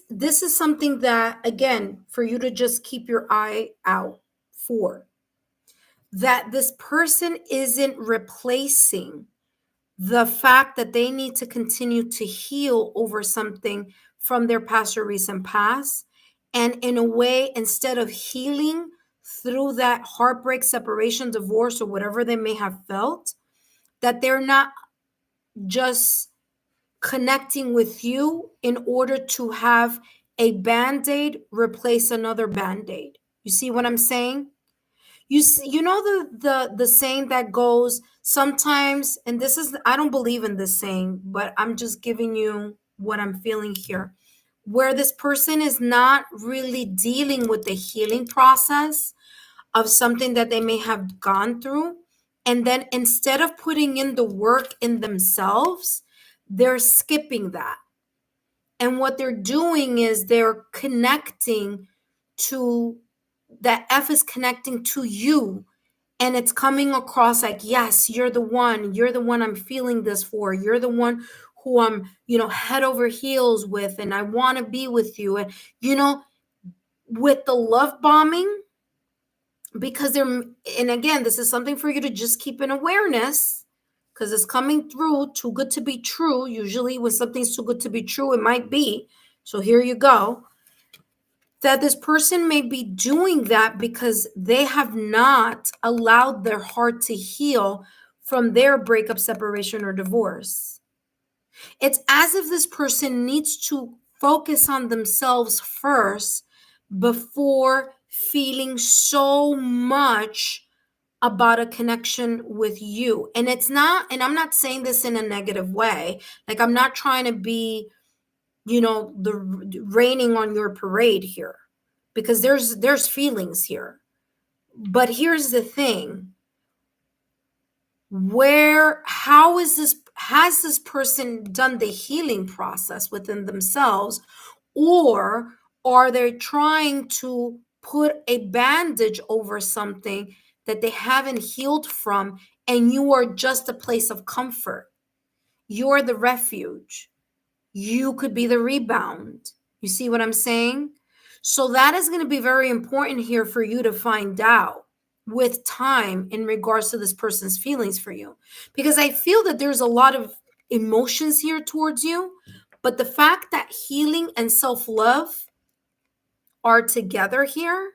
this is something that, again, for you to just keep your eye out for, that this person isn't replacing the fact that they need to continue to heal over something from their past or recent past. And in a way, instead of healing through that heartbreak, separation, divorce, or whatever they may have felt, that they're not just connecting with you in order to have a band-aid replace another band-aid. You see what I'm saying? You know the saying that goes sometimes, and this is, I don't believe in this saying, but I'm just giving you what I'm feeling here, where this person is not really dealing with the healing process of something that they may have gone through, and then instead of putting in the work in themselves, they're skipping that. And what they're doing is they're connecting to, that F is connecting to you, and it's coming across like, yes, you're the one I'm feeling this for, you're the one who I'm, head over heels with, and I want to be with you. And with the love bombing, because they're, and again, this is something for you to just keep in awareness, because it's coming through too good to be true. Usually when something's too good to be true, it might be. So here you go. That this person may be doing that because they have not allowed their heart to heal from their breakup, separation, or divorce. It's as if this person needs to focus on themselves first before feeling so much about a connection with you. And it's not, and I'm not saying this in a negative way. Like, I'm not trying to be, the raining on your parade here, because there's feelings here. But here's the thing. How has this person done the healing process within themselves, or are they trying to put a bandage over something that they haven't healed from, and you are just a place of comfort? You're the refuge. You could be the rebound. You see what I'm saying? So that is going to be very important here for you to find out with time in regards to this person's feelings for you. Because I feel that there's a lot of emotions here towards you, but the fact that healing and self-love are together here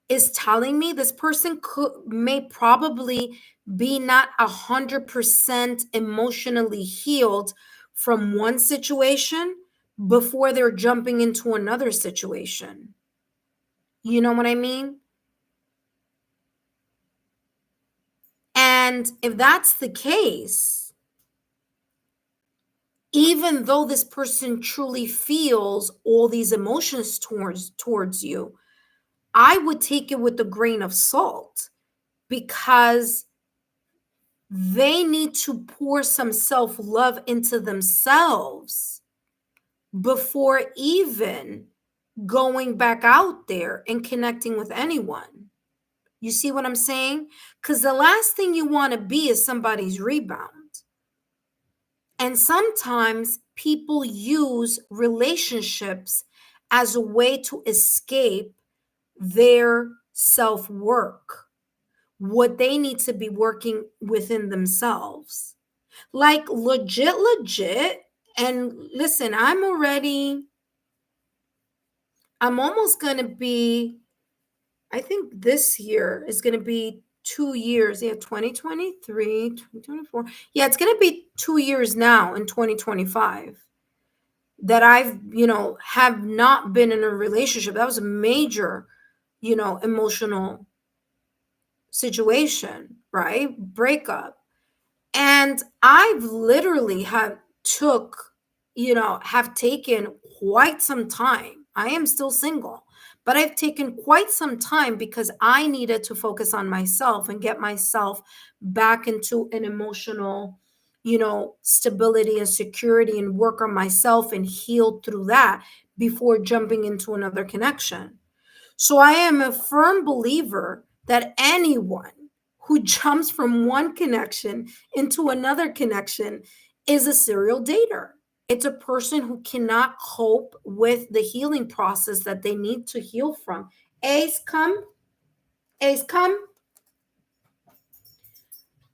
is telling me this person may probably be not 100% emotionally healed from one situation before they're jumping into another situation. You know what I mean? And if that's the case, even though this person truly feels all these emotions towards you, I would take it with a grain of salt, because they need to pour some self-love into themselves before even going back out there and connecting with anyone. You see what I'm saying? Because the last thing you want to be is somebody's rebound. And sometimes people use relationships as a way to escape their self-work, what they need to be working within themselves. Like legit. And listen, I'm almost going to be, I think this year is going to be 2 years. Yeah, 2023, 2024. Yeah, it's going to be 2 years now in 2025 that I've, have not been in a relationship. That was a major, emotional situation, right? Breakup. And I've literally have taken quite some time. I am still single, but I've taken quite some time because I needed to focus on myself and get myself back into an emotional, stability and security, and work on myself and heal through that before jumping into another connection. So I am a firm believer that anyone who jumps from one connection into another connection is a serial dater. It's a person who cannot cope with the healing process that they need to heal from. Ace, come. Ace, come.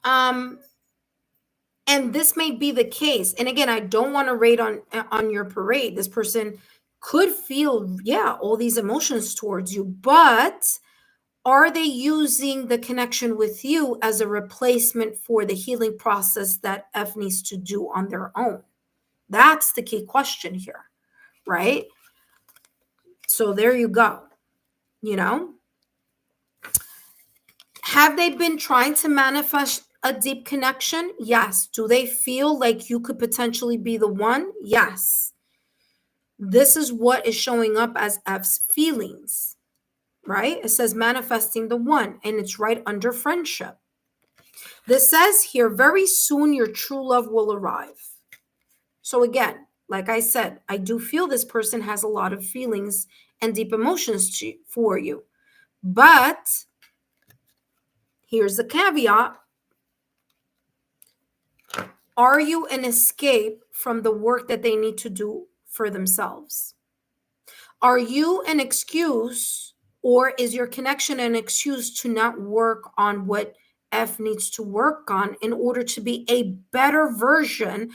And this may be the case. And again, I don't want to rate on your parade. This person could feel, all these emotions towards you, but are they using the connection with you as a replacement for the healing process that F needs to do on their own? That's the key question here, right? So there you go. Have they been trying to manifest a deep connection? Yes. Do they feel like you could potentially be the one? Yes. This is what is showing up as F's feelings, right? It says manifesting the one, and it's right under friendship. This says here, very soon your true love will arrive. So again, like I said, I do feel this person has a lot of feelings and deep emotions for you. But here's the caveat. Are you an escape from the work that they need to do for themselves? Are you an excuse, Or is your connection an excuse to not work on what F needs to work on in order to be a better version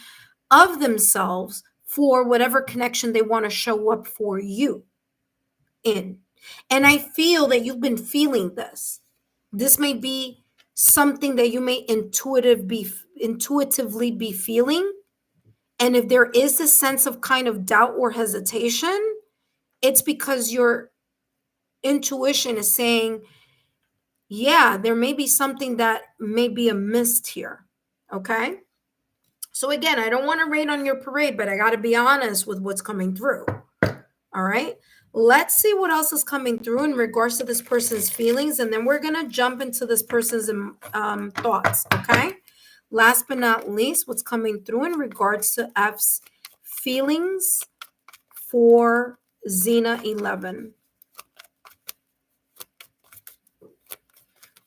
of themselves for whatever connection they want to show up for you in? And I feel that you've been feeling this. This may be something that you may intuitively be feeling. And if there is a sense of kind of doubt or hesitation, it's because your intuition is saying, yeah, there may be something that may be amiss here. Okay. So again, I don't want to rain on your parade, but I got to be honest with what's coming through. All right. Let's see what else is coming through in regards to this person's feelings. And then we're going to jump into this person's thoughts. Okay. Last but not least, what's coming through in regards to F's feelings for Xena 11.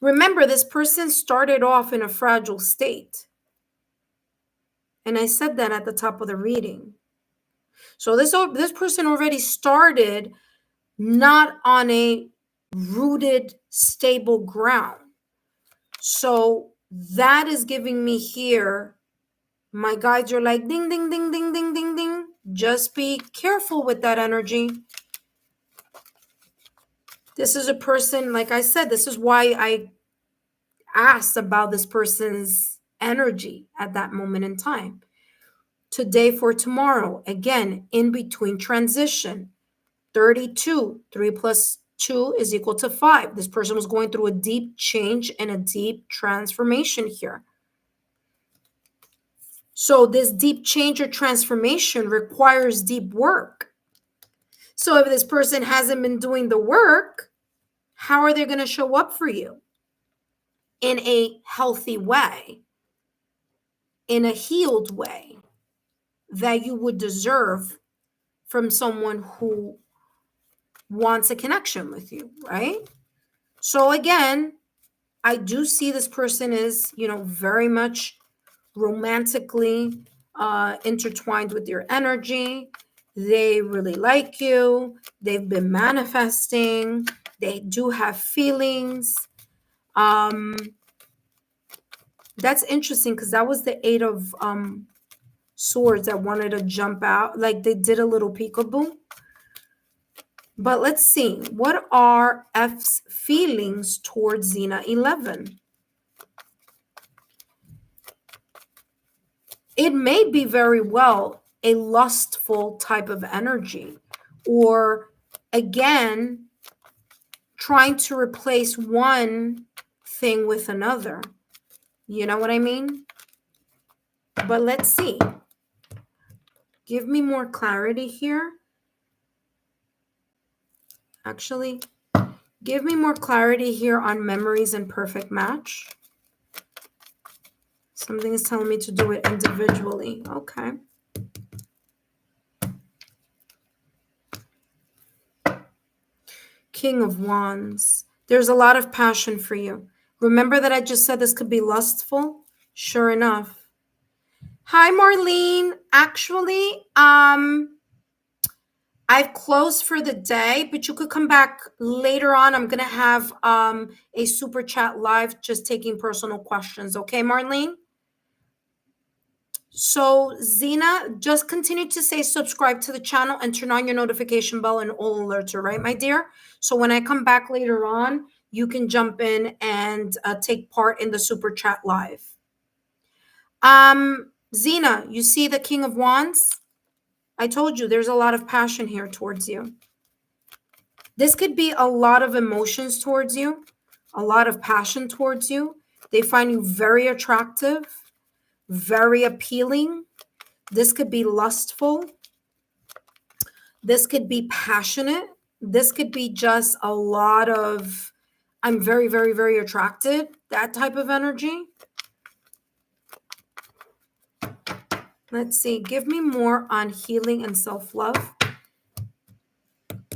Remember, this person started off in a fragile state. And I said that at the top of the reading. So this person already started not on a rooted, stable ground. So that is giving me here, my guides are like, ding, ding, ding, ding, ding, ding, ding. Just be careful with that energy. This is a person, like I said, this is why I asked about this person's energy at that moment in time. Today for tomorrow, again, in between transition, 32, 3 plus 2 is equal to 5. This person was going through a deep change and a deep transformation here. So this deep change or transformation requires deep work. So if this person hasn't been doing the work, how are they going to show up for you in a healthy way, in a healed way that you would deserve from someone who wants a connection with you, right? So again, I do see this person is, very much romantically intertwined with your energy. They really like you. They've been manifesting. They do have feelings. That's interesting because that was the 8 of Swords that wanted to jump out. Like they did a little peekaboo. But let's see. What are F's feelings towards Xena 11? It may be very well a lustful type of energy, or again, trying to replace one thing with another. You know what I mean? But let's see. Give me more clarity here. Actually, give me more clarity here on memories and perfect match. Something is telling me to do it individually. Okay. King of Wands. There's a lot of passion for you. Remember that I just said this could be lustful? Sure enough. Hi, Marlene. Actually, I've closed for the day, but you could come back later on. I'm going to have a super chat live just taking personal questions. Okay, Marlene? So Xena, just continue to say subscribe to the channel and turn on your notification bell and all alerts, all right, my dear? So when I come back later on, you can jump in and take part in the super chat live. Xena, you see the King of Wands? I told you there's a lot of passion here towards you. This could be a lot of emotions towards you, a lot of passion towards you. They find you very attractive, very appealing. This could be lustful. This could be passionate. This could be just a lot of, I'm very, very, very attracted, that type of energy. Let's see. Give me more on healing and self-love.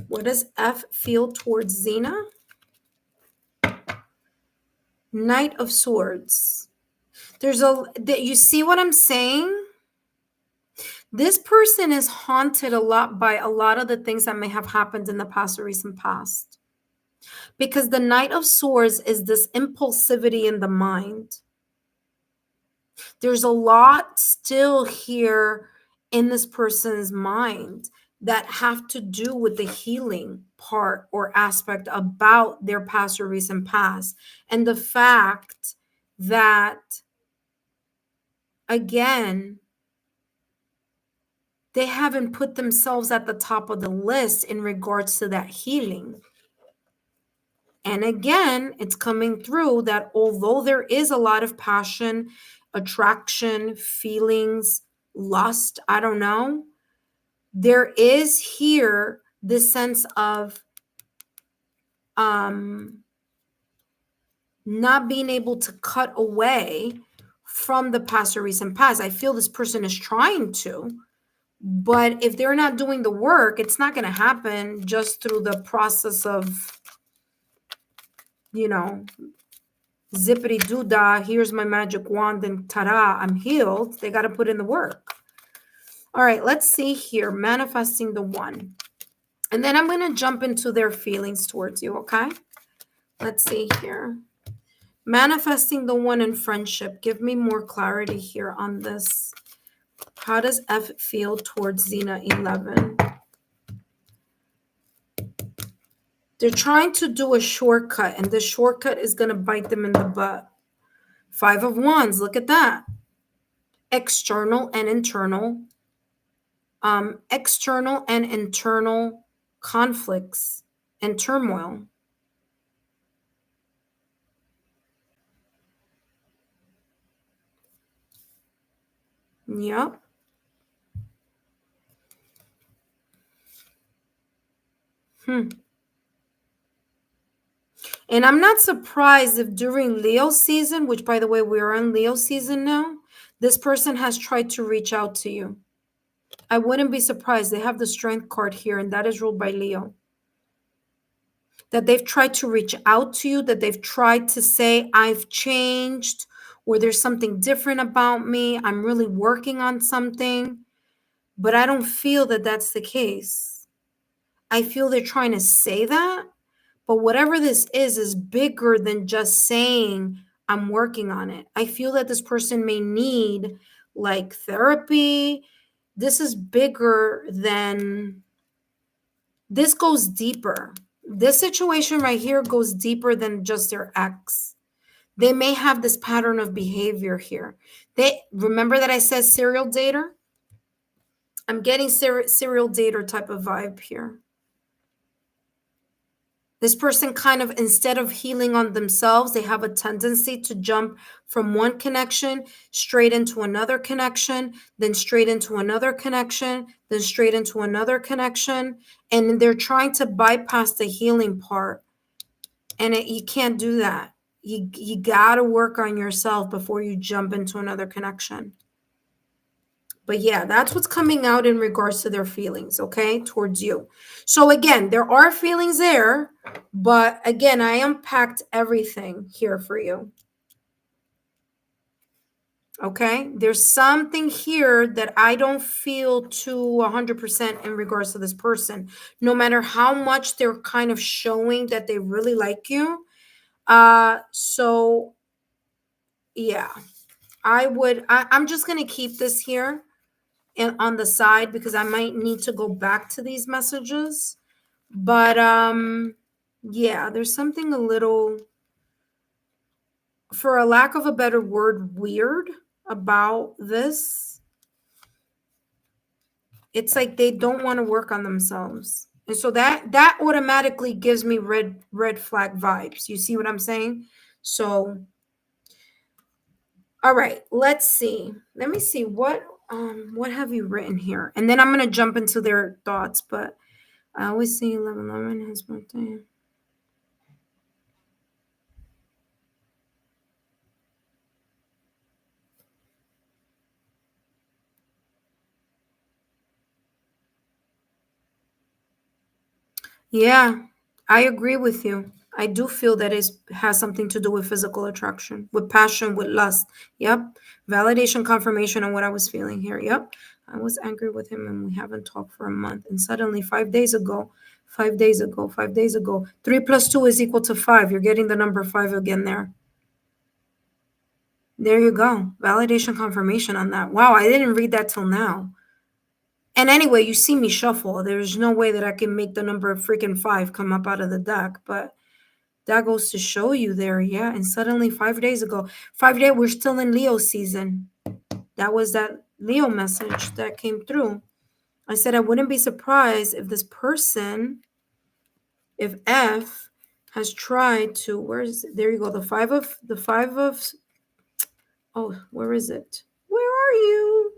What does F feel towards Xena? Knight of Swords. You see what I'm saying? This person is haunted a lot by a lot of the things that may have happened in the past or recent past. Because the Knight of Swords is this impulsivity in the mind. There's a lot still here in this person's mind that have to do with the healing part or aspect about their past or recent past. And the fact that, again, they haven't put themselves at the top of the list in regards to that healing. And again, it's coming through that although there is a lot of passion, attraction, feelings, lust, I don't know, there is here this sense of not being able to cut away from the past or recent past. I feel this person is trying to, but if they're not doing the work, it's not going to happen just through the process of, zippity doo dah, here's my magic wand, and ta-da, I'm healed. They got to put in the work. All right, let's see here. Manifesting the one. And then I'm going to jump into their feelings towards you, okay? Let's see here. Manifesting the one in friendship. Give me more clarity here on this. How does F feel towards Xena 11? They're trying to do a shortcut, and this shortcut is going to bite them in the butt. 5 of Wands, look at that. External and internal. External and internal conflicts and turmoil. Yep. And I'm not surprised if during Leo season, which by the way, we're in Leo season now, this person has tried to reach out to you. I wouldn't be surprised. They have the Strength card here, and that is ruled by Leo. That they've tried to reach out to you, that they've tried to say, I've changed, or there's something different about me. I'm really working on something. But I don't feel that that's the case. I feel they're trying to say that. But whatever this is bigger than just saying, I'm working on it. I feel that this person may need like therapy. This is bigger than, this goes deeper. This situation right here goes deeper than just their ex. They may have this pattern of behavior here. They remember that I said serial dater? I'm getting serial dater type of vibe here. This person kind of, instead of healing on themselves, they have a tendency to jump from one connection straight into another connection, then straight into another connection, then straight into another connection. And they're trying to bypass the healing part. And you can't do that. You got to work on yourself before you jump into another connection. But yeah, that's what's coming out in regards to their feelings, okay, towards you. So again, there are feelings there, but again, I unpacked everything here for you. Okay, there's something here that I don't feel to 100% in regards to this person, no matter how much they're kind of showing that they really like you. So yeah, I'm just going to keep this here and on the side because I might need to go back to these messages. But yeah, there's something a little, for a lack of a better word, weird about this. It's like they don't want to work on themselves. And so that automatically gives me red flag vibes. You see what I'm saying? So all right, let's see. Let me see what have you written here? And then I'm going to jump into their thoughts, but I always see 11/11 his birthday. Yeah, I agree with you. I do feel that it has something to do with physical attraction, with passion, with lust. Yep. Validation, confirmation on what I was feeling here. Yep. I was angry with him and we haven't talked for a month. And suddenly, 5 days ago, 5 days ago, 5 days ago. 3 plus 2 is equal to 5. You're getting the number 5 again there. There you go. Validation confirmation on that. Wow, I didn't read that till now. And anyway, you see me shuffle. There's no way that I can make the number freaking 5 come up out of the deck. But that goes to show you there. Yeah. And suddenly 5 days ago, 5 days, we're still in Leo season. That was that Leo message that came through. I said I wouldn't be surprised if this person, if F has tried to, where is it? There you go. The five of, oh, where is it? Where are you?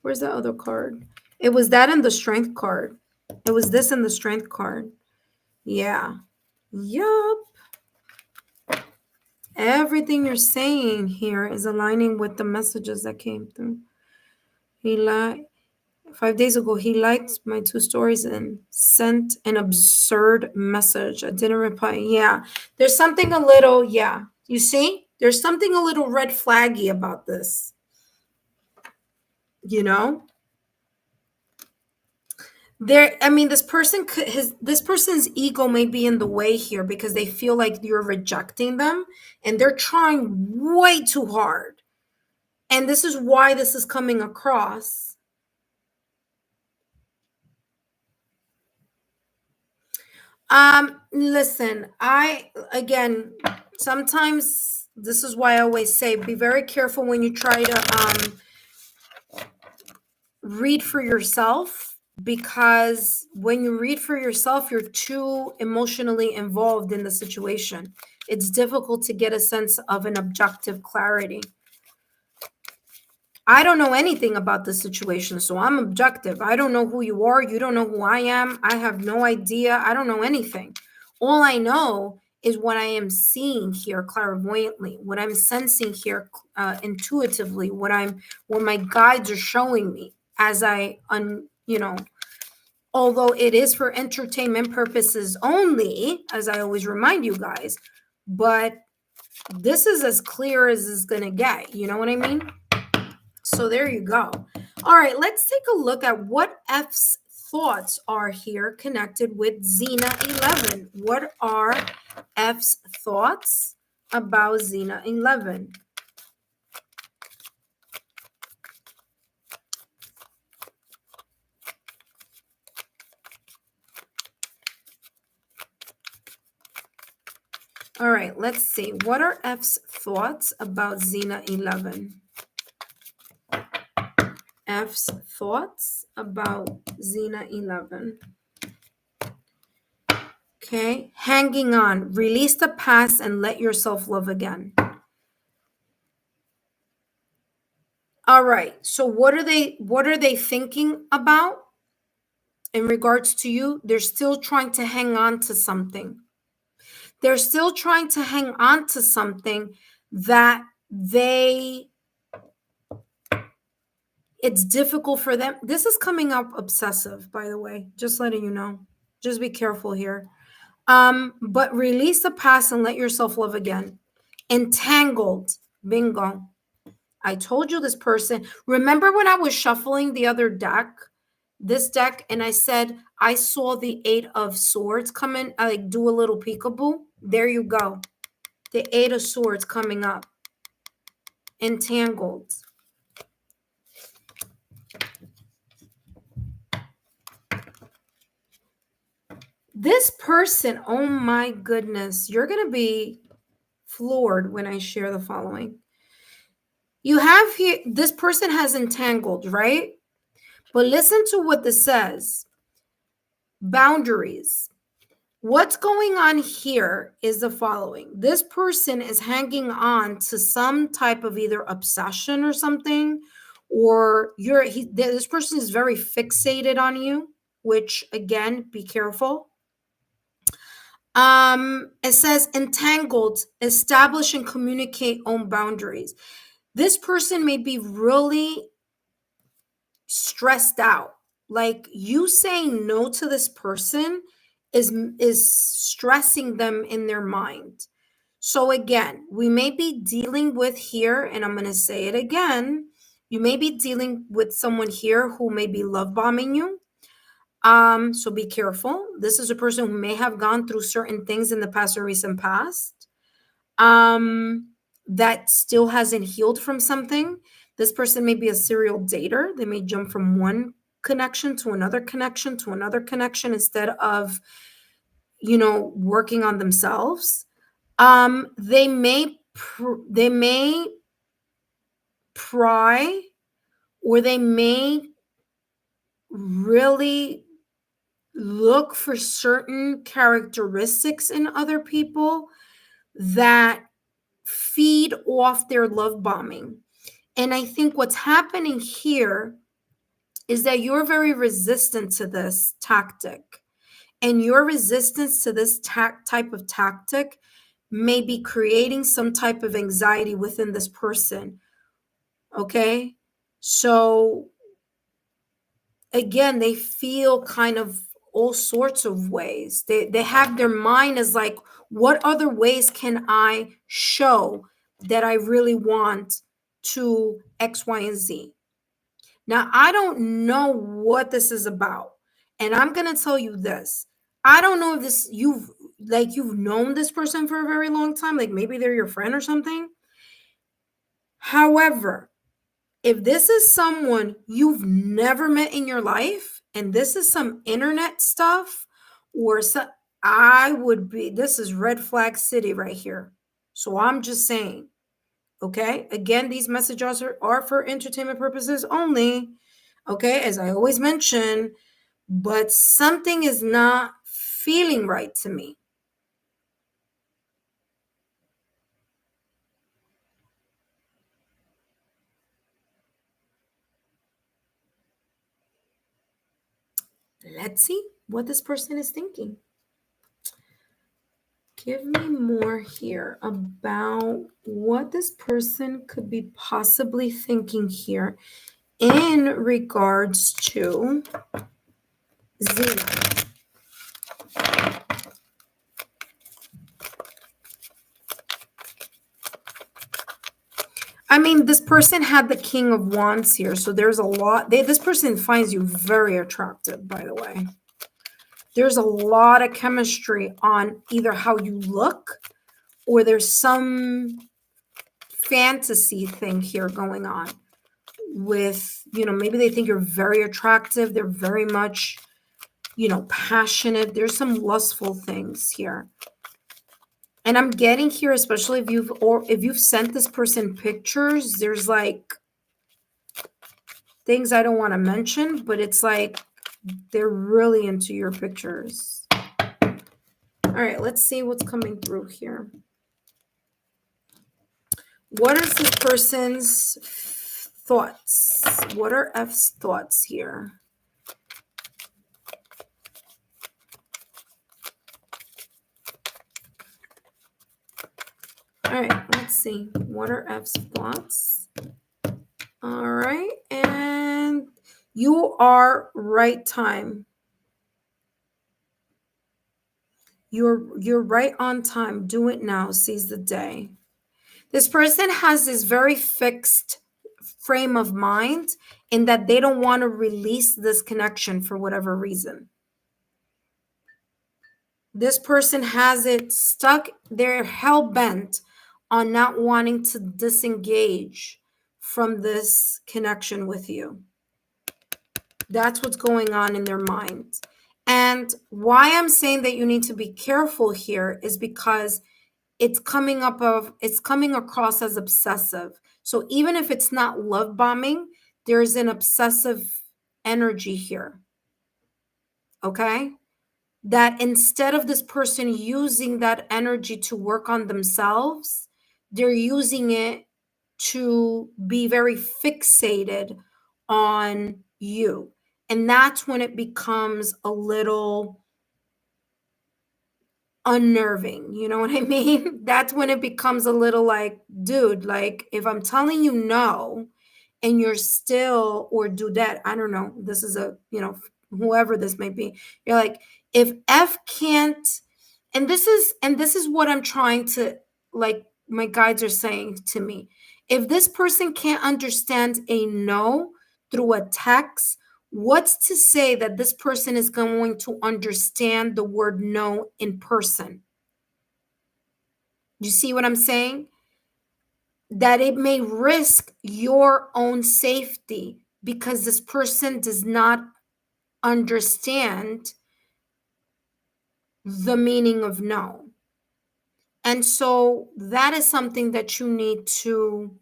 Where's that other card? It was that and the strength card. It was this and the strength card. Yeah. Yup. Everything you're saying here is aligning with the messages that came through. 5 days ago, he liked my 2 stories and sent an absurd message. I didn't reply. Yeah. There's something a little, yeah. You see? There's something a little red flaggy about this. You know? This person's ego may be in the way here because they feel like you're rejecting them and they're trying way too hard. And this is why this is coming across. Listen, sometimes this is why I always say be very careful when you try to read for yourself, because when you read for yourself, you're too emotionally involved in the situation. It's difficult to get a sense of an objective clarity. I don't know anything about the situation, so I'm objective. I don't know who you are. You don't know who I am. I have no idea. I don't know anything. All I know is what I am seeing here clairvoyantly, what I'm sensing here intuitively, what my guides are showing me as although it is for entertainment purposes only, as I always remind you guys, but this is as clear as it's going to get. You know what I mean? So there you go. All right, let's take a look at what F's thoughts are here connected with Xena 11. What are F's thoughts about Xena 11? All right, let's see. What are F's thoughts about Xena 11? F's thoughts about Xena 11. Okay, hanging on. Release the past and let yourself love again. All right. So what are they thinking about in regards to you? They're still trying to hang on to something. They're still trying to hang on to something that it's difficult for them. This is coming up obsessive, by the way, just letting you know. Just be careful here. But release the past and let yourself love again. Entangled. Bingo. I told you this person. Remember when I was shuffling the other deck, this deck, and I said I saw the 8 of Swords come in. I do a little peekaboo. There you go. The 8 of Swords coming up. Entangled. This person, oh my goodness, you're going to be floored when I share the following. You have here, this person has entangled, right? But listen to what this says. Boundaries. What's going on here is the following. This person is hanging on to some type of either obsession or something, or this person is very fixated on you, which again, be careful. It says entangled, establish and communicate own boundaries. This person may be really stressed out. Like you saying no to this person is stressing them in their mind. So again, we may be dealing with here, and I'm going to say it again, You may be dealing with someone here who may be love bombing you. So be careful. This is a person who may have gone through certain things in the past or recent past, that still hasn't healed from something. This person may be a serial dater. They may jump from one connection to another connection to another connection instead of, working on themselves. They may pry, or they may really look for certain characteristics in other people that feed off their love bombing. And I think what's happening here is that you're very resistant to this tactic. And your resistance to this type of tactic may be creating some type of anxiety within this person. Okay? So again, they feel kind of all sorts of ways. They have their mind as like, what other ways can I show that I really want to X, Y, and Z? Now, I don't know what this is about. And I'm going to tell you this. I don't know if you've known this person for a very long time, like maybe they're your friend or something. However, if this is someone you've never met in your life and this is some internet stuff, or some, this is red flag city right here. So I'm just saying, okay? Again, these messages are for entertainment purposes only, okay? As I always mention, but something is not feeling right to me. Let's see what this person is thinking. Give me more here about what this person could be possibly thinking here in regards to Zena. I mean, this person had the King of Wands here, so there's a lot. This person finds you very attractive, by the way. There's a lot of chemistry on either how you look, or there's some fantasy thing here going on with, maybe they think you're very attractive. They're very much, passionate. There's some lustful things here. And I'm getting here, especially if you've sent this person pictures, there's like things I don't want to mention, but it's like they're really into your pictures. All right, let's see what's coming through here. What is this person's thoughts? What are F's thoughts here? All right, let's see. What are F's thoughts? All right, and you are right time. You're right on time. Do it now. Seize the day. This person has this very fixed frame of mind in that they don't want to release this connection for whatever reason. This person has it stuck. They're hell-bent on not wanting to disengage from this connection with you. That's what's going on in their mind. And why I'm saying that you need to be careful here is because it's coming across as obsessive. So even if it's not love bombing, there's an obsessive energy here. Okay? That instead of this person using that energy to work on themselves, they're using it to be very fixated on you. And that's when it becomes a little unnerving. You know what I mean? That's when it becomes a little like, dude, like if I'm telling you no and you're still, or do that, I don't know. This is whoever this may be. You're like, if F can't, and this is what I'm trying to, like, my guides are saying to me. If this person can't understand a no through a text, what's to say that this person is going to understand the word no in person? You see what I'm saying? That it may risk your own safety because this person does not understand the meaning of no. And so that is something that you need to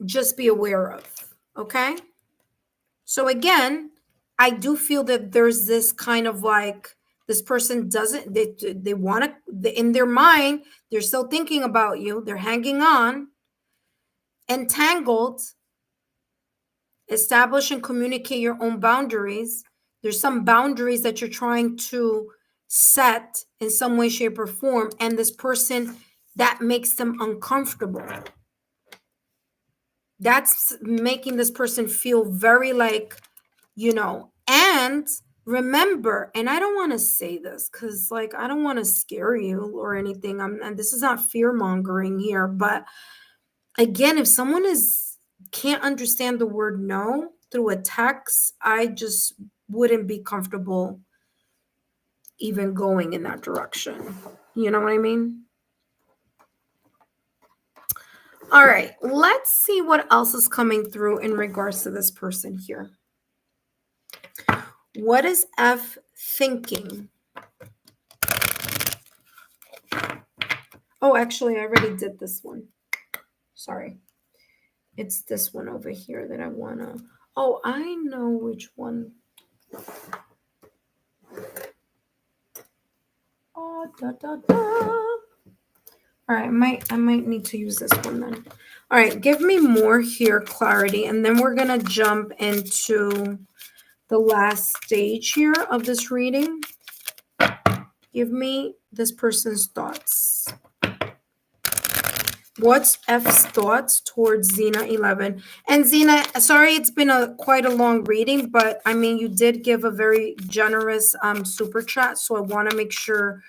just be aware of. Okay. So again, I do feel that there's this kind of like this person doesn't they want to in their mind they're still thinking about you, they're hanging on, entangled. Establish and communicate your own boundaries. There's some boundaries that you're trying to set in some way, shape, or form, and this person, that makes them uncomfortable. That's making this person feel very like, and remember, and I don't want to say this because like I don't want to scare you or anything. And this is not fear mongering here, but again, if someone can't understand the word no through a text, I just wouldn't be comfortable even going in that direction. You know what I mean? All right, let's see what else is coming through in regards to this person here. What is F thinking? Oh, actually, I already did this one. Sorry. It's this one over here that I want to. Oh, I know which one. Oh, da, da, da. All right, I might need to use this one then. All right, give me more here, clarity, and then we're going to jump into the last stage here of this reading. Give me this person's thoughts. What's F's thoughts towards Xena 11? And Xena, sorry, it's been quite a long reading, but I mean, you did give a very generous super chat, so I want to make sure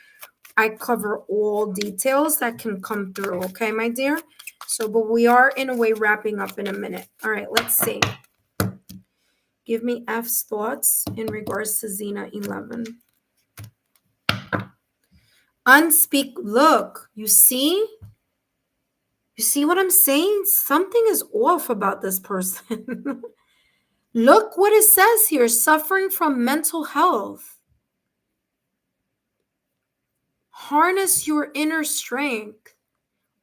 I cover all details that can come through. Okay, my dear? So, but we are in a way wrapping up in a minute. All right, let's see. Give me F's thoughts in regards to Xena 11. Look, you see? You see what I'm saying? Something is off about this person. Look what it says here, suffering from mental health. Harness your inner strength,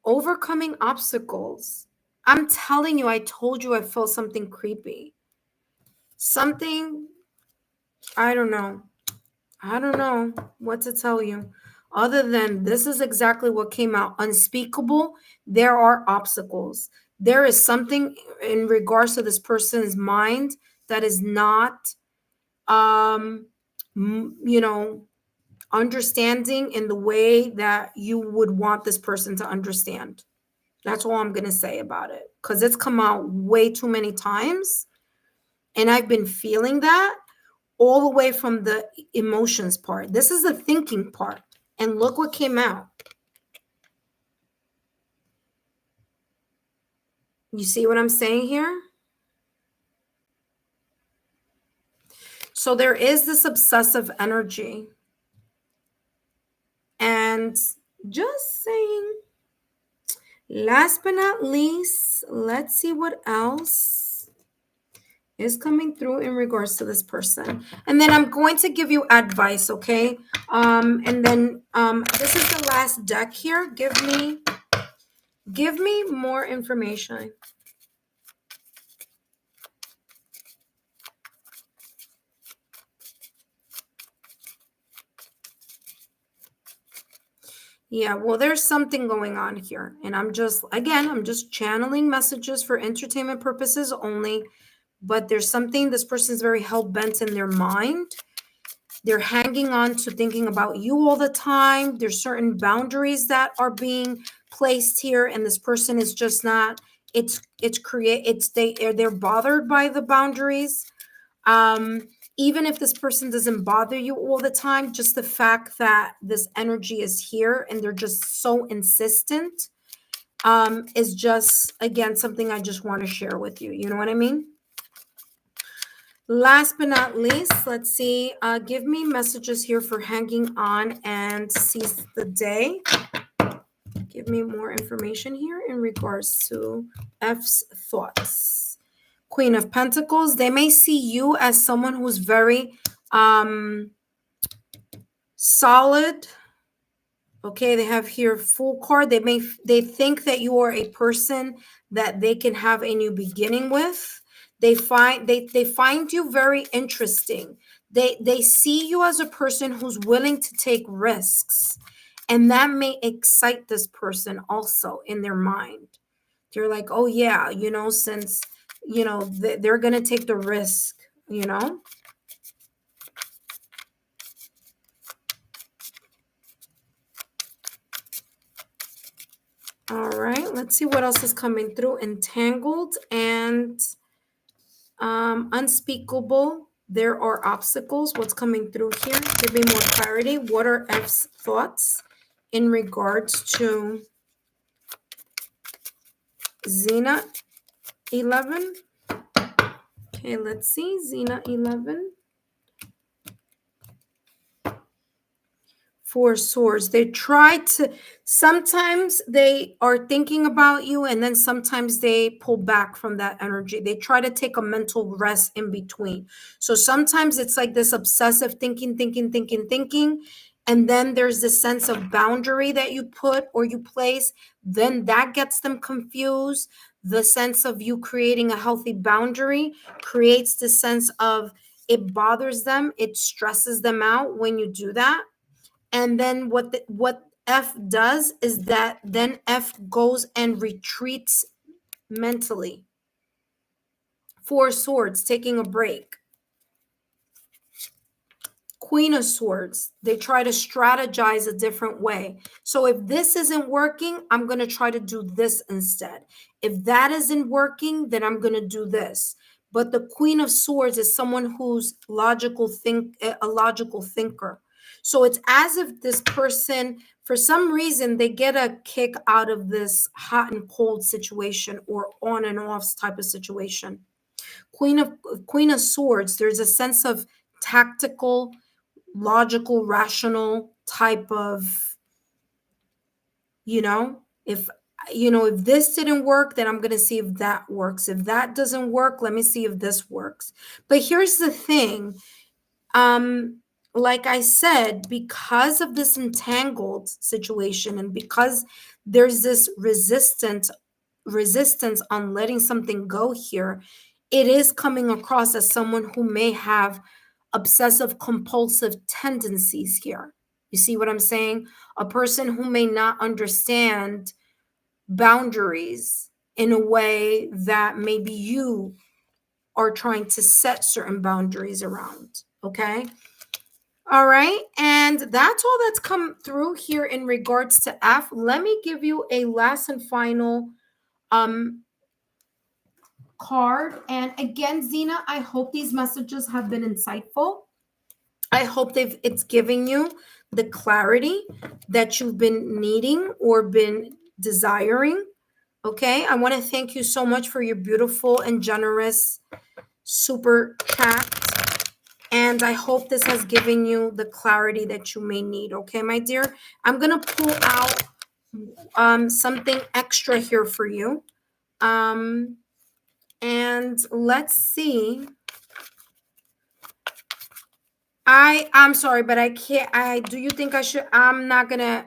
overcoming obstacles. I'm telling you, I told you I felt something creepy. Something, I don't know. I don't know what to tell you. Other than this is exactly what came out. Unspeakable. There are obstacles. There is something in regards to this person's mind that is not, understanding in the way that you would want this person to understand. That's all I'm going to say about it. Because it's come out way too many times. And I've been feeling that all the way from the emotions part. This is the thinking part. And look what came out. You see what I'm saying here? So there is this obsessive energy. And just saying, last but not least, let's see what else is coming through in regards to this person. And then I'm going to give you advice, okay? And then this is the last deck here. Give me more information. Yeah, well, there's something going on here. And I'm just channeling messages for entertainment purposes only. But there's something, this person's very hell-bent in their mind. They're hanging on to thinking about you all the time. There's certain boundaries that are being placed here. And this person is just not, they're bothered by the boundaries. Even if this person doesn't bother you all the time, just the fact that this energy is here and they're just so insistent, is just, again, something I just want to share with you. You know what I mean? Last but not least, let's see. Give me messages here for hanging on and seize the day. Give me more information here in regards to F's thoughts. Queen of Pentacles, they may see you as someone who's very solid. Okay, they have here Fool card. They think that you are a person that they can have a new beginning with. They find you very interesting. They see you as a person who's willing to take risks, and that may excite this person also in their mind. They're like, oh yeah, since they're gonna take the risk, All right, let's see what else is coming through. Entangled and unspeakable. There are obstacles. What's coming through here? Give me more clarity. What are F's thoughts in regards to Xena 11? Okay, let's see. Xena 11. Four Swords. Sometimes they are thinking about you, and then sometimes they pull back from that energy. They try to take a mental rest in between. So sometimes it's like this obsessive thinking. And then there's this sense of boundary that you put or you place. Then that gets them confused. The sense of you creating a healthy boundary creates the sense of it bothers them. It stresses them out when you do that. And then what F does is that then F goes and retreats mentally. Four Swords, taking a break. Queen of Swords, they try to strategize a different way. So if this isn't working, I'm going to try to do this instead. If that isn't working, then I'm going to do this. But the Queen of Swords is someone who's a logical thinker. So it's as if this person, for some reason, they get a kick out of this hot and cold situation or on and off type of situation. Queen of Swords, there's a sense of tactical, logical, rational type of, if this didn't work, then I'm going to see if that works. If that doesn't work, let me see if this works. But here's the thing. Like I said, because of this entangled situation and because there's this resistance on letting something go here, it is coming across as someone who may have obsessive compulsive tendencies here. You see what I'm saying? A person who may not understand boundaries in a way that maybe you are trying to set certain boundaries around. Okay. All right. And that's all that's come through here in regards to F. Let me give you a last and final card. And again, Xena, I hope these messages have been insightful. I hope it's giving you the clarity that you've been needing or been desiring. Okay. I want to thank you so much for your beautiful and generous super chat. And I hope this has given you the clarity that you may need. Okay, my dear? I'm going to pull out something extra here for you. And let's see. I'm sorry, but I can't. Do you think I should? I'm not gonna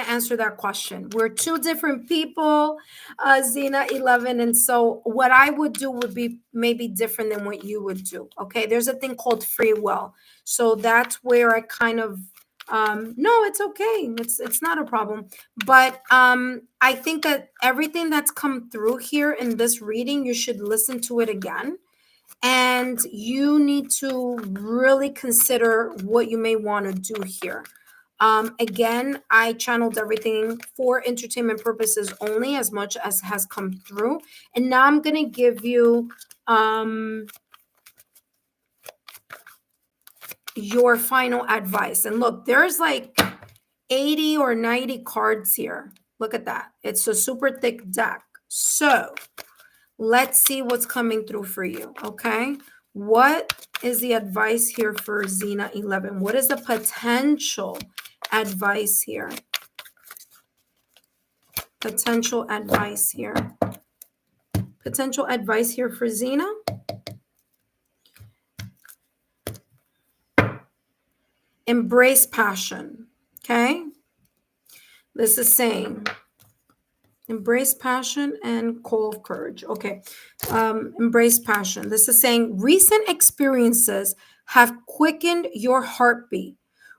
answer that question. We're two different people, Xena 11, and so what I would do would be maybe different than what you would do. Okay, there's a thing called free will, so that's where I kind of no, it's okay. It's not a problem. But I think that everything that's come through here in this reading, you should listen to it again. And you need to really consider what you may want to do here. Again, I channeled everything for entertainment purposes only, as much as has come through. And now I'm going to give you your final advice. And look, there's like 80 or 90 cards here. Look at that. It's a super thick deck. So let's see what's coming through for you, okay? What is the advice here for Zena 11? What is the potential advice here? Potential advice here. Potential advice here for Zena. Embrace passion, okay? This is saying embrace passion and call of courage. Okay. Embrace passion. This is saying recent experiences have quickened your heartbeat,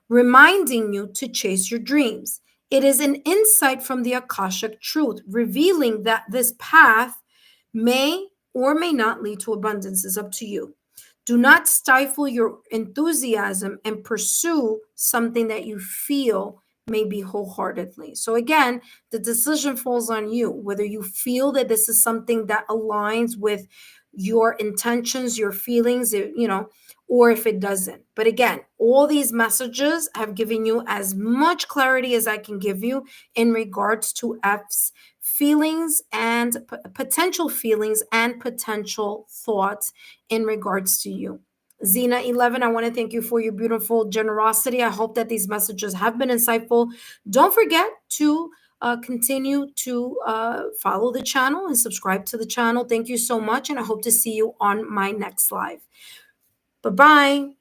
reminding you to chase your dreams. It is an insight from the Akashic truth, revealing that this path may or may not lead to abundance. It's up to you. Do not stifle your enthusiasm and pursue something that you feel maybe wholeheartedly. So again, the decision falls on you, whether you feel that this is something that aligns with your intentions, your feelings, or if it doesn't. But again, all these messages have given you as much clarity as I can give you in regards to F's feelings and potential feelings and potential thoughts in regards to you. Zena 11, I want to thank you for your beautiful generosity. I hope that these messages have been insightful. Don't forget to continue to follow the channel and subscribe to the channel. Thank you so much, and I hope to see you on my next live. Bye bye.